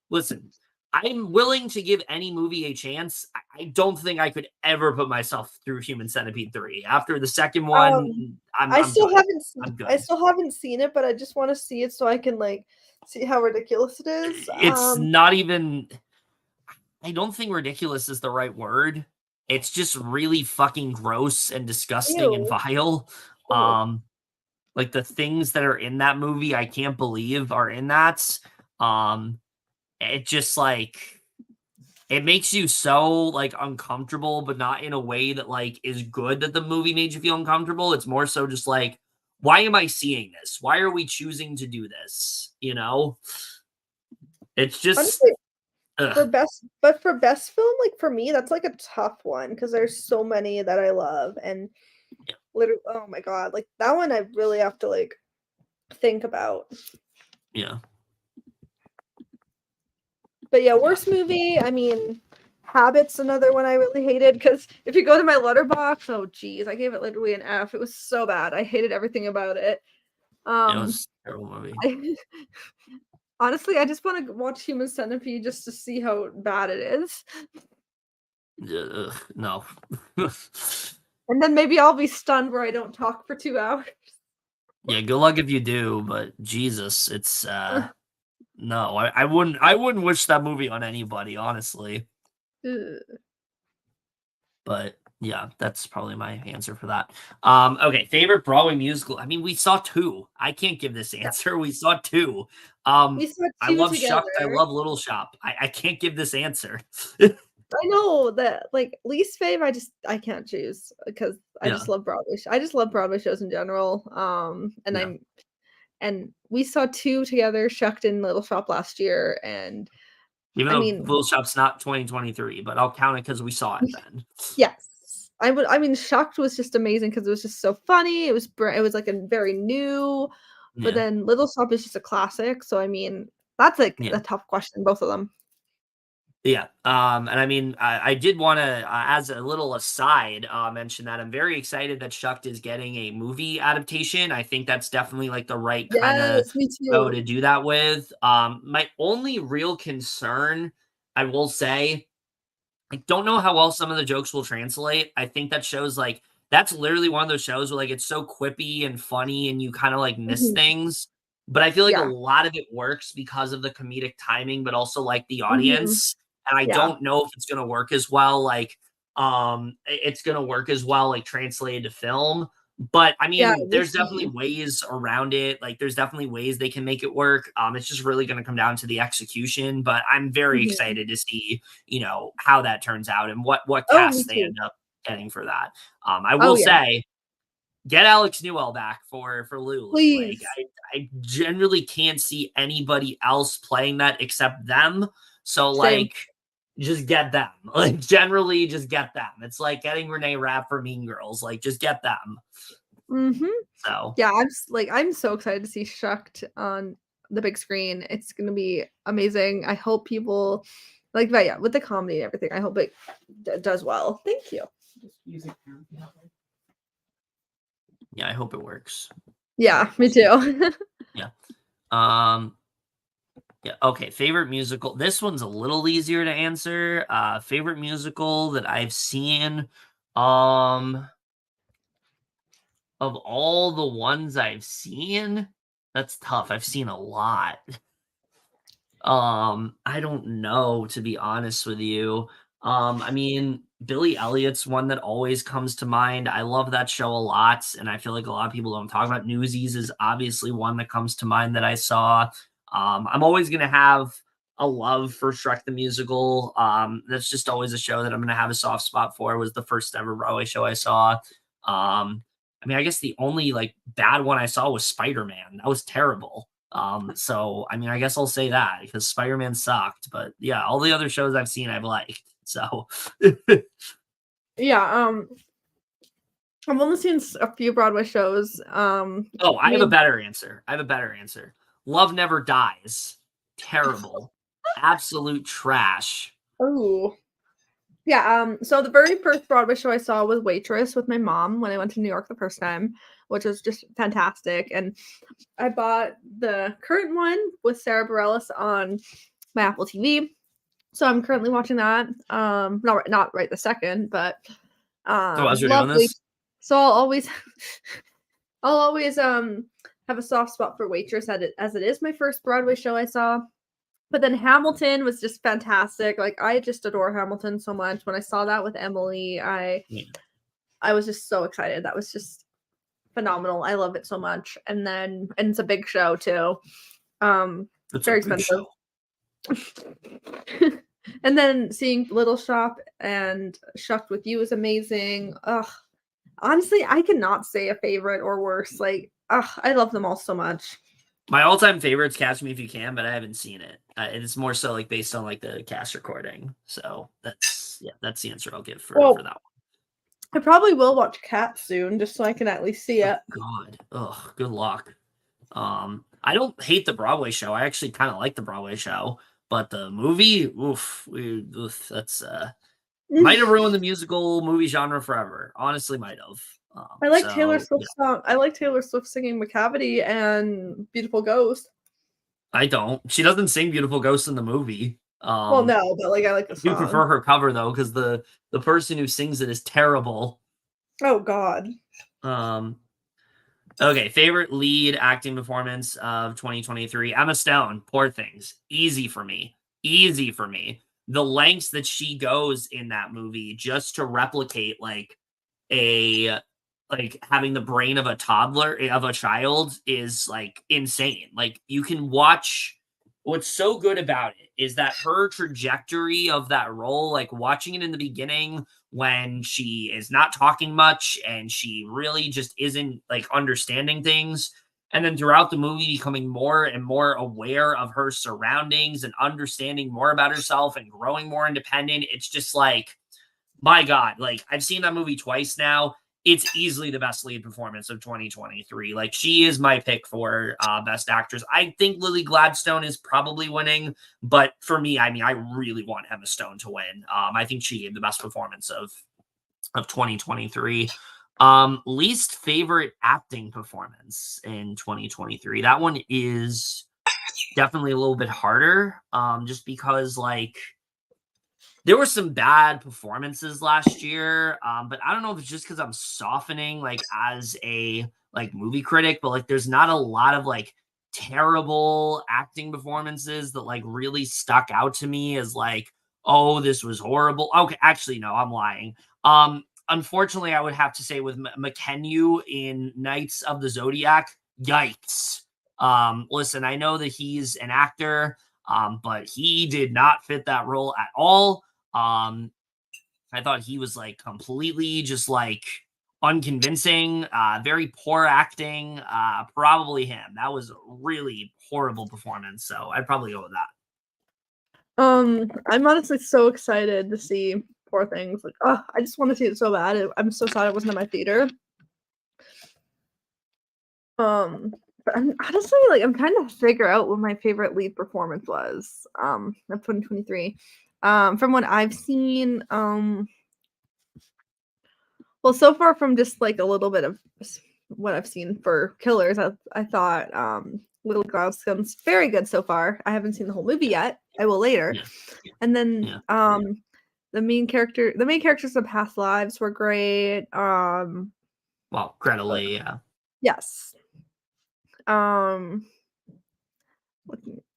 listen, I'm willing to give any movie a chance. I don't think I could ever put myself through Human Centipede 3. After the second one, I'm good. I'm I good. still haven't seen it, but I just want to see it so I can like see how ridiculous it is. It's not even I don't think ridiculous is the right word. It's just really fucking gross and disgusting and Ew. vile. Ew. Um, like the things that are in that movie, I can't believe are in that. Um, it just like it makes you so like uncomfortable, but not in a way that like is good that the movie made you feel uncomfortable. It's more so just like, why am I seeing this? Why are we choosing to do this? You know, it's just Honestly, ugh. for best film, like for me, that's like a tough one because there's so many that I love and literally, oh my god, like that one I really have to like think about. Yeah, But yeah, yeah. worst movie, I mean, Habit's another one I really hated because if you go to my letterbox, oh geez, I gave it literally an F. It was so bad. I hated everything about it. It Um, was a terrible movie. I honestly, I just want to watch Human Centipede just to see how bad it is, No. and then maybe I'll be stunned where I don't talk for 2 hours. Yeah, good luck if you do, but Jesus, it's no, I wouldn't wish that movie on anybody, honestly. Ugh. But yeah, that's probably my answer for that. Okay, favorite Broadway musical. I mean, we saw two. I can't give this Yeah, answer. We saw two. we saw I two love Shucked. I together. love Little Shop. I can't give this answer. I know that like least fave, I can't choose because Yeah, I just love Broadway shows in general. yeah. And we saw two together, Shucked and Little Shop last year, and Even I though mean, Little Shop's not 2023, but I'll count it because we saw it then. yes. I mean, Shucked was just amazing because it was just so funny. It was like a very new, but Yeah, then Little Shop is just a classic. So I mean, that's like yeah. a tough question, both of them. Yeah, and I mean, I did want to, as a little aside, mention that I'm very excited that Shucked is getting a movie adaptation. I think that's definitely like the right kind of Yes, me show too. to do that with. My only real concern, I will say, I don't know how well some of the jokes will translate. I think that shows like that's literally one of those shows where like it's so quippy and funny and you kind of like miss Mhm. things. But I feel like a Yeah. lot of it works because of the comedic timing, but also like the Mhm. audience. And I Yeah. don't know if it's gonna work as well, like it's gonna work as well like translated to film. But I Yeah, mean, we'll there's definitely see. ways around it. Like there's definitely ways they can make it work. It's just really gonna come down to the execution. But I'm very Mhm. excited to see how that turns out and what Oh, me cast they too. end up getting for that. I Oh, will yeah. say, get Alex Newell back for Lulu. Like Please. I generally can't see anybody else playing that except them. So Same. like just get them. Like generally just get them. It's like getting Renee Rapp for Mean Girls. Like just get them. Mhm. So Yeah, I'm so excited to see Shucked on the big screen. It's gonna be amazing. I hope people like but yeah, with the comedy and everything, I hope it does well. Thank you. yeah, I hope it works. So Yeah, we'll me see. too. Yeah. Um Yeah, okay, favorite musical. This one's a little easier to answer. Favorite musical that I've seen. Um, of all the ones I've seen, that's tough. I've seen a lot. I don't know, to be honest with you. I mean, Billy Elliot's one that always comes to mind. I love that show a lot, and I feel like a lot of people don't talk about. Newsies is obviously one that comes to mind that I saw. I'm always gonna have a love for Shrek the Musical. That's just always a show that I'm gonna have a soft spot for. It was the first ever Broadway show I saw. I mean, I guess the only like bad one I saw was Spider-Man. That was terrible. So I mean, I guess I'll say that because Spider-Man sucked, but yeah, all the other shows I've seen I've liked. So Yeah, I've only seen a few Broadway shows. oh, I have a Me better answer. I have a better answer. Love Never Dies. Terrible. Absolute trash. Oh, yeah. So the very first Broadway show I saw was Waitress with my mom when I went to New York the first time, which was just fantastic. And I bought the current one with Sarah Bareilles on my Apple TV. So I'm currently watching that. Not right the second, but So as we're doing lovely. this, So I'll always have a soft spot for Waitress as it is my first Broadway show I saw. But then Hamilton was just fantastic. Like I just adore Hamilton so much. When I saw that with Emily, yeah, I was just so excited. That was just phenomenal. I love it so much. And it's a big show too. it's a Very big expensive. show. And then seeing Little Shop and Shucked with You is amazing. Ugh. Honestly, I cannot say a favorite or worse. Like, I love them all so much. My all-time favorite's Catch Me If You Can, but I haven't seen it. It's more so like based on like the cast recording. So that's the answer I'll give for that one. I probably will watch Cat soon, just so I can at least see it. God, ugh, good luck. I don't hate the Broadway show. I actually kind of like the Broadway show, but the movie, that's might have ruined the musical movie genre forever. Honestly, might have. I like Taylor So yeah, Swift's song. I like Taylor Swift singing "McCavity" and "Beautiful Ghost." I don't. She doesn't sing "Beautiful Ghost" in the movie. Well, no, but like I like the I do song. prefer her cover though, because the person who sings it is terrible. Oh God. Um, okay, favorite lead acting performance of 2023. Emma Stone, Poor Things. Easy for me. Easy for me. The lengths that she goes in that movie just to replicate a like having the brain of a toddler of a child is like insane. Like you can watch what's so good about it is that her trajectory of that role, like watching it in the beginning when she is not talking much and she really just isn't like understanding things. And then throughout the movie, becoming more and more aware of her surroundings and understanding more about herself and growing more independent. It's just like, my God, like I've seen that movie twice now. It's easily the best lead performance of 2023. Like she is my pick for best actress. I think Lily Gladstone is probably winning, but for me, I mean, I really want Emma Stone to win. I think she gave the best performance of 2023. Least favorite acting performance in 2023. That one is definitely a little bit harder. Just because like there were some bad performances last year, but I don't know if it's just because I'm softening like as a like movie critic, but like there's not a lot of like terrible acting performances that like really stuck out to me as like, oh, this was horrible. Okay, actually, no, I'm lying. Unfortunately, I would have to say with McKenna in Knights of the Zodiac, yikes. Listen, I know that he's an actor, but he did not fit that role at all. I thought he was like completely just like unconvincing, very poor acting. Probably him. That was a really horrible performance. So I'd probably go with that. I'm honestly so excited to see Poor Things. Like, I just want to see it so bad. I'm so sad it wasn't in my theater. But I'm honestly like I'm trying to figure out what my favorite lead performance was of 2023. From what I've seen, well, so far from just like a little bit of what I've seen for Killers, I thought Little Gladstone's very good so far. I haven't seen the whole movie yet. I will later. Yeah. And then Yeah. the main characters of Past Lives were great. Well, Gretelly, yeah. Yes. Oh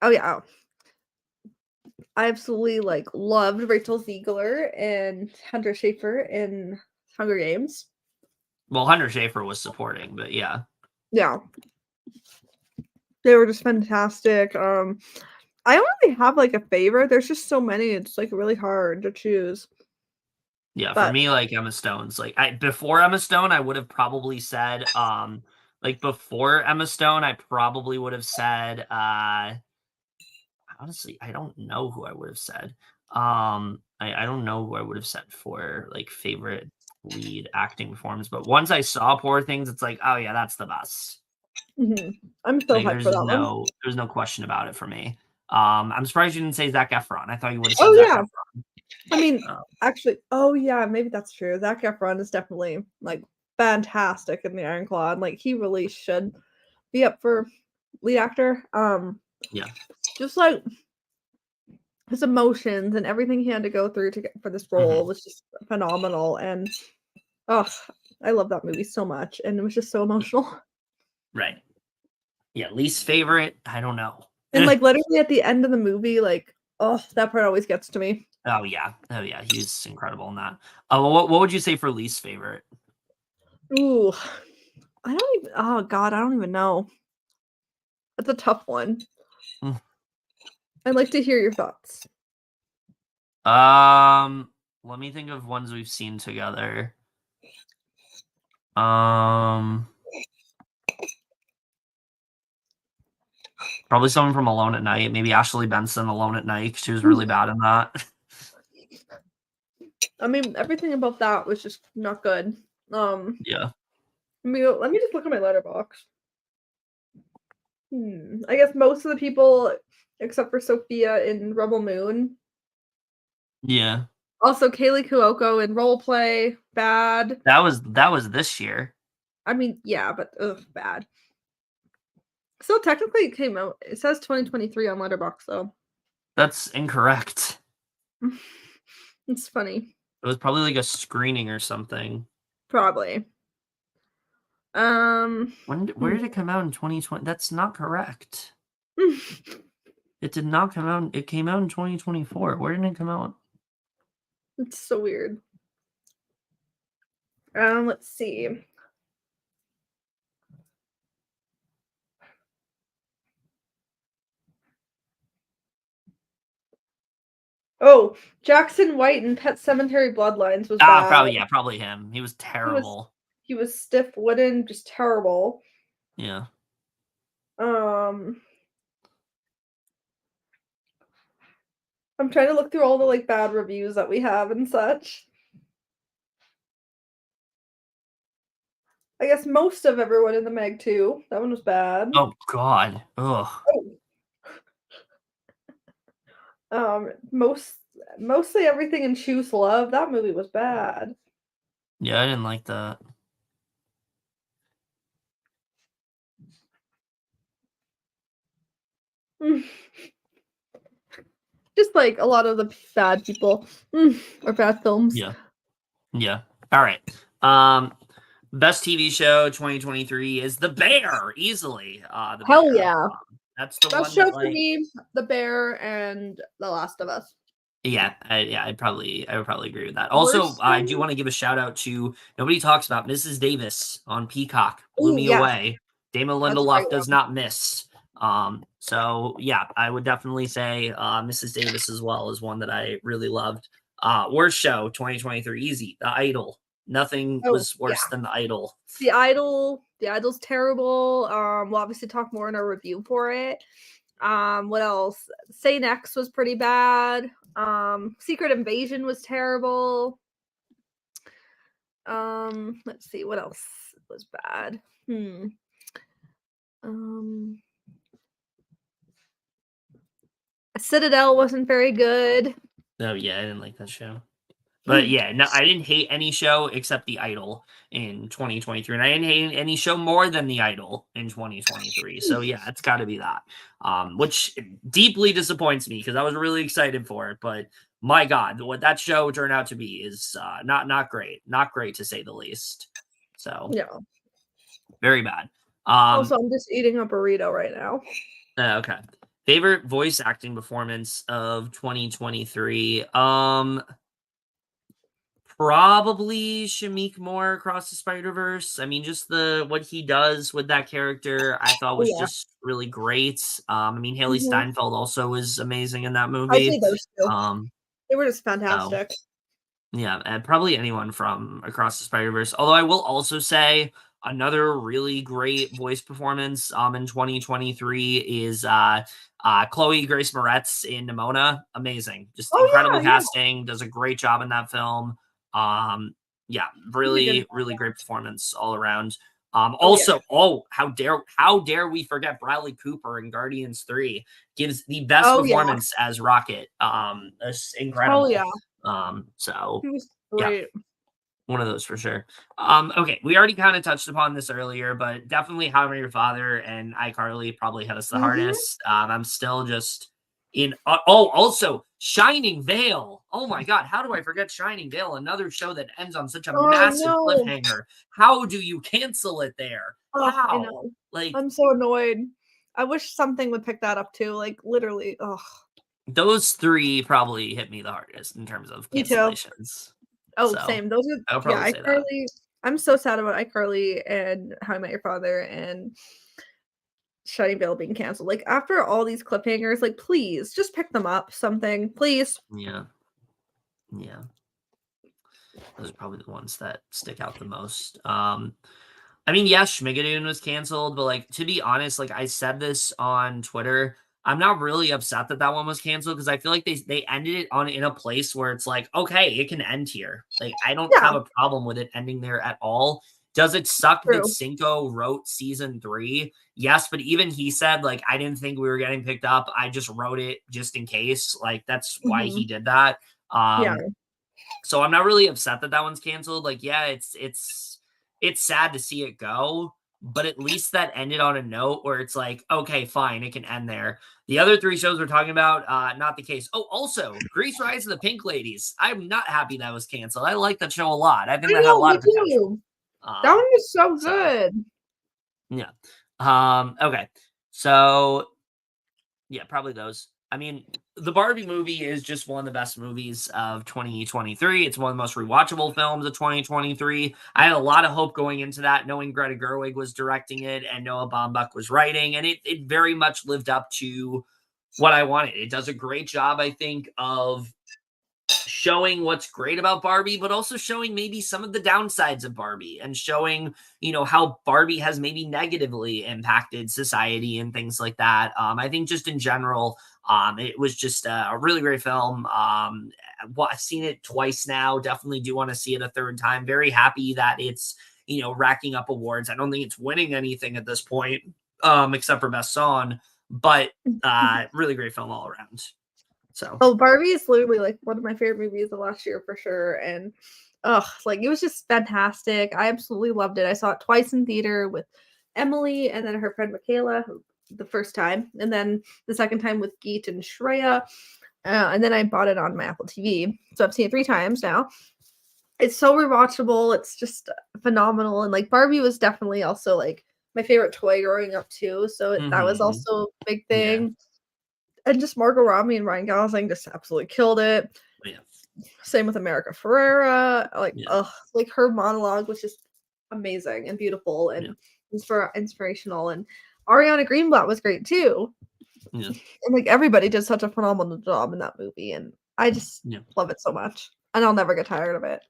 yeah. I absolutely like loved Rachel Ziegler and Hunter Schafer in Hunger Games. Well, Hunter Schafer was supporting, but yeah. Yeah. They were just fantastic. I don't really have like a favorite. There's just so many. It's like really hard to choose. Yeah, for But me, like Emma Stone's like before Emma Stone, I would have probably said Like before Emma Stone, I probably would have said honestly, I don't know who I would have said. I don't know who I would have said for like favorite lead acting performance, but once I saw Poor Things, it's like, oh yeah, that's the best. I'm so Like hyped for that one. there's no question about it for me. I'm surprised you didn't say Zac Efron. I thought you would have said Oh Zac yeah. Efron. I mean, Uh, actually, oh yeah, maybe that's true. Zac Efron is definitely like fantastic in the Iron Claw, and like he really should be up for lead actor. yeah. Just like his emotions and everything he had to go through to get for this role Mhm. was just phenomenal. And oh, I love that movie so much, and it was just so emotional. Right. Yeah, least favorite, I don't know. And like literally at the end of the movie, like oh, that part always gets to me. Oh yeah. Oh yeah, he's incredible in that. What would you say for least favorite? Ooh, I don't even. Oh God, I don't even know. That's a tough one. Hmm. I'd like to hear your thoughts. Let me think of ones we've seen together. Um, Probably someone from Alone at Night. Maybe Ashley Benson, Alone at Night. She was really bad in that. I mean, everything about that was just not good. Yeah. Let me just look at my letterbox. I guess most of the people, except for Sophia in Rebel Moon, Yeah. also Kaylee Cuoco in Role Play, bad. That was this year. I mean, yeah, but ugh, bad. So technically, it came out. It says 2023 on Letterbox, though. That's incorrect. It's funny, It was probably like a screening or something. probably. Where did it come out in 2020? That's not correct. It did not come out. It came out in 2024. Where did it come out? It's so weird. Let's see. Oh, Jackson White in Pet Cemetery Bloodlines was Ah, bad. probably him. He was He was terrible. he was stiff wooden, just terrible. Yeah. Um, I'm trying to look through all the like bad reviews that we have and such. I guess most of everyone in the Meg too. That one was bad. Oh God. Ugh. Mostly everything in Choose Love. That movie was bad. Yeah, I didn't like that. Just like a lot of the bad people or bad films. Yeah. Yeah. All right. Best TV show 2023 is The Bear, easily. The Hell Bear. yeah. That's the Best one show that for like me, The Bear and The Last of Us. yeah, I would probably agree with that. Also, Worst I do thing? want to give a shout out to nobody talks about Mrs. Davis on Peacock. Blew Oh, me yes. away. Damon That's a great Lindelof does one. not miss. So yeah, I would definitely say Mrs. Davis as well is one that I really loved. Worst show 2023, easy. The Idol. Nothing Oh, was yeah. worse than The Idol. The Idol's terrible. We'll obviously talk more in our review for it. What else? Say Next was pretty bad. Secret Invasion was terrible. Let's see what else was bad. Um, Citadel wasn't very good. Oh yeah, I didn't like that show. But Mm, yeah, no, I didn't hate any show except The Idol in 2023, and I didn't hate any show more than The Idol in 2023. So yeah, it's got to be that, which deeply disappoints me because I was really excited for it. But my God, what that show turned out to be is not great, not great to say the least. So yeah. very bad. Also, I'm just eating a burrito right now. Okay. Favorite voice acting performance of 2023. Probably Shamik Moore across the Spider-Verse. I mean, just what he does with that character, I thought Oh was yeah. just really great. I mean, Haley Mhm. Steinfeld also was amazing in that I'd say movie. those two. Um, They were just so fantastic. yeah, and probably anyone from across the Spider-Verse. Although I will also say, Another really great voice performance in 2023 is Chloe Grace Moretz in Nimona. Amazing. Just Oh incredible yeah, yeah. casting. Does a great job in that film. Yeah, She's a good really, one. really great performance all around. Oh yeah. Also, how dare we forget Bradley Cooper in Guardians 3 gives the best Oh yeah. performance as Rocket. It's Oh incredible. yeah. So She was yeah, great. one of those for sure. Okay, we already kind of touched upon this earlier, but definitely How I Met Your Father and iCarly probably hit us the Mhm. hardest. I'm still just in. Oh, also Shining Vale. Oh my God, how do I forget Shining Vale? Another show that ends on such a Oh, I massive know. cliffhanger. How do you cancel it there? Oh, I How? know. Like I'm so annoyed. I wish something would pick that up too, like, literally, ugh. those three probably hit me the hardest in terms of Me too. cancellations. Oh, So same. Those are I would yeah, probably say that. iCarly. I'm so sad about iCarly and How I Met Your Father and Sunnyvale being canceled. Like, after all these cliffhangers, like, please, just pick them up, something, please. Yeah, yeah. Those are probably the ones that stick out the most. I mean, yeah, Schmigadoon was canceled, but like to be honest, like I said this on Twitter, I'm not really upset that that one was canceled because I feel like they ended it on in a place where it's like, okay, it can end here. Like I don't Yeah, have a problem with it ending there at all. Does it suck that true. Cinco wrote season 3? Yes, but even he said like I didn't think we were getting picked up. I just wrote it just in case. Like that's why he Mhm. did that. Yeah. So I'm not really upset that that one's canceled. Like, yeah, it's sad to see it go, but at least that ended on a note where it's like, okay, fine, it can end there. The other three shows we're talking about, not the case. Oh, also, Grease Rise of the Pink Ladies. I'm not happy that was canceled. I like that show a lot. I think I that had a know, lot me of potential. too. That one was so So good. yeah. Okay. So yeah, probably those. I mean, the Barbie movie is just one of the best movies of 2023. It's one of the most rewatchable films of 2023. I had a lot of hope going into that, knowing Greta Gerwig was directing it and Noah Baumbach was writing, and it very much lived up to what I wanted. It does a great job, I think, of showing what's great about Barbie, but also showing maybe some of the downsides of Barbie and showing, how Barbie has maybe negatively impacted society and things like that. I think just in general, it was just a really great film. I've seen it twice now. Definitely do want to see it a third time. Very happy that it's, racking up awards. I don't think it's winning anything at this point, except for best song, but really great film all around. So Oh, Barbie is literally, like, one of my favorite movies of last year for sure, and, like, it was just fantastic. I absolutely loved it. I saw it twice in theater with Emily and then her friend Michaela, the first time, and then the second time with Geet and Shreya, and then I bought it on my Apple TV, so I've seen it 3 times now. It's so rewatchable, it's just phenomenal, and, like, Barbie was definitely also, like, my favorite toy growing up too, so that was mhm. also a big Yeah. thing. And just Margot Robbie and Ryan Gosling just absolutely killed it. Yeah. Same with America Ferrera. Like, Yeah. ugh, like her monologue was just amazing and beautiful Yeah. and inspirational. And Ariana Greenblatt was great too. Yeah. And like everybody did such a phenomenal job in that movie. And I just Yeah. love it so much. And I'll never get tired of it.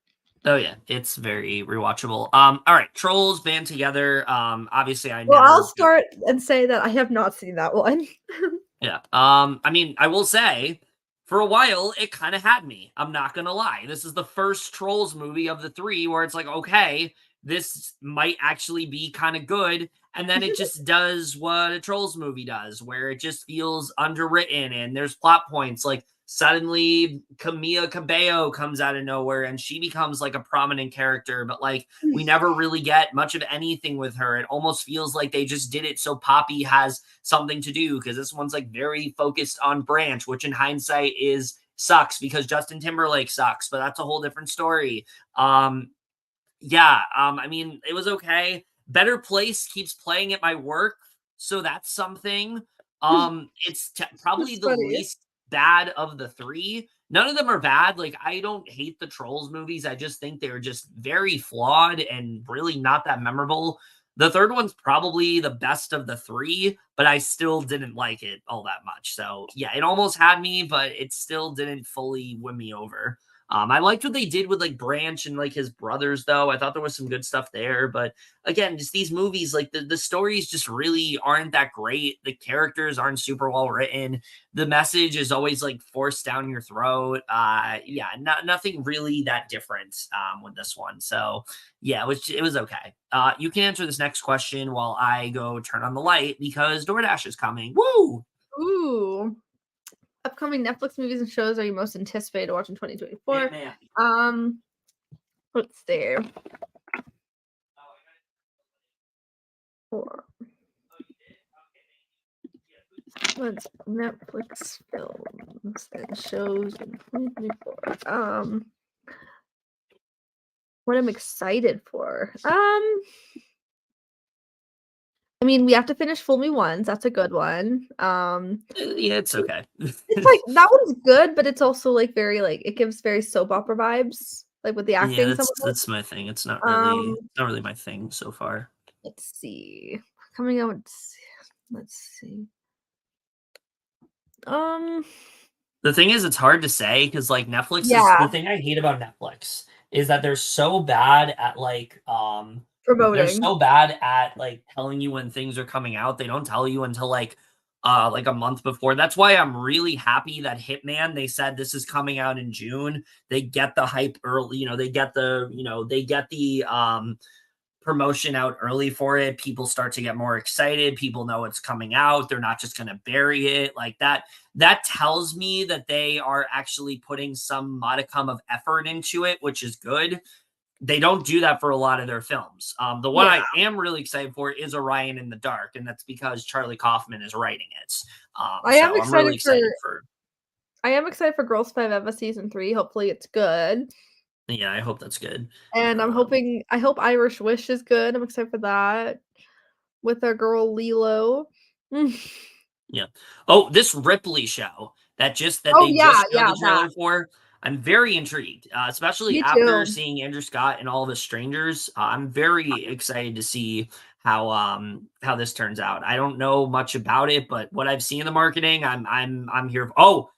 Oh yeah, it's very rewatchable. All right, Trolls Band Together. Obviously I Well, I'll never start and say that I have not seen that one. yeah. I mean, I will say for a while it kind of had me. I'm not gonna lie. This is the first Trolls movie of the three where it's like, okay, this might actually be kind of good. And then it just does what a Trolls movie does, where it just feels underwritten and there's plot points. Like suddenly Camila Cabello comes out of nowhere and she becomes like a prominent character, but like we never really get much of anything with her. It almost feels like they just did it so Poppy has something to do because this one's like very focused on Branch, which in hindsight is sucks because Justin Timberlake sucks, but that's a whole different story. Yeah, I mean, it was okay. Better Place keeps playing at my work, so that's something. It's probably That's the funny. least bad of the three. None of them are bad. Like, I don't hate the Trolls movies. I just think they're just very flawed and really not that memorable. The third one's probably the best of the three. but I still didn't like it all that much. So yeah, it almost had me, but it still didn't fully win me over. I liked what they did with like Branch and like his brothers, though. I thought there was some good stuff there, but again, just these movies, like the stories just really aren't that great. The characters aren't super well written. The message is always like forced down your throat. Yeah, nothing really that different with this one. So yeah, it was okay. You can answer this next question while I go turn on the light because DoorDash is coming. Woo! Ooh. Upcoming Netflix movies and shows are you most anticipated to watch in 2024? Hitman. Let's see. Four. Let's Netflix films and shows in 2024. What I'm excited for. I mean, we have to finish Fool Me Once. That's a good one. Yeah, it's okay. It's like that one's good, but it's also like very like it gives very soap opera vibes, like with the Yeah, acting. Some of that's my thing. It's not it. really my thing so far. Let's see. Coming out. Let's see. Um. The thing is, it's hard to say because like Netflix is the Yeah. thing I hate about Netflix is that they're so bad at they're Promoting. so bad at like telling you when things are coming out. They don't tell you until like a month before. That's why I'm really happy that Hitman, they said this is coming out in June. They get the hype early, they get the promotion out early for it. People start to get more excited. People know it's coming out. They're not just going to bury it like that. That tells me that they are actually putting some modicum of effort into it, which is good. They don't do that for a lot of their films. The one Yeah. I am really excited for is Orion in the Dark, and that's because Charlie Kaufman is writing it. I am So I'm really excited for. excited for. I am excited for Girls Five Eva season 3. Hopefully, it's good. Yeah, I hope that's good. And I hope Irish Wish is good. I'm excited for that with our girl Lilo. Yeah. Oh, this Ripley show that Oh they yeah, just showed yeah, the that. trailer for. I'm very intrigued, especially Me after too. seeing Andrew Scott and All the Strangers. I'm very excited to see how this turns out. I don't know much about it, but what I've seen in the marketing, I'm here. Oh,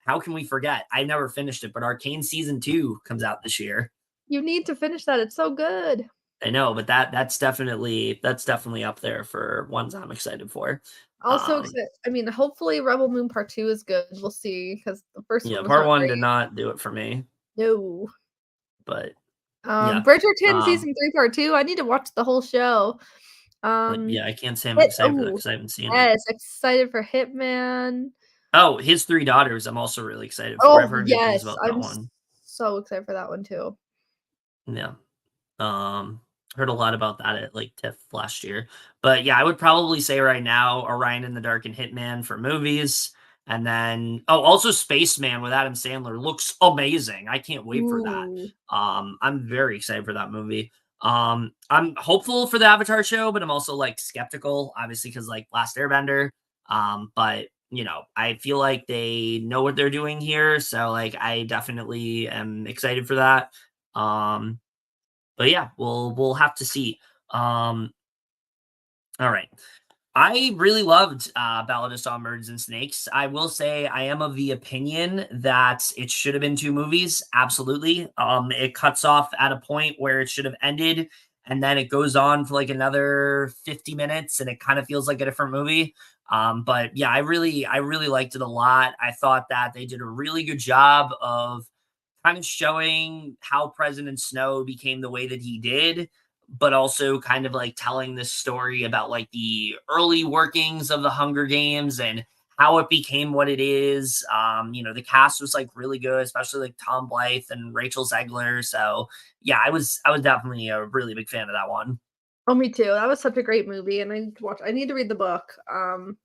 how can we forget? I never finished it, but Arcane season 2 comes out this year. You need to finish that. It's so good. I know, but that's definitely up there for ones I'm excited for. Also Um, excited. I mean, hopefully Rebel Moon Part 2 is good. We'll see because the first yeah, one was part not one did great. not do it for me, No. but yeah. Bridgerton Um, season 3 part 2. I need to watch the whole show. but Um, yeah, I can't say I'm excited for that oh because I haven't seen it. yes, excited for Hitman. Oh, his three daughters, I'm also really excited for. I've Oh heard good things yes, about that I'm one. so excited for that one too. Yeah. Heard a lot about that at like TIFF last year. But yeah, I would probably say right now Orion in the Dark and Hitman for movies. And then also Spaceman with Adam Sandler looks amazing. I can't wait for that. Ooh. I'm very excited for that movie. I'm hopeful for the Avatar show, but I'm also like skeptical, obviously, because like Last Airbender. But I feel like they know what they're doing here. So like I definitely am excited for that. Um but yeah, we'll have to see. All right. I really loved Ballad of Songbirds and Snakes. I will say I am of the opinion that it should have been two movies. Absolutely. It cuts off at a point where it should have ended, and then it goes on for like another 50 minutes, and it kind of feels like a different movie. But yeah, I really liked it a lot. I thought that they did a really good job of kind of showing how President Snow became the way that he did, but also kind of like telling this story about like the early workings of the Hunger Games and how it became what it is. The cast was like really good, especially like Tom Blythe and Rachel Zegler. So yeah, I was definitely a really big fan of that one. Oh, me too. That was such a great movie, and I need to watch. I need to read the book. And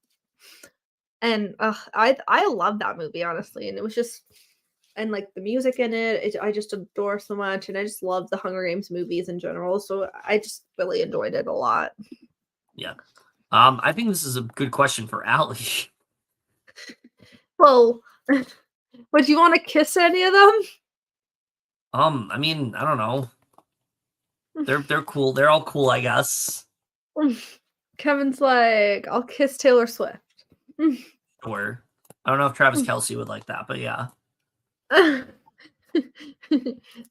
I love that movie honestly, and it was just and like the music in it, I just adore so much, and I just love the Hunger Games movies in general. So I just really enjoyed it a lot. Yeah. I think this is a good question for Allie. Well, would you want to kiss any of them? I mean, I don't know. They're cool. They're all cool, I guess. Kevin's like, I'll kiss Taylor Swift. Or I don't know if Travis Kelce would like that, but yeah.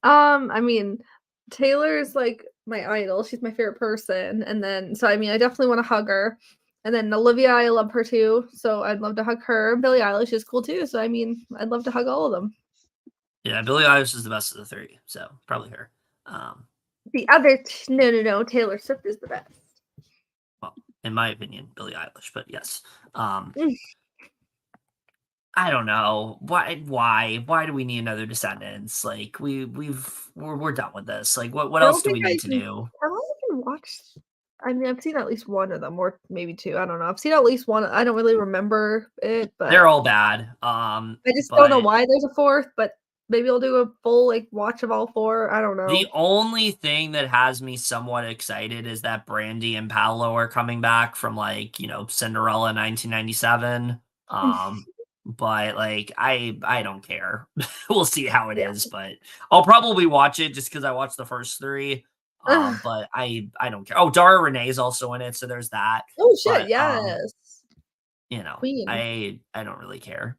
I mean, Taylor's like my idol. She's my favorite person. And then, so I mean, I definitely want to hug her. And then Olivia, I love her too. So I'd love to hug her. Billie Eilish is cool too. So I mean, I'd love to hug all of them. Yeah, Billie Eilish is the best of the three, so probably her. The other, no, Taylor Swift is the best. Well, in my opinion, Billie Eilish, but yes. Mm. I don't know why do we need another Descendants? Like we're done with this. Like what I else don't do think we I need to can. do? I don't think I can watch. I mean, I've seen at least one of them, or maybe two. I don't know. I've seen at least one. I don't really remember it, They're but all bad. I just don't know But why there's a fourth. But maybe I'll do a full like watch of all four. I don't the know. only thing that has me somewhat excited is that Brandy and Paolo are coming back from like, Cinderella 1997. But like I don't care. We'll see how it Yeah. is, but I'll probably watch it just because I watched the first three. Ugh. But I don't care. Oh, Dara Renee is also in it, so there's that. Oh shit! But Yes, Queen. I don't really care.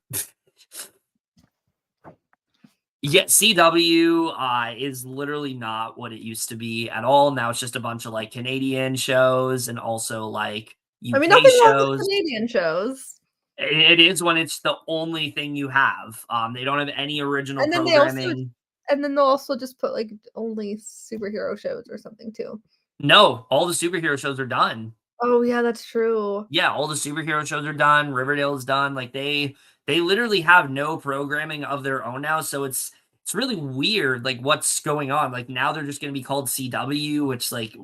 Yeah, CW is literally not what it used to be at all. Now it's just a bunch of like Canadian shows and also like I mean, UK nothing wrong with shows. Canadian shows. It is when it's the only thing you have. They don't have any original And then they also, programming. and then they'll also just put like only superhero shows or something too. No, all the superhero shows are done. Oh yeah, that's true. Yeah, all the superhero shows are done. Riverdale is done. Like they literally have no programming of their own now. So it's really weird, like what's going on. Like now they're just gonna be called CW, which like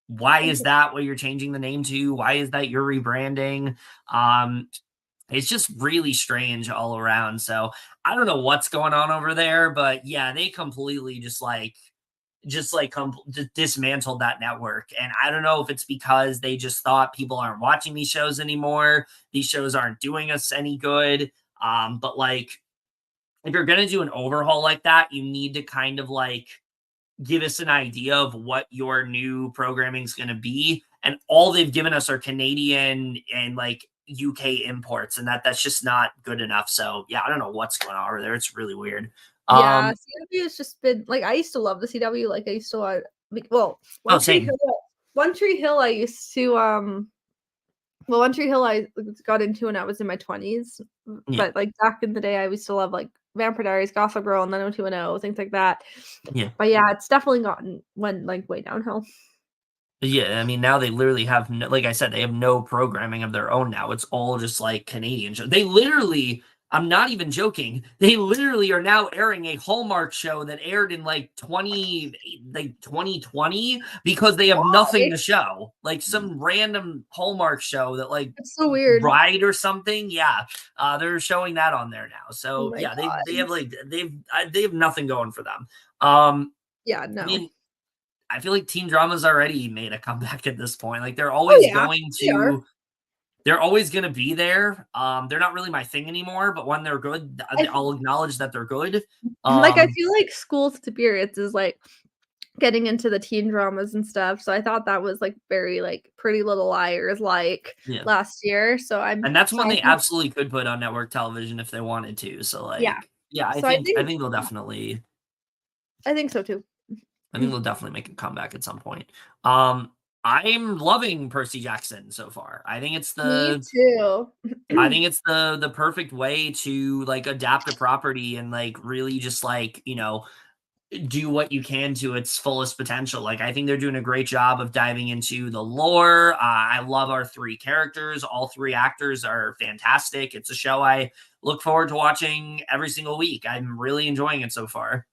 why is that what you're changing the name to? Why is that you're rebranding? Um, it's just really strange all around. So I don't know what's going on over there, but yeah, they completely just dismantled that network. And I don't know if it's because they just thought people aren't watching these shows anymore. These shows aren't doing us any good. But like if you're gonna do an overhaul like that, you need to kind of like give us an idea of what your new programming is gonna be. And all they've given us are Canadian and like UK imports, and that's just not good enough. So yeah, I don't know what's going on over there. It's really weird. Yeah, Um, CW has just been like I used to love the CW. Like I used to well, oh, One Tree same. Hill. One Tree Hill. I used to well, One Tree Hill I got into when I was in my 20s. Yeah, But like back in the day, I used to love like Vampire Diaries, Gossip Girl, and 90210, things like that. yeah. But yeah, it's definitely went like way downhill. Yeah, I mean, now they literally have no, like I said, they have no programming of their own now. It's all just like Canadian shows. They literally, I'm not even joking. They literally are now airing a Hallmark show that aired in like 2020 because they have nothing Why? to show. Like some random Hallmark show that like It's so weird. Ride or something. Yeah. They're showing that on there now. Oh So my yeah, they have god. like they have nothing going for them. Um Yeah, I no. mean, I feel like teen dramas already made a comeback at this point. Like Oh yeah, they are. they're always gonna be there. They're not really my thing anymore, but when they're good, I I'll acknowledge that they're good. like I Um, feel like School Spirits is like getting into the teen dramas and stuff. So I thought that was like very like Pretty Little Liars like yeah. last year. So And that's so one I they think absolutely could put on network television if they wanted to. So yeah. like, yeah, So I think I think so too. they'll definitely make a comeback at some point. Um, I'm loving Percy Jackson so far. Me too. I think it's the perfect way to like adapt a property and like really just like, do what you can to its fullest potential. Like I think they're doing a great job of diving into the lore. I love our three characters. All three actors are fantastic. It's a show I look forward to watching every single week. I'm really enjoying it so far.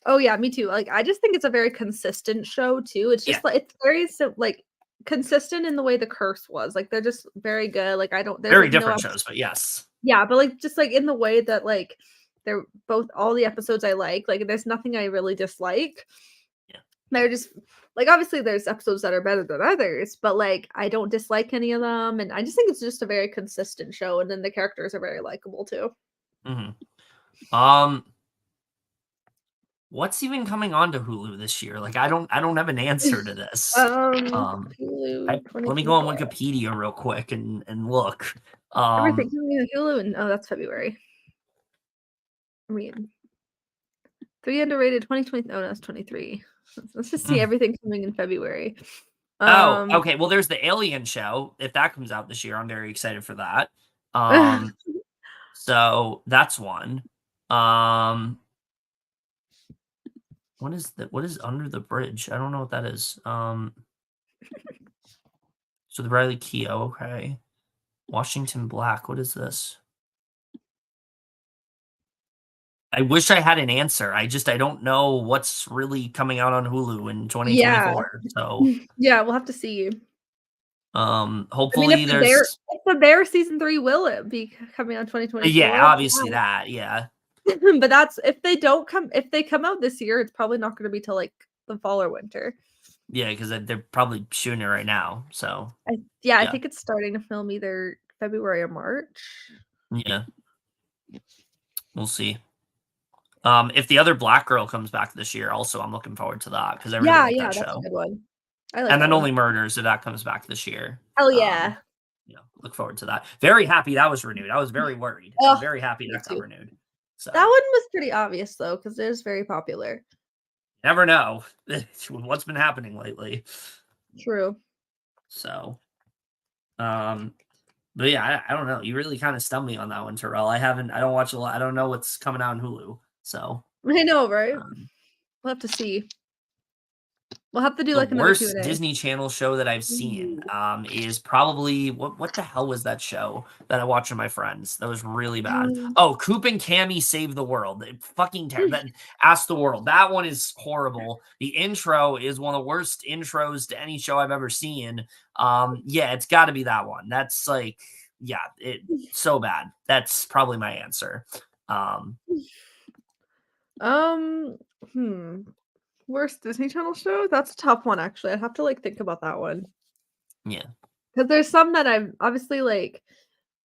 Oh yeah, me too. Like I just think it's a very consistent show too. It's Yeah, just like it's very like consistent in the way The Curse was. Like they're just very good. Like I don't there's very like no different shows, but yes. yeah, but like just like in the way that like they're both all the episodes I like there's nothing I really dislike. Yeah. They're just like obviously there's episodes that are better than others, but like I don't dislike any of them and I just think it's just a very consistent show and then the characters are very likable too. hmm Um, what's even coming on to Hulu this year? Like, I don't have an answer to this. Hulu Let me go on 2024. Wikipedia real quick and look. Everything coming on Hulu, and that's February. I mean, 3 underrated 2020. Oh, that's 23. Let's just see everything coming in February. Oh, okay. Well, there's the Alien show. If that comes out this year, I'm very excited for that. So that's one. What is Under the Bridge? I don't know what that is. So the Riley Keough, okay. Washington Black, what is this? I wish I had an answer. I don't know what's really coming out on Hulu in 2024. So yeah, we'll have to see. I mean, hopefully there's if the Bear season 3 will it be coming out 2024? yeah, obviously that, yeah. But that's if they come out this year, it's probably not going to be till like the fall or winter. Yeah, because they're probably shooting it right now. So I think it's starting to film either February or March. Yeah, we'll see. If the other Black Girl comes back this year, also I'm looking forward to that because I really like that that's show. a good one. I like And that then one. Only Murders, if that comes back this year. Hell yeah. Look forward to that. Very happy that was renewed. I was very worried. I'm very happy that got renewed. So that one was pretty obvious though, because it is very popular. Never know what's been happening lately. True. So, but yeah, I don't know. You really kind of stumped me on that one, Terrell. I don't watch a lot. I don't know what's coming out on Hulu. So I know, right? We'll have to see. We'll have to do the like another worst Q&A. Disney Channel show that I've seen is probably what the hell was that show that I watched with my friends? That was really bad. Oh, Coop and Cammy Save the World. Fucking terrible. Ask the World. That one is horrible. The intro is one of the worst intros to any show I've ever seen. Yeah, it's got to be that one. That's like, yeah, so bad. That's probably my answer. Worst Disney Channel show? That's a tough one, actually. I'd have to like think about that one. Yeah. Because there's some that I've obviously like,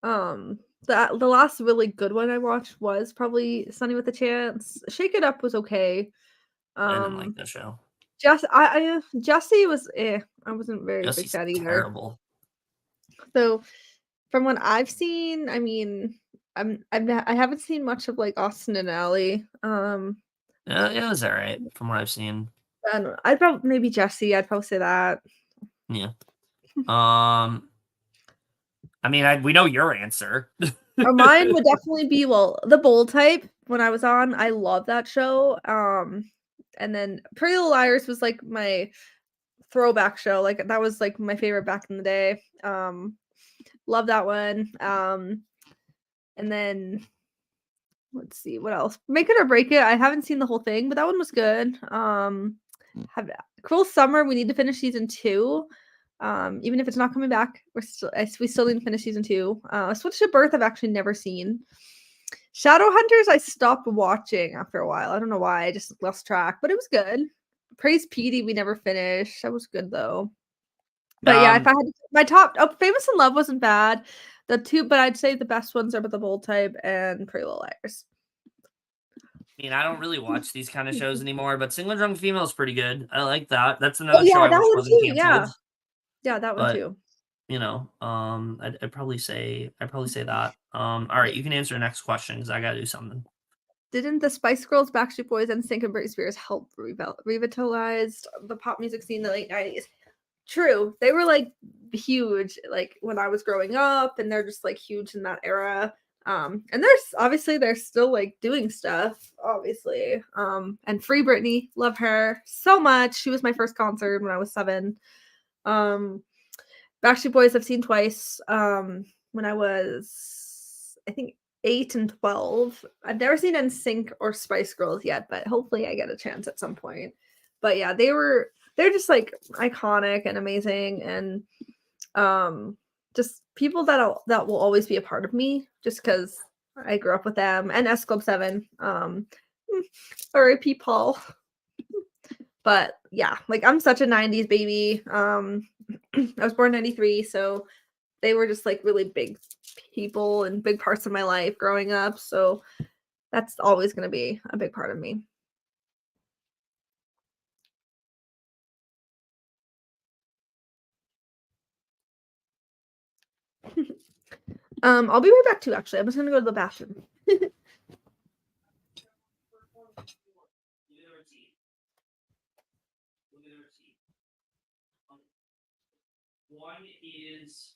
the last really good one I watched was probably Sunny with a Chance. Shake It Up was okay. I didn't like that show. Jessie was I wasn't very big fan either. Terrible. So from what I've seen, I mean, I haven't seen much of like Austin and Ally. Yeah, it was all right from what I've seen. I'd probably maybe Jessie. I'd probably say that. Yeah. I mean, we know your answer. Mine would definitely be The Bold Type. When I was on, I love that show. And then Pretty Little Liars was like my throwback show. Like that was like my favorite back in the day. Love that one. And then let's see what else. Make It or Break It. I haven't seen the whole thing, but that one was good. Cruel Summer. We need to finish season 2. Even if it's not coming back, we still need to finish season 2. Switch to Birth I've actually never seen. Shadowhunters I stopped watching after a while. I don't know why. I just lost track, but it was good. Praise Petey we never finished. That was good though. But yeah, if I had my top, Famous in Love wasn't bad. The two, but I'd say the best ones are The Bold Type and Pretty Little Liars. I mean, I don't really watch these kind of shows anymore, but Single Drunk Female is pretty good. I like that. That's another show I wish wasn't canceled. Yeah, that one too. You know, I'd probably say that. All right, you can answer the next question because I gotta do something. Didn't the Spice Girls, Backstreet Boys, and NSYNC and Britney Spears help revitalize the pop music scene in the late 90s? True. They were like huge like when I was growing up, and they're just like huge in that era. And they're still like doing stuff, obviously. And Free Britney, love her so much. She was my first concert when I was 7. Backstreet Boys I've seen twice. When I was, I think, 8 and 12. I've never seen NSYNC or Spice Girls yet, but hopefully I get a chance at some point. But yeah, they're just like iconic and amazing, and just people that will always be a part of me just because I grew up with them. And S Club 7. R.I.P. Paul. But yeah, like I'm such a 90s baby. I was born in 93, so they were just like really big people and big parts of my life growing up. So that's always going to be a big part of me. I'll be right back too, actually. I'm just gonna go to the bathroom. One is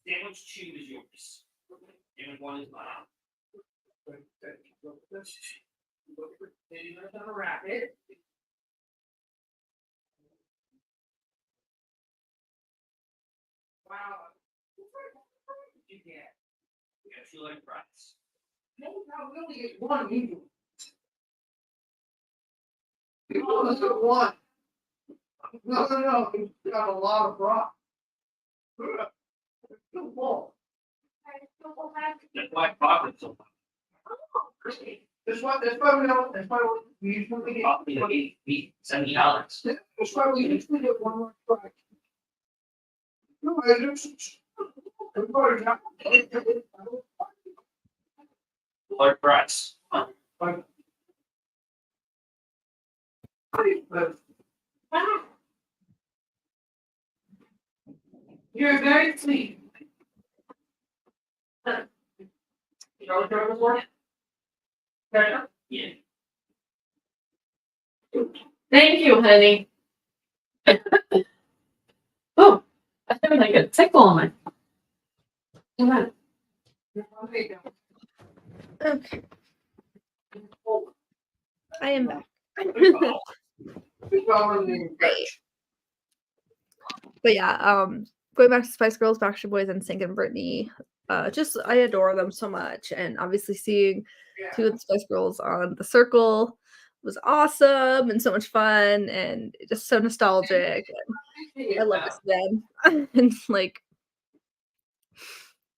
sandwich 2 is yours. And 1 is mine. Maybe learn how to wrap it. Wow. What did you get? You got 2 like fries. No, we only get 1 usually. Oh, let's get 1. No. You got a lot of broth. That's why profit's so much. That's why we don't. That's why we usually get $70. That's why we usually get 1 more fry. No, I just. Large fries. You're very sweet. You know what you're for? Yeah. Thank you, honey. Oh, I feel like a tickle on my. Come on. Okay. I am back. Great. But yeah, going back to Spice Girls, Backstreet Boys, and Sync and Britney, just I adore them so much, and obviously seeing 2 of the Spice Girls on The Circle was awesome and so much fun and just so nostalgic. And I love to see them, and like,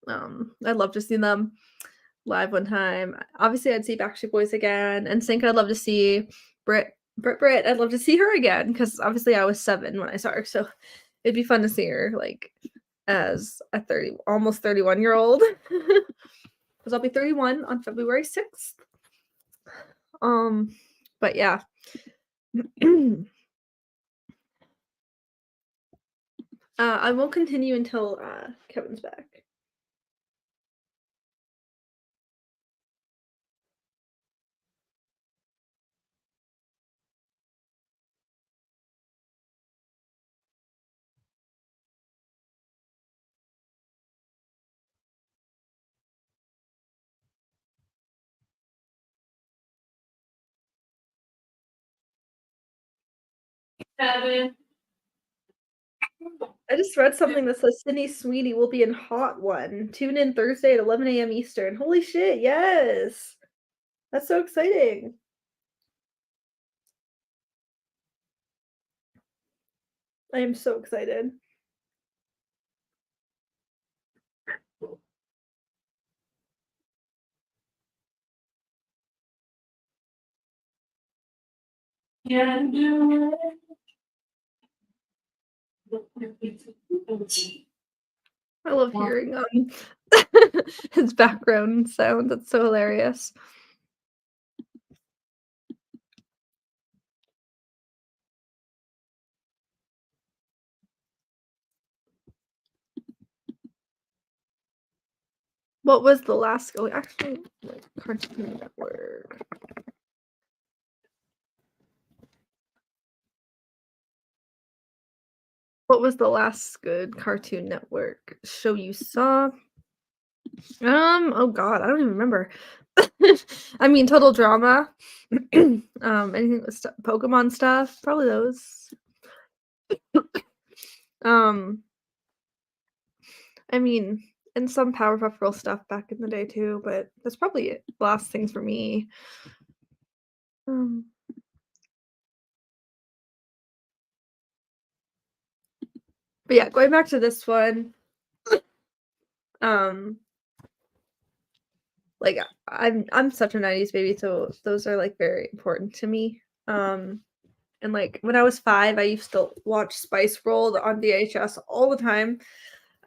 I'd love to see them live one time. Obviously, I'd see Backstreet Boys again, and Sync. I'd love to see Brit. I'd love to see her again because obviously I was 7 when I saw her, so it'd be fun to see her like as a almost 31-year-old. Because I'll be 31 on February 6th. But yeah. I will continue until Kevin's back. Kevin. I just read something that says Sydney Sweeney will be in Hot One. Tune in Thursday at 11 a.m. Eastern. Holy shit, yes! That's so exciting. I am so excited. Can do I love hearing his background sound. That's so hilarious. What was the last? Oh, actually, like Cartoon Network. What was the last good Cartoon Network show you saw? Oh God, I don't even remember. I mean, Total Drama. Anything with Pokemon stuff, probably those. I mean, and some Powerpuff Girl stuff back in the day too, but that's probably it. Last things for me. But yeah, going back to this one. Like I'm such a 90s baby, so those are like very important to me. And like when I was 5, I used to watch Spice World on VHS all the time.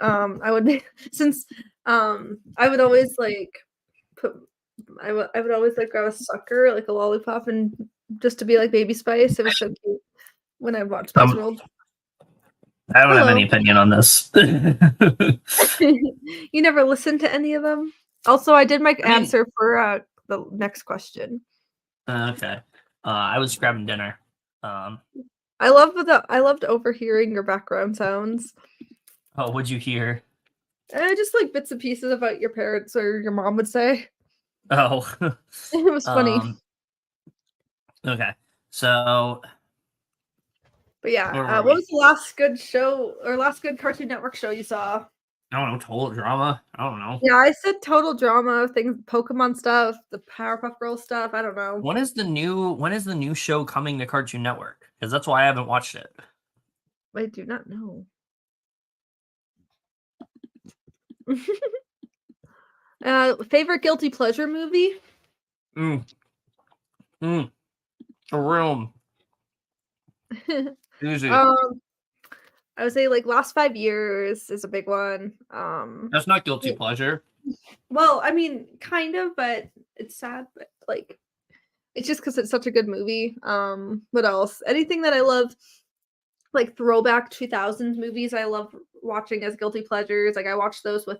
I would since I would always like I would always like grab a sucker, like a lollipop, and just to be like Baby Spice. It was so cute when I watched Spice World. I don't have Hello. any opinion on this. You never listened to any of them? Also, I did my mean- answer for the next question. Okay. I was grabbing dinner. I loved overhearing your background sounds. Oh, what'd you hear? Just like bits and pieces about your parents or your mom would say. Oh. It was funny. Okay. So But yeah, where what were we? was the last good show or last good Cartoon Network show you saw? I don't know, total drama. I don't know. Yeah, I said total drama things, Pokemon stuff, the Powerpuff Girls stuff. I don't know. When is the new show coming to Cartoon Network? Because that's why I haven't watched it. I do not know. Favorite guilty pleasure movie? A room. Easy. I would say like last 5 years is a big one. That's not guilty pleasure. Well, I mean, kind of, but it's sad, but like it's just because it's such a good movie. What else? Anything that I love, like throwback 2000s movies, I love watching as guilty pleasures. Like I watch those with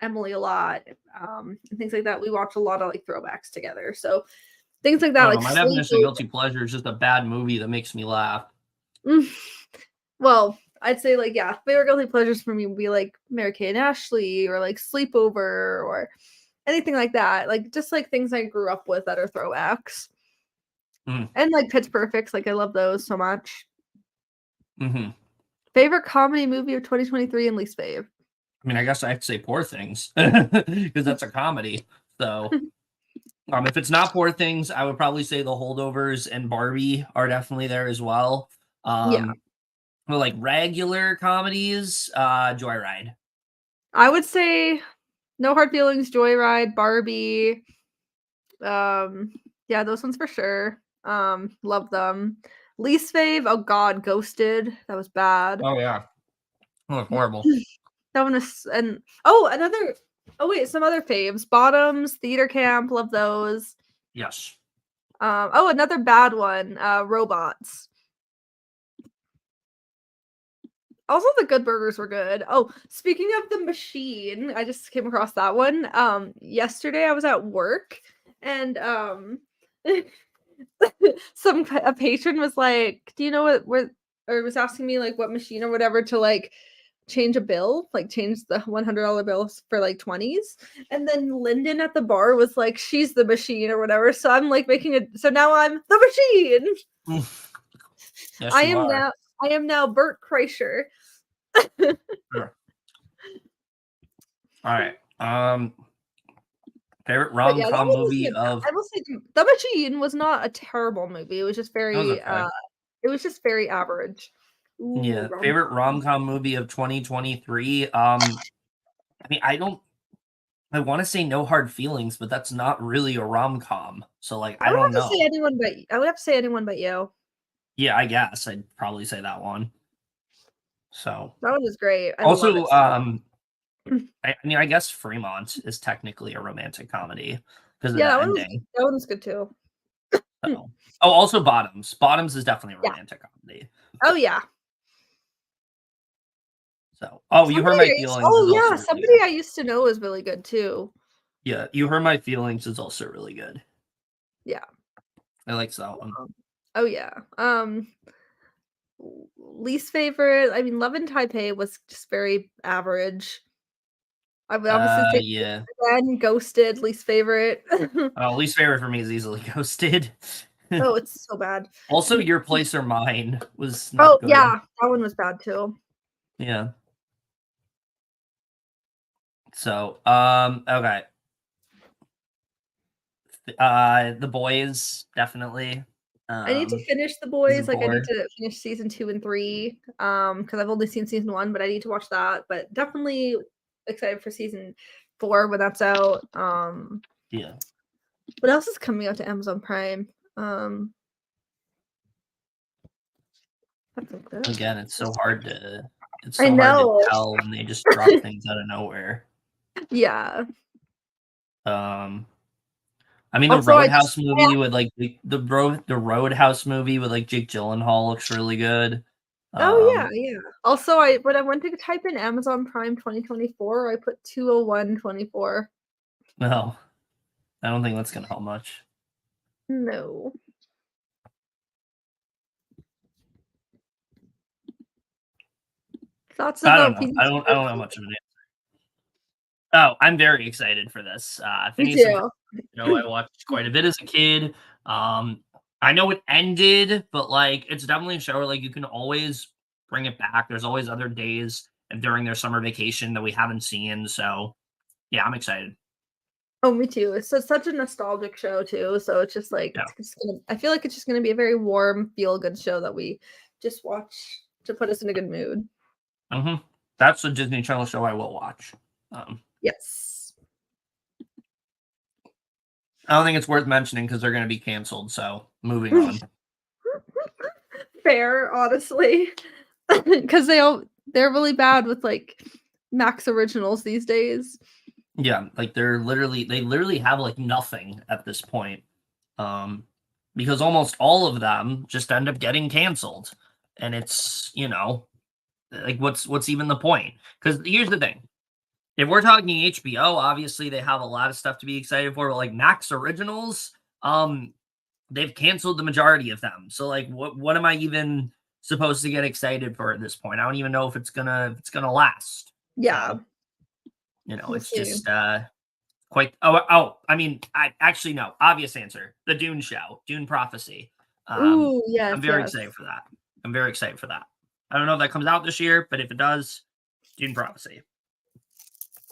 Emily a lot, and things like that. We watch a lot of like throwbacks together. So things like that, like My definition of guilty pleasure is just a bad movie that makes me laugh. Well, I'd say like favorite guilty pleasures for me would be like Mary Kay and Ashley or like Sleepover or anything like that. Like just like things I grew up with that are throwbacks. And like Pitch Perfects, like I love those so much. Favorite comedy movie of 2023 and least fave? I mean, I guess I have to say Poor Things because that's a comedy. So, if it's not Poor Things, I would probably say The Holdovers and Barbie are definitely there as well. Well, like regular comedies, Joyride. I would say No Hard Feelings, Joyride, Barbie. Yeah, those ones for sure. Love them. Least fave, oh god, Ghosted. That was bad. Oh yeah. Oh, horrible. That one was some other faves. Bottoms, Theater Camp, love those. Yes. Another bad one, Robots. Also, the Good Burgers were good. Oh, speaking of The Machine, I just came across that one. Yesterday I was at work and a patron was like, "Do you know or was asking me like what machine or whatever to like change a bill, like change the $100 bills for like 20s." And then Lyndon at the bar was like, "She's the machine" or whatever. So I'm like so now I'm the machine. Yes, I am now Bert Kreischer. Sure. All right. Favorite rom-com movie of I will say The Machine was not a terrible movie. It was just very average. Ooh, yeah, favorite rom-com movie of 2023. I mean, I want to say No Hard Feelings, but that's not really a rom-com. So like I don't know. I would have to say Anyone But You. Yeah, I guess I'd probably say that one. So That one was great. I also, love it. I mean, I guess Fremont is technically a romantic comedy because of Yeah, that ending. that one was good too. So. Oh, also Bottoms. Bottoms is definitely a romantic comedy. Oh yeah. So, You Hurt My Feelings. Somebody I used to know is really good too. Yeah, You Hurt My Feelings is also really good. Yeah, I like that one. Oh yeah. Least favorite. I mean, Love in Taipei was just very average. I would obviously say again, Ghosted. Least favorite. Least favorite for me is easily Ghosted. Oh, it's so bad. Also, Your Place or Mine was not good. Yeah, that one was bad too. Yeah. So, okay. The Boys, definitely. I need to finish The Boys. Like, I need to finish season 2 and 3. Because I've only seen season 1, but I need to watch that. But definitely excited for season 4 when that's out. Yeah. What else is coming out to Amazon Prime? Again, it's so hard to tell when they just drop things out of nowhere. Yeah. I mean, the Roadhouse movie with like the Roadhouse movie with like Jake Gyllenhaal looks really good. Oh yeah. Also, when I went to type in Amazon Prime 2024, I put 201/24. No, I don't think that's gonna help much. No. Thoughts I don't about know. Phineas I don't have much of an answer. Oh, I'm very excited for this. Me Phineas and too. I watched quite a bit as a kid. I know it ended, but like it's definitely a show where like you can always bring it back. There's always other days and during their summer vacation that we haven't seen. So yeah, I'm excited. Oh, me too. It's such a nostalgic show too. So it's just like Yeah. I feel like it's just gonna be a very warm, feel good show that we just watch to put us in a good mood. That's a Disney Channel show I will watch. Yes. I don't think it's worth mentioning because they're going to be canceled. So moving on. Fair, honestly. Because they're really bad with like Max originals these days. Yeah, like they literally have like nothing at this point. Because almost all of them just end up getting canceled. And it's, like what's even the point? Because here's the thing. If we're talking HBO, obviously they have a lot of stuff to be excited for, but like Max Originals, they've canceled the majority of them. So like what am I even supposed to get excited for at this point? I don't even know if it's gonna last. Yeah. So, We'll it's see. just quite I mean, I actually no, obvious answer. The Dune show, Dune Prophecy. Ooh, yes, I'm very yes. excited for that. I'm very excited for that. I don't know if that comes out this year, but if it does, Dune Prophecy.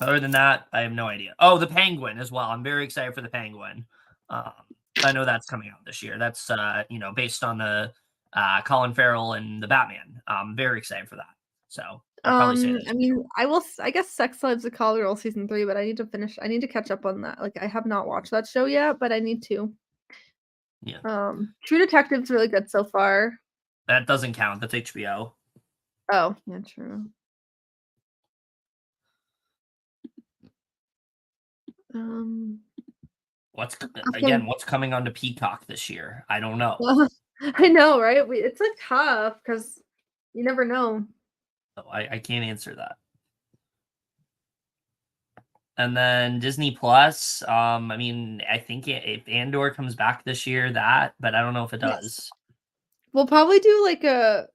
Other than that, I have no idea. Oh, the Penguin as well. I'm very excited for the Penguin. I know that's coming out this year. That's based on the Colin Farrell and the Batman. I'm very excited for that. So I'll probably say that. I mean, I guess Sex Lives of College Girl season 3, but I need to catch up on that. Like I have not watched that show yet, but I need to. Yeah. True Detective's really good so far. That doesn't count. That's HBO. Oh, yeah, true. What's Okay. what's coming onto Peacock this year? I don't know. I know, right? It's like tough because you never know. So I can't answer that. And then Disney Plus. I mean, I think if Andor comes back this year, but I don't know if it Yes. does. We'll probably do like a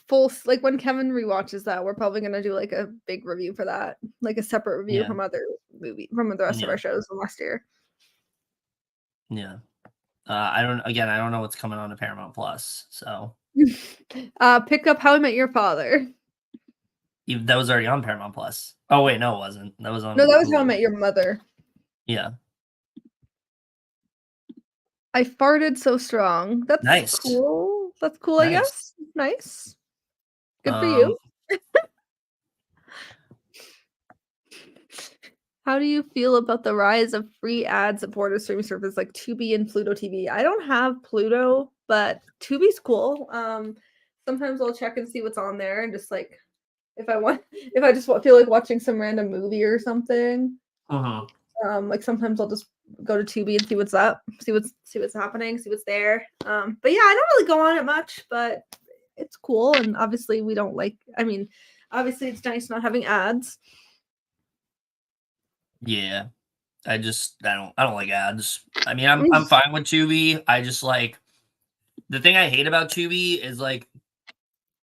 full, like when Kevin rewatches that, we're probably gonna do like a big review for that, like a separate review Yeah. from from the rest of Yeah. our shows from last year. Yeah. I don't know what's coming on to Paramount Plus. So Pick up How I Met Your Father. that was already on Paramount Plus. Oh wait, no, it wasn't. That was on. No, that was Hulu. How I Met Your Mother. Yeah. I farted so strong. That's Nice. cool. That's cool, I Nice. guess. Nice. Good for you. How do you feel about the rise of free ad-supported streaming services like Tubi and Pluto TV? I don't have Pluto, but Tubi's cool. Sometimes I'll check and see what's on there, and just like if I just feel like watching some random movie or something. Like sometimes I'll just go to Tubi and see what's up, see what's happening, see what's there. But yeah, I don't really go on it much, but it's cool. And obviously we don't like. I mean, obviously it's nice not having ads. Yeah. I don't like ads. I mean, I'm fine with Tubi. I just like the thing I hate about Tubi is like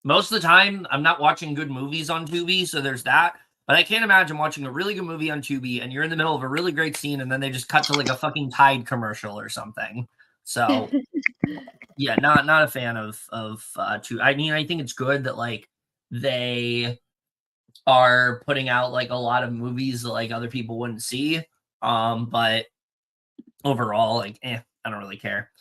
most of the time I'm not watching good movies on Tubi, so there's that. But I can't imagine watching a really good movie on Tubi and you're in the middle of a really great scene and then they just cut to like a fucking Tide commercial or something. So yeah, not a fan of Tubi. I mean, I think it's good that like they are putting out like a lot of movies that like other people wouldn't see. But overall, like, I don't really care.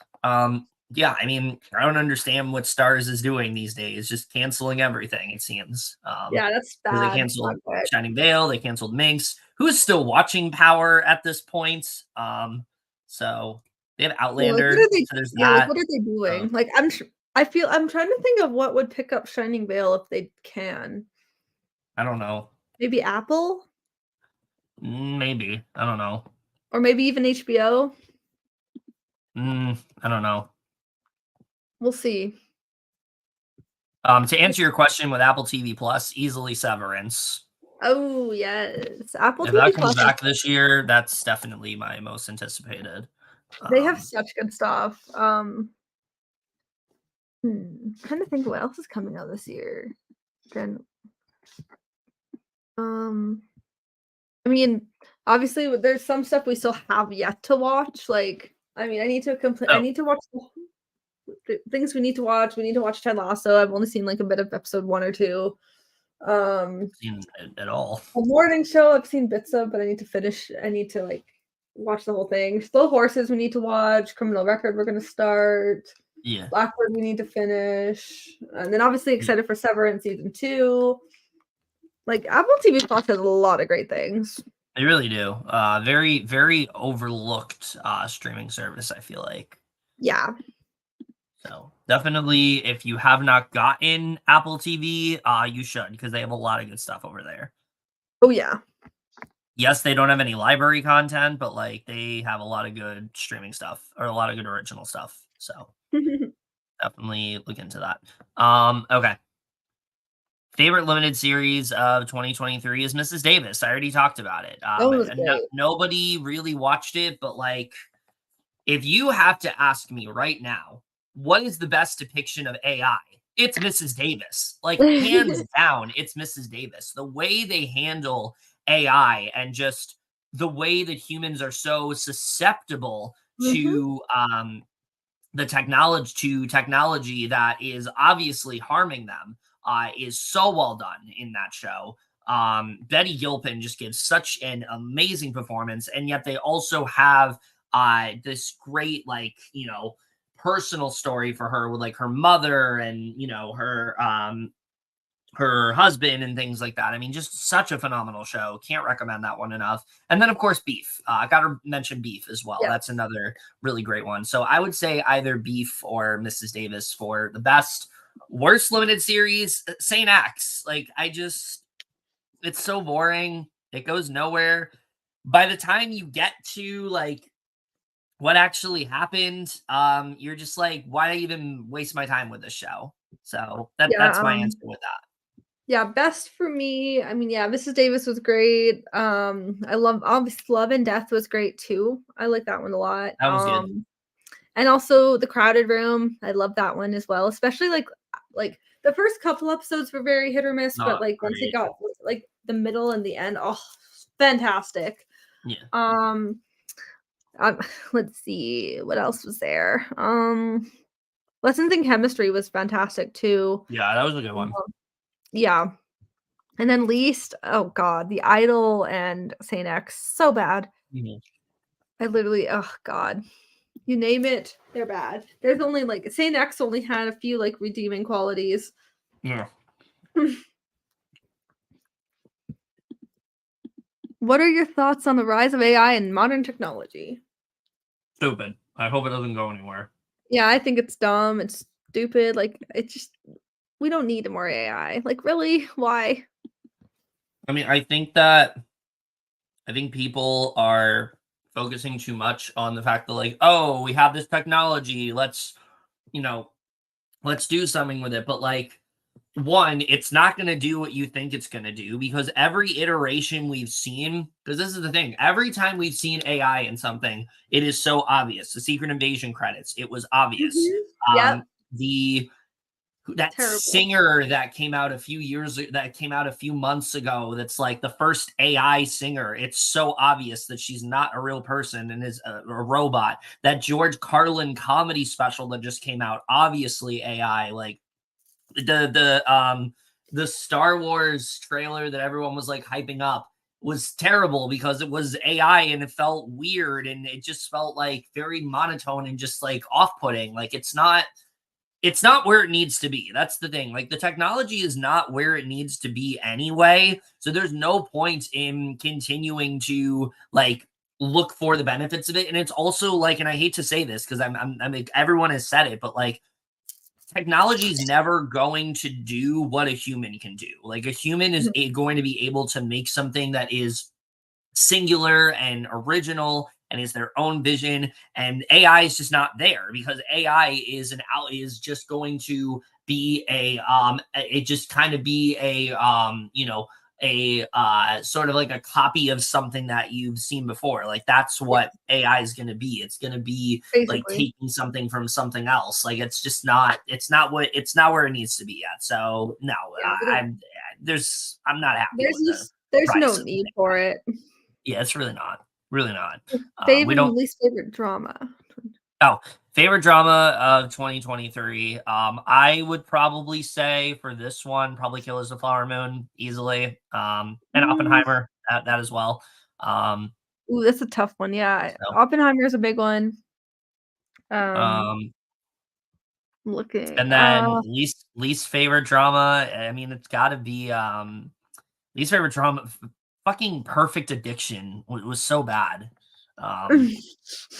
Yeah, I mean, I don't understand what Stars is doing these days, just canceling everything, it seems. Yeah, that's 'Cause they bad. canceled Shining Vale, they canceled Minx. Who's still watching Power at this point? So they have Yeah, like, Outlander, what are they? so there's Yeah, like that. what are they doing? Like I'm trying to think of what would pick up Shining Vale if they can. I don't know. Maybe Apple Maybe. I don't know. or maybe even HBO. I don't know. We'll see. To answer your question with Apple TV Plus, easily Severance. Oh yes, Apple If TV that comes Plus. back this year, that's definitely my most anticipated. They have such good stuff. Trying to think what else is coming out this year. Then, I mean, obviously there's some stuff we still have yet to watch. Like, I mean, I need to I need to watch the things we need to watch. We need to watch Ted Lasso. I've only seen like a bit of episode 1 or 2. Seen it at all. A morning show I've seen bits of, but I need to finish. I need to like watch the whole thing. Slow Horses we need to watch. Criminal Record we're gonna start. Yeah. Blackbird we need to finish. And then obviously excited for Severance season 2. Like Apple TV Plus has a lot of great things. They really do. Very, very overlooked streaming service, I feel like. Yeah. So definitely, if you have not gotten Apple TV, you should, because they have a lot of good stuff over there. Oh yeah. Yes, they don't have any library content, but like they have a lot of good streaming stuff or a lot of good original stuff. So definitely look into that. Okay. Favorite limited series of 2023 is Mrs. Davis. I already talked about it. Nobody really watched it, but like, if you have to ask me right now, what is the best depiction of AI? It's Mrs. Davis. Like, hands down, it's Mrs. Davis. The way they handle AI and just the way that humans are so susceptible to the technology that is obviously harming them is so well done in that show. Betty Gilpin just gives such an amazing performance, and yet they also have this great, like, you know, personal story for her with like her mother and, you know, her husband and things like that. I mean, just such a phenomenal show. Can't recommend that one enough. And then, of course, Beef. I got to mention Beef as well. Yeah. That's another really great one. So I would say either Beef or Mrs. Davis for the best. Worst limited series, Saint Axe. Like, it's so boring. It goes nowhere. By the time you get to, like, what actually happened, you're just like, why even waste my time with this show? So that's my answer with that. Yeah, best for me. I mean, yeah, Mrs. Davis was great. I love Love and Death was great too. I like that one a lot. That was good. And also The Crowded Room. I love that one as well. Especially like the first couple episodes were very hit or miss, but like once it got like the middle and the end, oh, fantastic. Yeah. Let's see what else was there. Lessons in Chemistry was fantastic too. Yeah, that was a good one. Yeah. And then least, oh god, The Idol and Saint X, so bad. I literally, oh god, you name it, they're bad. There's only like Saint X only had a few like redeeming qualities. Yeah. What are your thoughts on the rise of AI and modern technology? Stupid. I hope it doesn't go anywhere. Yeah, I think it's dumb. It's stupid. Like, it's just, we don't need more AI. Like, really? Why? I mean, I think people are focusing too much on the fact that, like, oh, we have this technology. Let's do something with it. But, like, one, it's not going to do what you think it's going to do, because every iteration we've seen, because this is the thing, every time we've seen AI in something, it is so obvious. The Secret Invasion credits, it was obvious. Yep. That terrible singer that came out a few months ago, that's like the first AI singer, it's so obvious that she's not a real person and is a robot. That George Carlin comedy special that just came out, obviously AI. Like, the Star Wars trailer that everyone was like hyping up was terrible because it was AI and it felt weird and it just felt like very monotone and just like off-putting. Like, it's not where it needs to be. That's the thing. Like, the technology is not where it needs to be anyway. So there's no point in continuing to like look for the benefits of it. And it's also like, and I hate to say this because I'm like, everyone has said it, but like, technology is never going to do what a human can do. Like, a human is going to be able to make something that is singular and original and is their own vision, and AI is just not there, because AI is just going to be it just kind of be a you know, a sort of like a copy of something that you've seen before. Like that's what AI is going to be. It's going to be like Basically. taking something from something else. Like it's just not it's not where it needs to be yet. So no, Yeah, we don't- I'm not happy with the there's no price of need it. for it. Yeah, it's really not. Really not. We Favorite don't. least favorite drama. Oh, favorite drama of 2023. I would probably say for this one, probably Killers of the Flower Moon easily. And Mm, Oppenheimer that as well. Um, ooh, that's a tough one. Yeah, so, Oppenheimer is a big one. um, Looking. and then least favorite drama. I mean, it's got to be least favorite drama. Fucking Perfect Addiction was so bad.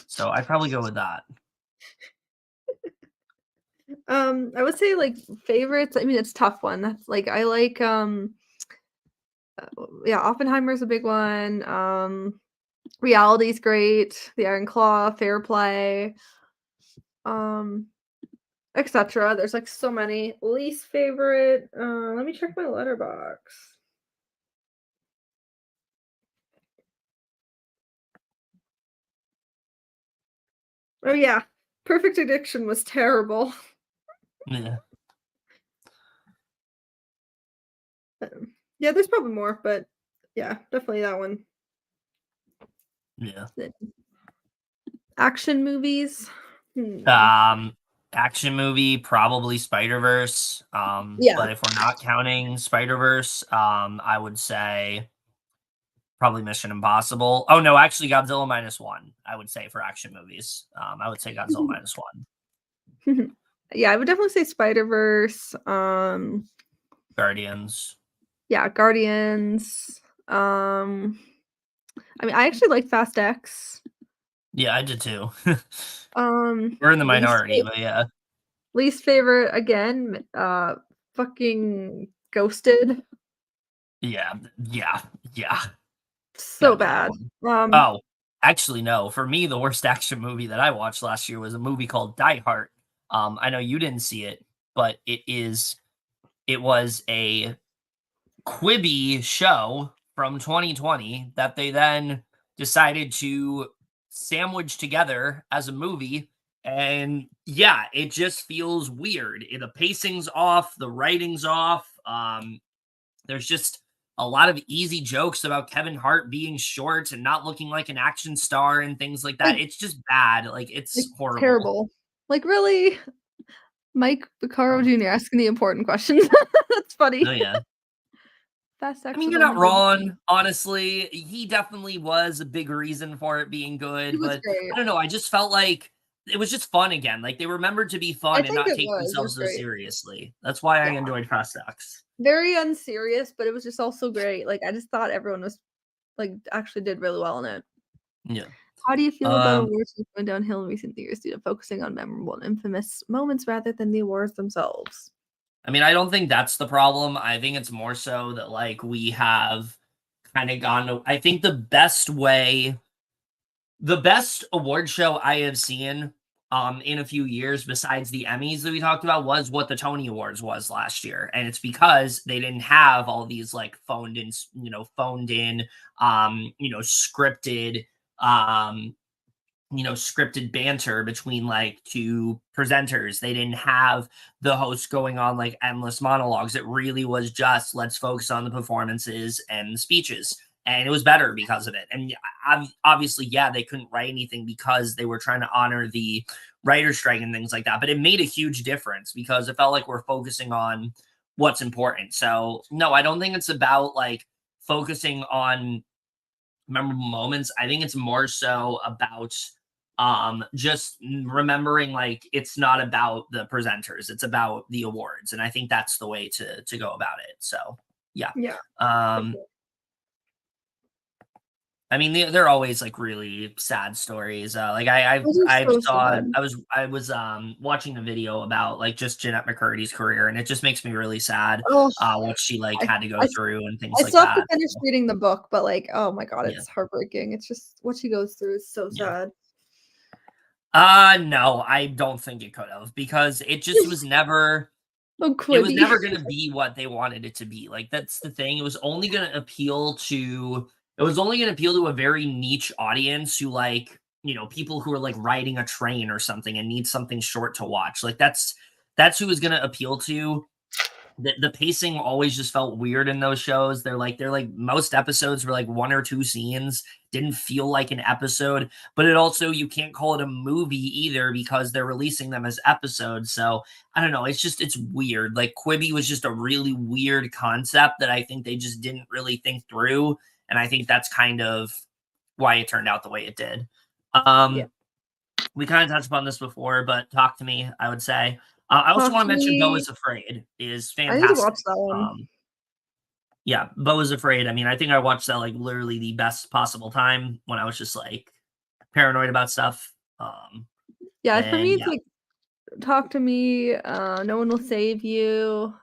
So I'd probably go with that. I would say like favorites. I mean, it's a tough one. That's like I like yeah, Oppenheimer's a big one. Reality's great. The Iron Claw, Fair Play, um, etc. There's like so many. Least favorite. Let me check my letterbox. Oh yeah, Perfect Addiction was terrible. Yeah. Yeah, there's probably more, but yeah, definitely that one. Yeah. Action movies. Um, Action movie, probably Spider-Verse. Yeah. But if we're not counting Spider-Verse, I would say probably Mission Impossible. Oh no, actually Godzilla minus one, I would say for action movies. I would say Godzilla minus one. Yeah, I would definitely say Spider-Verse. Guardians. Yeah, Guardians. I mean, I actually like Fast X. Yeah, I did too. We're in the Least minority, but yeah. least favorite again, fucking Ghosted. Yeah, yeah, yeah. So Gotta be that bad. one. Oh, actually, no. For me, the worst action movie that I watched last year was a movie called Die Hard. I know you didn't see it, but it was a Quibi show from 2020 that they then decided to sandwich together as a movie. And yeah, it just feels weird. The pacing's off, the writing's off. There's just a lot of easy jokes about Kevin Hart being short and not looking like an action star and things like that. Like It's just bad. Like like, it's horrible. terrible. Like, really? Mike Vaccaro Um, Jr. asking the important questions. That's oh funny. yeah. Fast I X mean, was you're only not good. wrong. Honestly, he definitely was a big reason for it being He good, was but great. I don't know. I just felt like it was just fun again. Like they remembered to be I fun and think not it take was. It was themselves so great. seriously. That's why I Yeah. enjoyed Fast X. Very unserious, but it was just also great. Like, I just thought everyone was like actually did really well in it. Yeah. How do you feel about Um, awards going downhill in recent years due to focusing on memorable and infamous moments rather than the awards themselves? I mean, I don't think that's the problem. I think it's more so that like we have kind of gone to, I think the best award show I have seen in a few years besides the Emmys that we talked about was what the Tony Awards was last year. And it's because they didn't have all these like phoned in scripted um scripted banter between like two presenters. They didn't have the host going on like endless monologues. It really was just let's focus on the performances and the speeches. And it was better because of it. And obviously, yeah, they couldn't write anything because they were trying to honor the writer strike and things like that. But it made a huge difference because it felt like we're focusing on what's important. So, no, I don't think it's about like focusing on memorable moments. I think it's more so about just remembering like it's not about the presenters, it's about the awards. And I think that's the way to go about it. So yeah. Yeah. Um I mean, they're always like really sad stories. Like Those are I so saw sad. I was watching a video about like just Jeanette McCurdy's career, and it just makes me really sad Oh, what she like I, had to go I, through and things I like still have to that. finish reading the book, but like, oh my god, Yeah. it's heartbreaking. It's just what she goes through is so Yeah. sad. No, I don't think it could have because it just was never Oh, It was Quibi. never going to be what they wanted it to be. Like, that's the thing. It was only going to appeal to a very niche audience who, like, people who are like riding a train or something and need something short to watch. Like, that's who was going to appeal to. The pacing always just felt weird in those shows. They're like most episodes were like 1 or 2 scenes, didn't feel like an episode, but it also, you can't call it a movie either because they're releasing them as episodes. So I don't know. It's weird. Like, Quibi was just a really weird concept that I think they just didn't really think through. And I think that's kind of why it turned out the way it did. Yeah. We kind of touched upon this before, but talk to me, I would say. I also Talk want to to mention Beau Me. is Afraid is I need to fantastic. watch that one. Yeah, Beau is Afraid. I mean, I think I watched that like literally the best possible time when I was just like paranoid about stuff. Yeah, for me, it's yeah. like Talk to Me, No One Will Save You,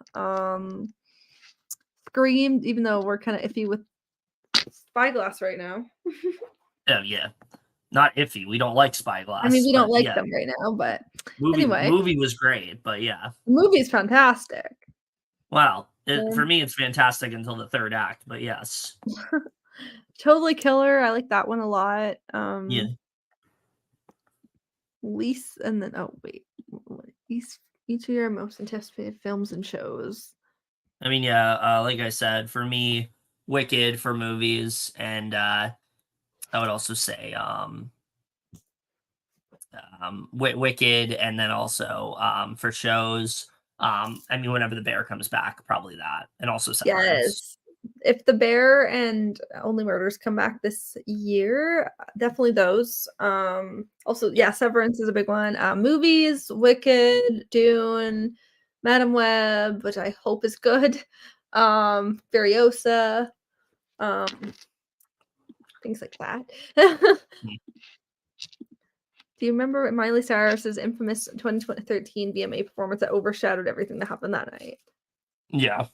Scream, even though we're kind of iffy with Spyglass right now. Oh, yeah. Not iffy. We don't like Spyglass. I mean, we don't like yeah. them right now, but Movie anyway. was great, but yeah. The movie's fantastic. Well, for me, it's fantastic until the 3rd act, but yes. Totally Killer. I like that one a lot. Yeah. Least, and then each of your most anticipated films and shows. I mean, yeah, like I said, for me, Wicked for movies, and I would also say Wicked, and then also for shows. I mean, whenever the Bear comes back, probably that, and also Severance. Yes. If the Bear and Only Murders come back this year, definitely those. Also, yeah, Severance is a big one. Movies, Wicked, Dune, Madam Web, which I hope is good. Furiosa, things like that. Do you remember Miley Cyrus's infamous 2013 VMA performance that overshadowed everything that happened that night? Yeah.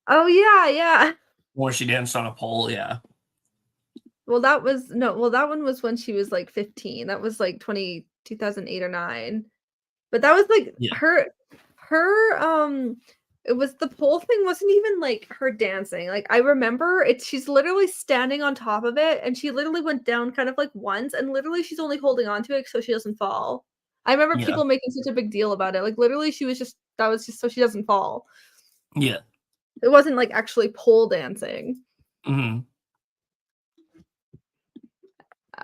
Oh yeah. Where she danced on a pole, yeah. Well, that one was when she was like 15. That was like 2008 or 9. But that was like her it was the pole thing wasn't even like her dancing. Like, I remember she's literally standing on top of it, and she literally went down kind of like once, and literally she's only holding on to it so she doesn't fall. I remember people making such a big deal about it. Like, literally that was just so she doesn't fall. Yeah. It wasn't like actually pole dancing. Mm-hmm.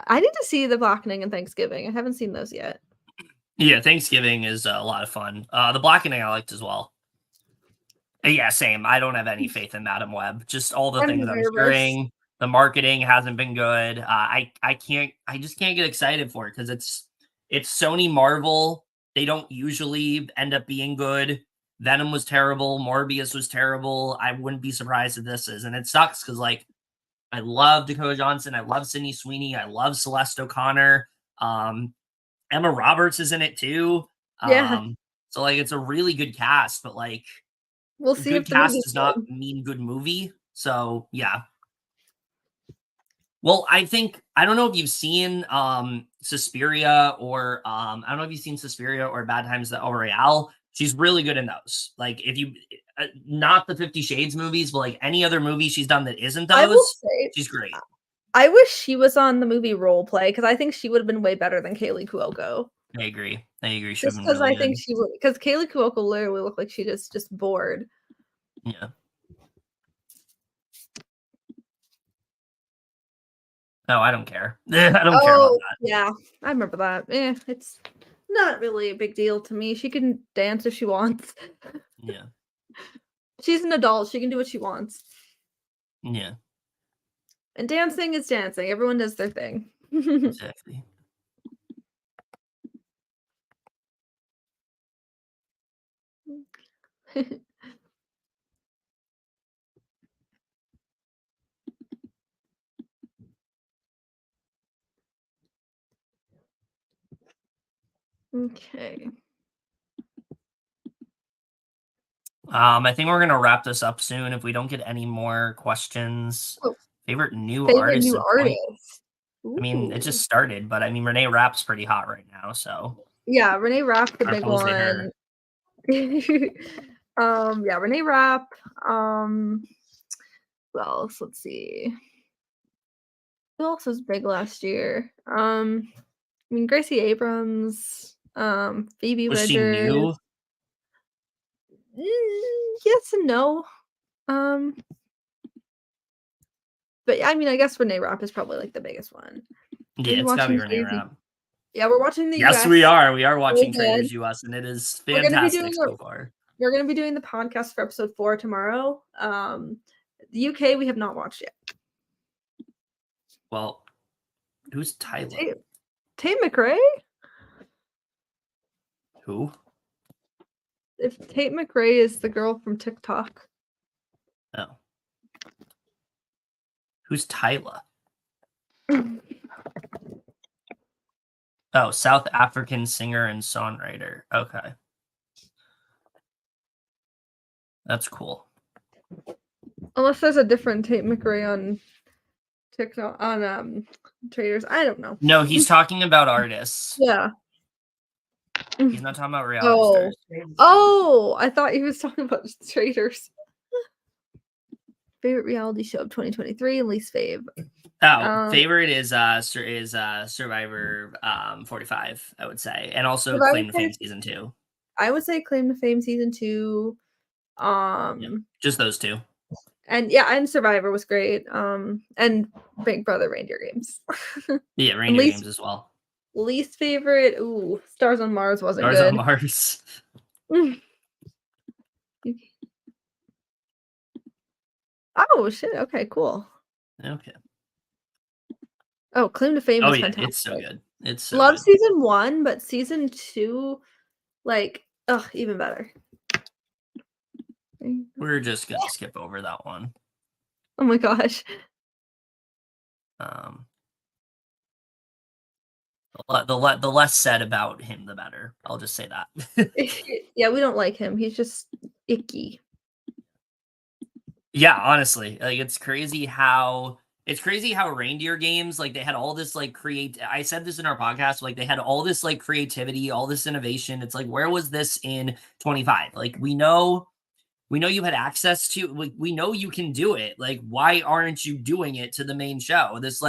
I need to see The Blackening and Thanksgiving. I haven't seen those yet. Yeah, Thanksgiving is a lot of fun. The Blackening I liked as well. Yeah, same. I don't have any faith in Madam Web. Just all the things I'm hearing. The marketing hasn't been good. I just can't get excited for it because it's Sony Marvel. They don't usually end up being good. Venom was terrible. Morbius was terrible. I wouldn't be surprised if this is. And it sucks because, like, I love Dakota Johnson. I love Sydney Sweeney. I love Celeste O'Connor. Emma Roberts is in it too. So, like, it's a really good cast, but, like, we'll see good if the cast movie's does not mean good movie. So, yeah. Well, I don't know if you've seen Suspiria or I don't know if you've seen Suspiria or Bad Times at El Royale. She's really good in those. Like, if you not the 50 Shades movies, but like any other movie she's done that isn't those, I will say, she's great. I wish she was on the movie Role Play because I think she would have been way better than Kaylee Cuoco. I agree. Just because I think she would, because Kaylee Cuoco literally looked like she just bored. Yeah. No, I don't care. I don't care about that. Yeah, I remember that. It's not really a big deal to me. She can dance if she wants. Yeah. She's an adult. She can do what she wants. Yeah. And dancing is dancing. Everyone does their thing. Exactly. Okay. I think we're gonna wrap this up soon if we don't get any more questions. Favorite new artist. I mean, it just started, but I mean, Renee Rapp's pretty hot right now, so. Yeah, Renee Rapp's the big one. Yeah, Renee Rapp. Who else? Let's see. Who else was big last year? I mean, Gracie Abrams, Phoebe Was she Bridgers. new? Yes and no. But I mean, I guess Renee Rapp is probably like the biggest one. Yeah, it's gotta be Renee Rapp. Yeah, we're watching the Yes, US. we are. We are watching Really Traders good. US, and it is We're gonna be fantastic so far. We're gonna be doing the podcast for episode 4 tomorrow. The UK we have not watched yet. Well, who's Tyler? Tate McRae? Who? If Tate McRae is the girl from TikTok. Oh. Who's Tyler? Oh, South African singer and songwriter. Okay. That's cool. Unless there's a different Tate McRae on TikTok on Traders. I don't know. No, he's talking about artists. Yeah. He's not talking about reality stars. Oh, I thought he was talking about Traders. Favorite reality show of 2023 and least fave. Favorite is Survivor 45, I would say. And also Claim to Fame season 2. I would say Claim to Fame season 2. Just those two. And Survivor was great. And Big Brother Reindeer Games. Yeah, Reindeer Games as well. Least favorite, Stars on Mars wasn't good. Stars on Mars. Oh shit! Okay, cool. Okay. Oh, Claim to Fame was fantastic. It's so good. It's so love good. season 1, but season 2, like, even better. We're just gonna skip over that one. Oh my gosh. The less said about him, the better. I'll just say that. Yeah, we don't like him. He's just icky. Yeah, honestly, like it's crazy how Reindeer Games, like they had all this like I said this in our podcast, like they had all this like creativity, all this innovation. It's like, where was this in 25? Like we know you had access to, like, we know you can do it. Like, why aren't you doing it to the main show? This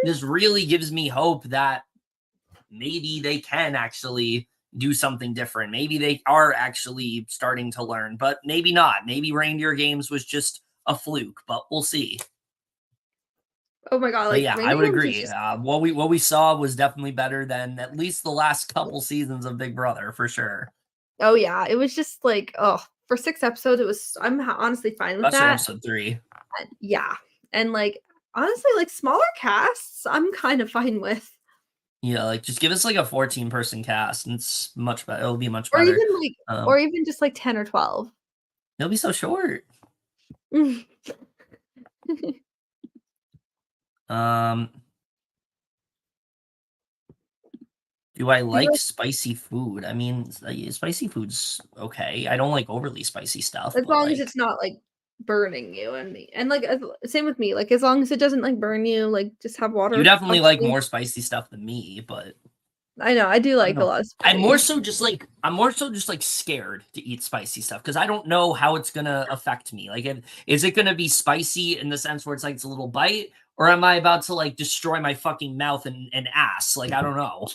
this really gives me hope that maybe they can actually do something different. Maybe they are actually starting to learn, but maybe not. Maybe Reindeer Games was just a fluke, but we'll see. Oh my god! Like, yeah, I would agree. What we saw was definitely better than at least the last couple seasons of Big Brother, for sure. Oh yeah, it was just like, for 6 episodes, I'm honestly fine with that. Episode 3. Yeah, and like honestly, like smaller casts, I'm kind of fine with. Yeah, like just give us like a 14-person cast, and it's much better. It'll be much better. Or even just like 10 or 12. It'll be so short. Do I like spicy food? I mean, spicy food's okay. I don't like overly spicy stuff. As long as it's not like burning you, and like same with me. Like as long as it doesn't like burn you, like just have water. You definitely like more spicy stuff than me, but I know I do like a lot of spicy. I'm more so just like scared to eat spicy stuff because I don't know how it's gonna affect me. Like, is it gonna be spicy in the sense where it's like it's a little bite, or am I about to like destroy my fucking mouth and ass? Like, I don't know.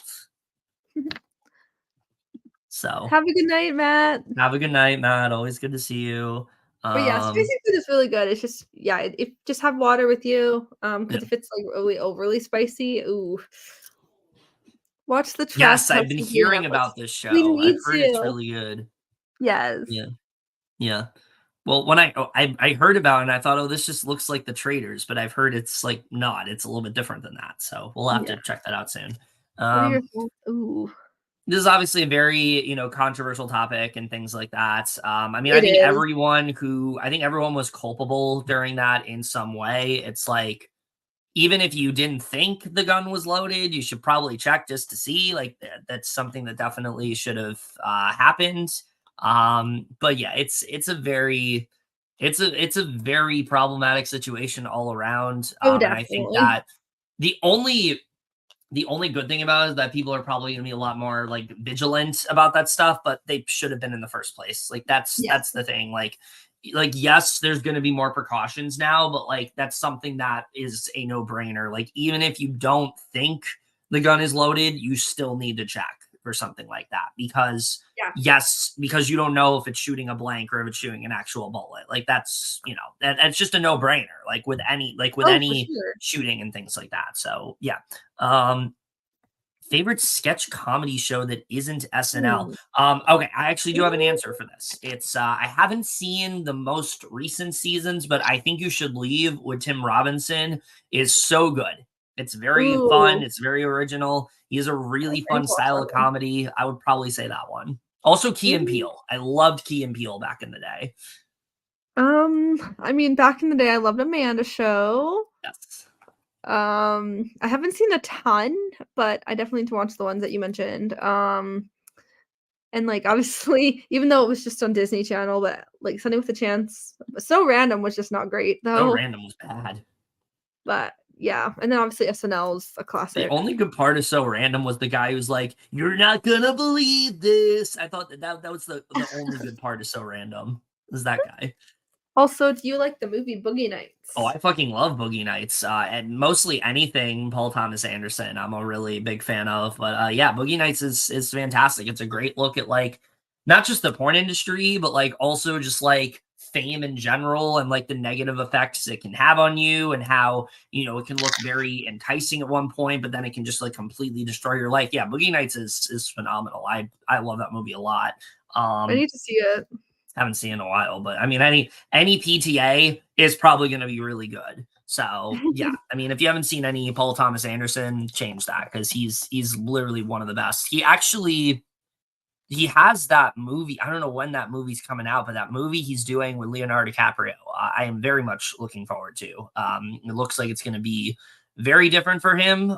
So have a good night, Matt. Have a good night, Matt. Always good to see you. But yeah, spicy food is really good. It's just if just have water with you. Because if it's like really overly spicy, watch the Trash. Yes, I've been hearing about this show. I've heard it's really good. Yes. Yeah. Well, when I heard about it, and I thought, oh, this just looks like the Traders, but I've heard it's like not. It's a little bit different than that. So we'll have to check that out soon. This is obviously a very, controversial topic and things like that. I mean, I think everyone was culpable during that in some way. It's like, even if you didn't think the gun was loaded, you should probably check just to see. Like, that's something that definitely should have happened. But yeah, it's a very problematic situation all around. And I think that the only The only good thing about it is that people are probably going to be a lot more like vigilant about that stuff, but they should have been in the first place. Like that's the thing. Like yes, there's going to be more precautions now, but like that's something that is a no-brainer. Like even if you don't think the gun is loaded, you still need to check for something like that because because you don't know if it's shooting a blank or if it's shooting an actual bullet. Like that's, that's just a no-brainer. Like with any shooting and things like that. So yeah. Favorite sketch comedy show that isn't SNL. Okay, I actually do have an answer for this. It's I haven't seen the most recent seasons, but I Think You Should Leave with Tim Robinson is so good. It's very fun. It's very original. He has a really fun style of comedy. I would probably say that one. Also, Key and Peele. I loved Key and Peele back in the day. I mean, back in the day, I loved Amanda Show. Yes. I haven't seen a ton, but I definitely need to watch the ones that you mentioned. And like obviously, even though it was just on Disney Channel, but like Sunday with a Chance, So Random was just not great though. So Random was bad. But yeah, and then obviously SNL's a classic. The only good part of So Random was the guy who's like, "You're not gonna believe this." I thought that was the only good part of So Random. Was that guy? Also, do you like the movie Boogie Nights? Oh, I fucking love Boogie Nights. And mostly anything Paul Thomas Anderson, I'm a really big fan of. But yeah, Boogie Nights is fantastic. It's a great look at like not just the porn industry, but like also just like fame in general and like the negative effects it can have on you and how it can look very enticing at one point, but then it can just like completely destroy your life. Yeah, Boogie Nights is phenomenal. I love that movie a lot. I need to see it. Haven't seen in a while, but I mean, any PTA is probably going to be really good. So yeah, I mean, if you haven't seen any Paul Thomas Anderson, change that because he's literally one of the best. He has that movie. I don't know when that movie's coming out, but that movie he's doing with Leonardo DiCaprio, I am very much looking forward to. It looks like it's going to be very different for him.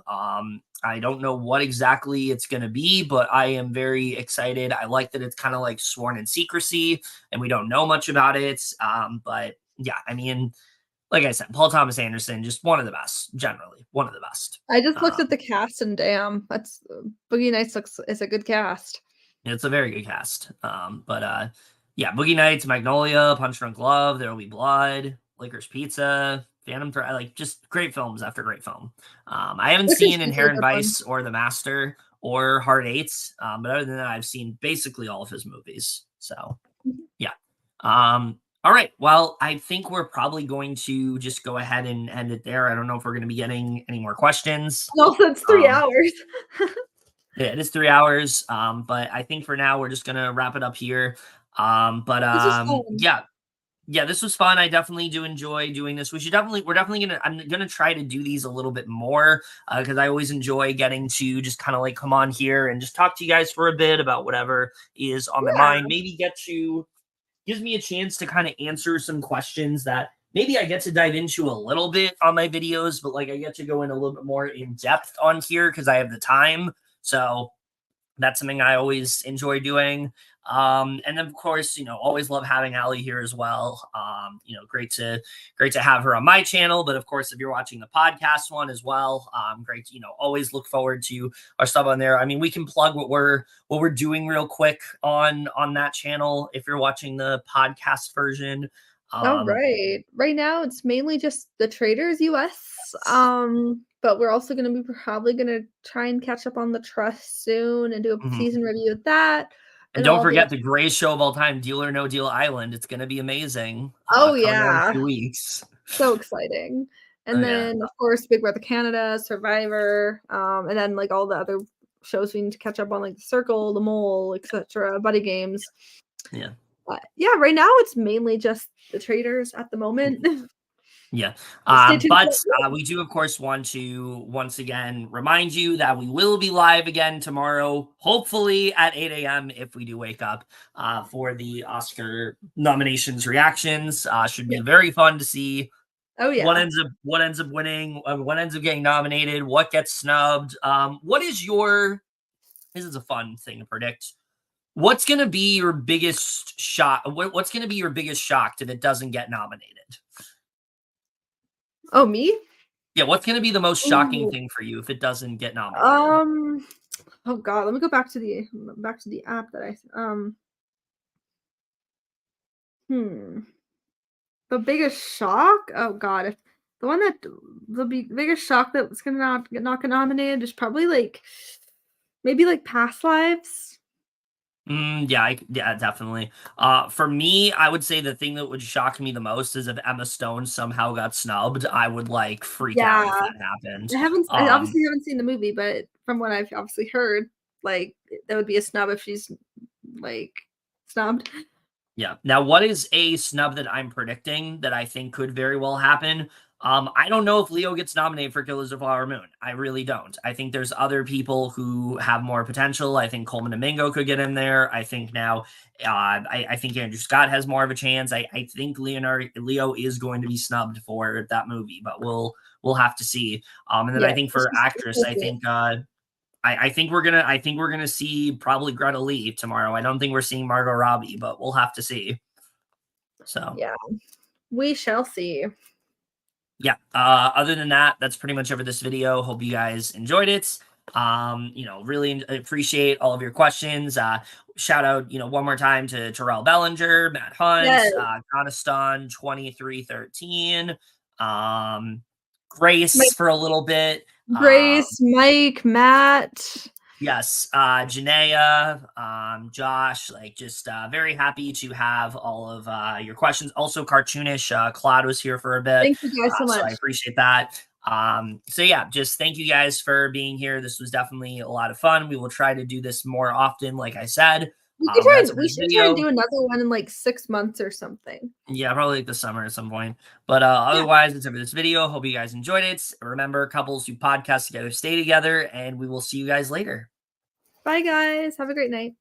I don't know what exactly it's going to be, but I am very excited. I like that it's kind of like sworn in secrecy and we don't know much about it. But yeah, I mean, like I said, Paul Thomas Anderson, just one of the best, generally one of the best. I just looked at the cast and damn, that's Boogie Nights is a good cast. It's a very good cast. But yeah, Boogie Nights, Magnolia, Punch Drunk Love, There Will Be Blood, Licorice Pizza, Phantom Thread, like just great films after great film. I haven't seen Inherent Vice or The Master or Hard Eights, but other than that, I've seen basically all of his movies. So yeah. All right. Well, I think we're probably going to just go ahead and end it there. I don't know if we're going to be getting any more questions. Also, it's 3 hours. Yeah, it is 3 hours. But I think for now we're just gonna wrap it up here. Yeah, this was fun. I definitely do enjoy doing this. I'm gonna try to do these a little bit more because I always enjoy getting to just kind of like come on here and just talk to you guys for a bit about whatever is on my mind. Maybe gives me a chance to kind of answer some questions that maybe I get to dive into a little bit on my videos, but like I get to go in a little bit more in depth on here because I have the time. So that's something I always enjoy doing. And then of course, always love having Aly here as well. Great to have her on my channel, but of course, if you're watching the podcast one as well, great to, always look forward to our stuff on there. I mean, we can plug what we're doing real quick on that channel if you're watching the podcast version. Right. Right now it's mainly just the Traders US. But we're also going to be probably going to try and catch up on the Trust soon and do a season review of that. And don't forget the greatest show of all time, Deal or No Deal Island. It's going to be amazing. Oh yeah, in 2 weeks. So exciting. And then of course, Big Brother Canada, Survivor, and then like all the other shows we need to catch up on, like The Circle, The Mole, etc. Buddy Games. Yeah. Yeah. Right now, it's mainly just the Traders at the moment. Yeah. But we do, of course, want to once again remind you that we will be live again tomorrow, hopefully at 8 a.m. if we do wake up for the Oscar nominations reactions. Should be very fun to see. Oh yeah. What ends up winning, what ends up getting nominated, what gets snubbed. This is a fun thing to predict. What's going to be your biggest shock? What's going to be your biggest shock that it doesn't get nominated? Oh, me? Yeah, what's gonna be the most shocking Ooh. thing for you if it doesn't get nominated? Oh god, let me go back to the app that hmm. The biggest shock? Oh god, if the one that biggest shock that was gonna not get nominated is probably like maybe like past lives. Yeah, definitely. For me, I would say the thing that would shock me the most is if Emma Stone somehow got snubbed. I would like freak out if Yeah. that happened. I obviously haven't seen the movie, but from what I've obviously heard, like that would be a snub if she's like snubbed. Yeah. Now, what is a snub that I'm predicting that I think could very well happen? I don't know if Leo gets nominated for Killers of the Flower Moon. I really don't. I think there's other people who have more potential. I think Coleman Domingo could get in there. I think now, I think Andrew Scott has more of a chance. I think Leo is going to be snubbed for that movie, but we'll have to see. And then Yeah, I think it's for just actress, I think we're gonna see probably Greta Lee tomorrow. I don't think we're seeing Margot Robbie, but we'll have to see. So yeah, we shall see. yeah. Other than that, that's pretty much it for this video. Hope you guys enjoyed it. Really appreciate all of your questions. Shout out, one more time to Terrell Bellinger, Matt Hunt, Yes, Coniston 2313, Mike, Grace for a little bit. Grace, Mike, Matt. Yes, Janaea, Josh, like just very happy to have all of your questions. Also, cartoonish, Claude was here for a bit, Thank you guys so so I much. appreciate that. So yeah, just thank you guys for being here. This was definitely a lot of fun. We will try to do this more often, like I said. But that's for We this should try and video. do another one in like 6 months or something. Yeah, probably like the summer at some point. But Yeah. otherwise, that's it for this video. Hope you guys enjoyed it. Remember, couples who podcast together stay together, and we will see you guys later. Bye guys. Have a great night.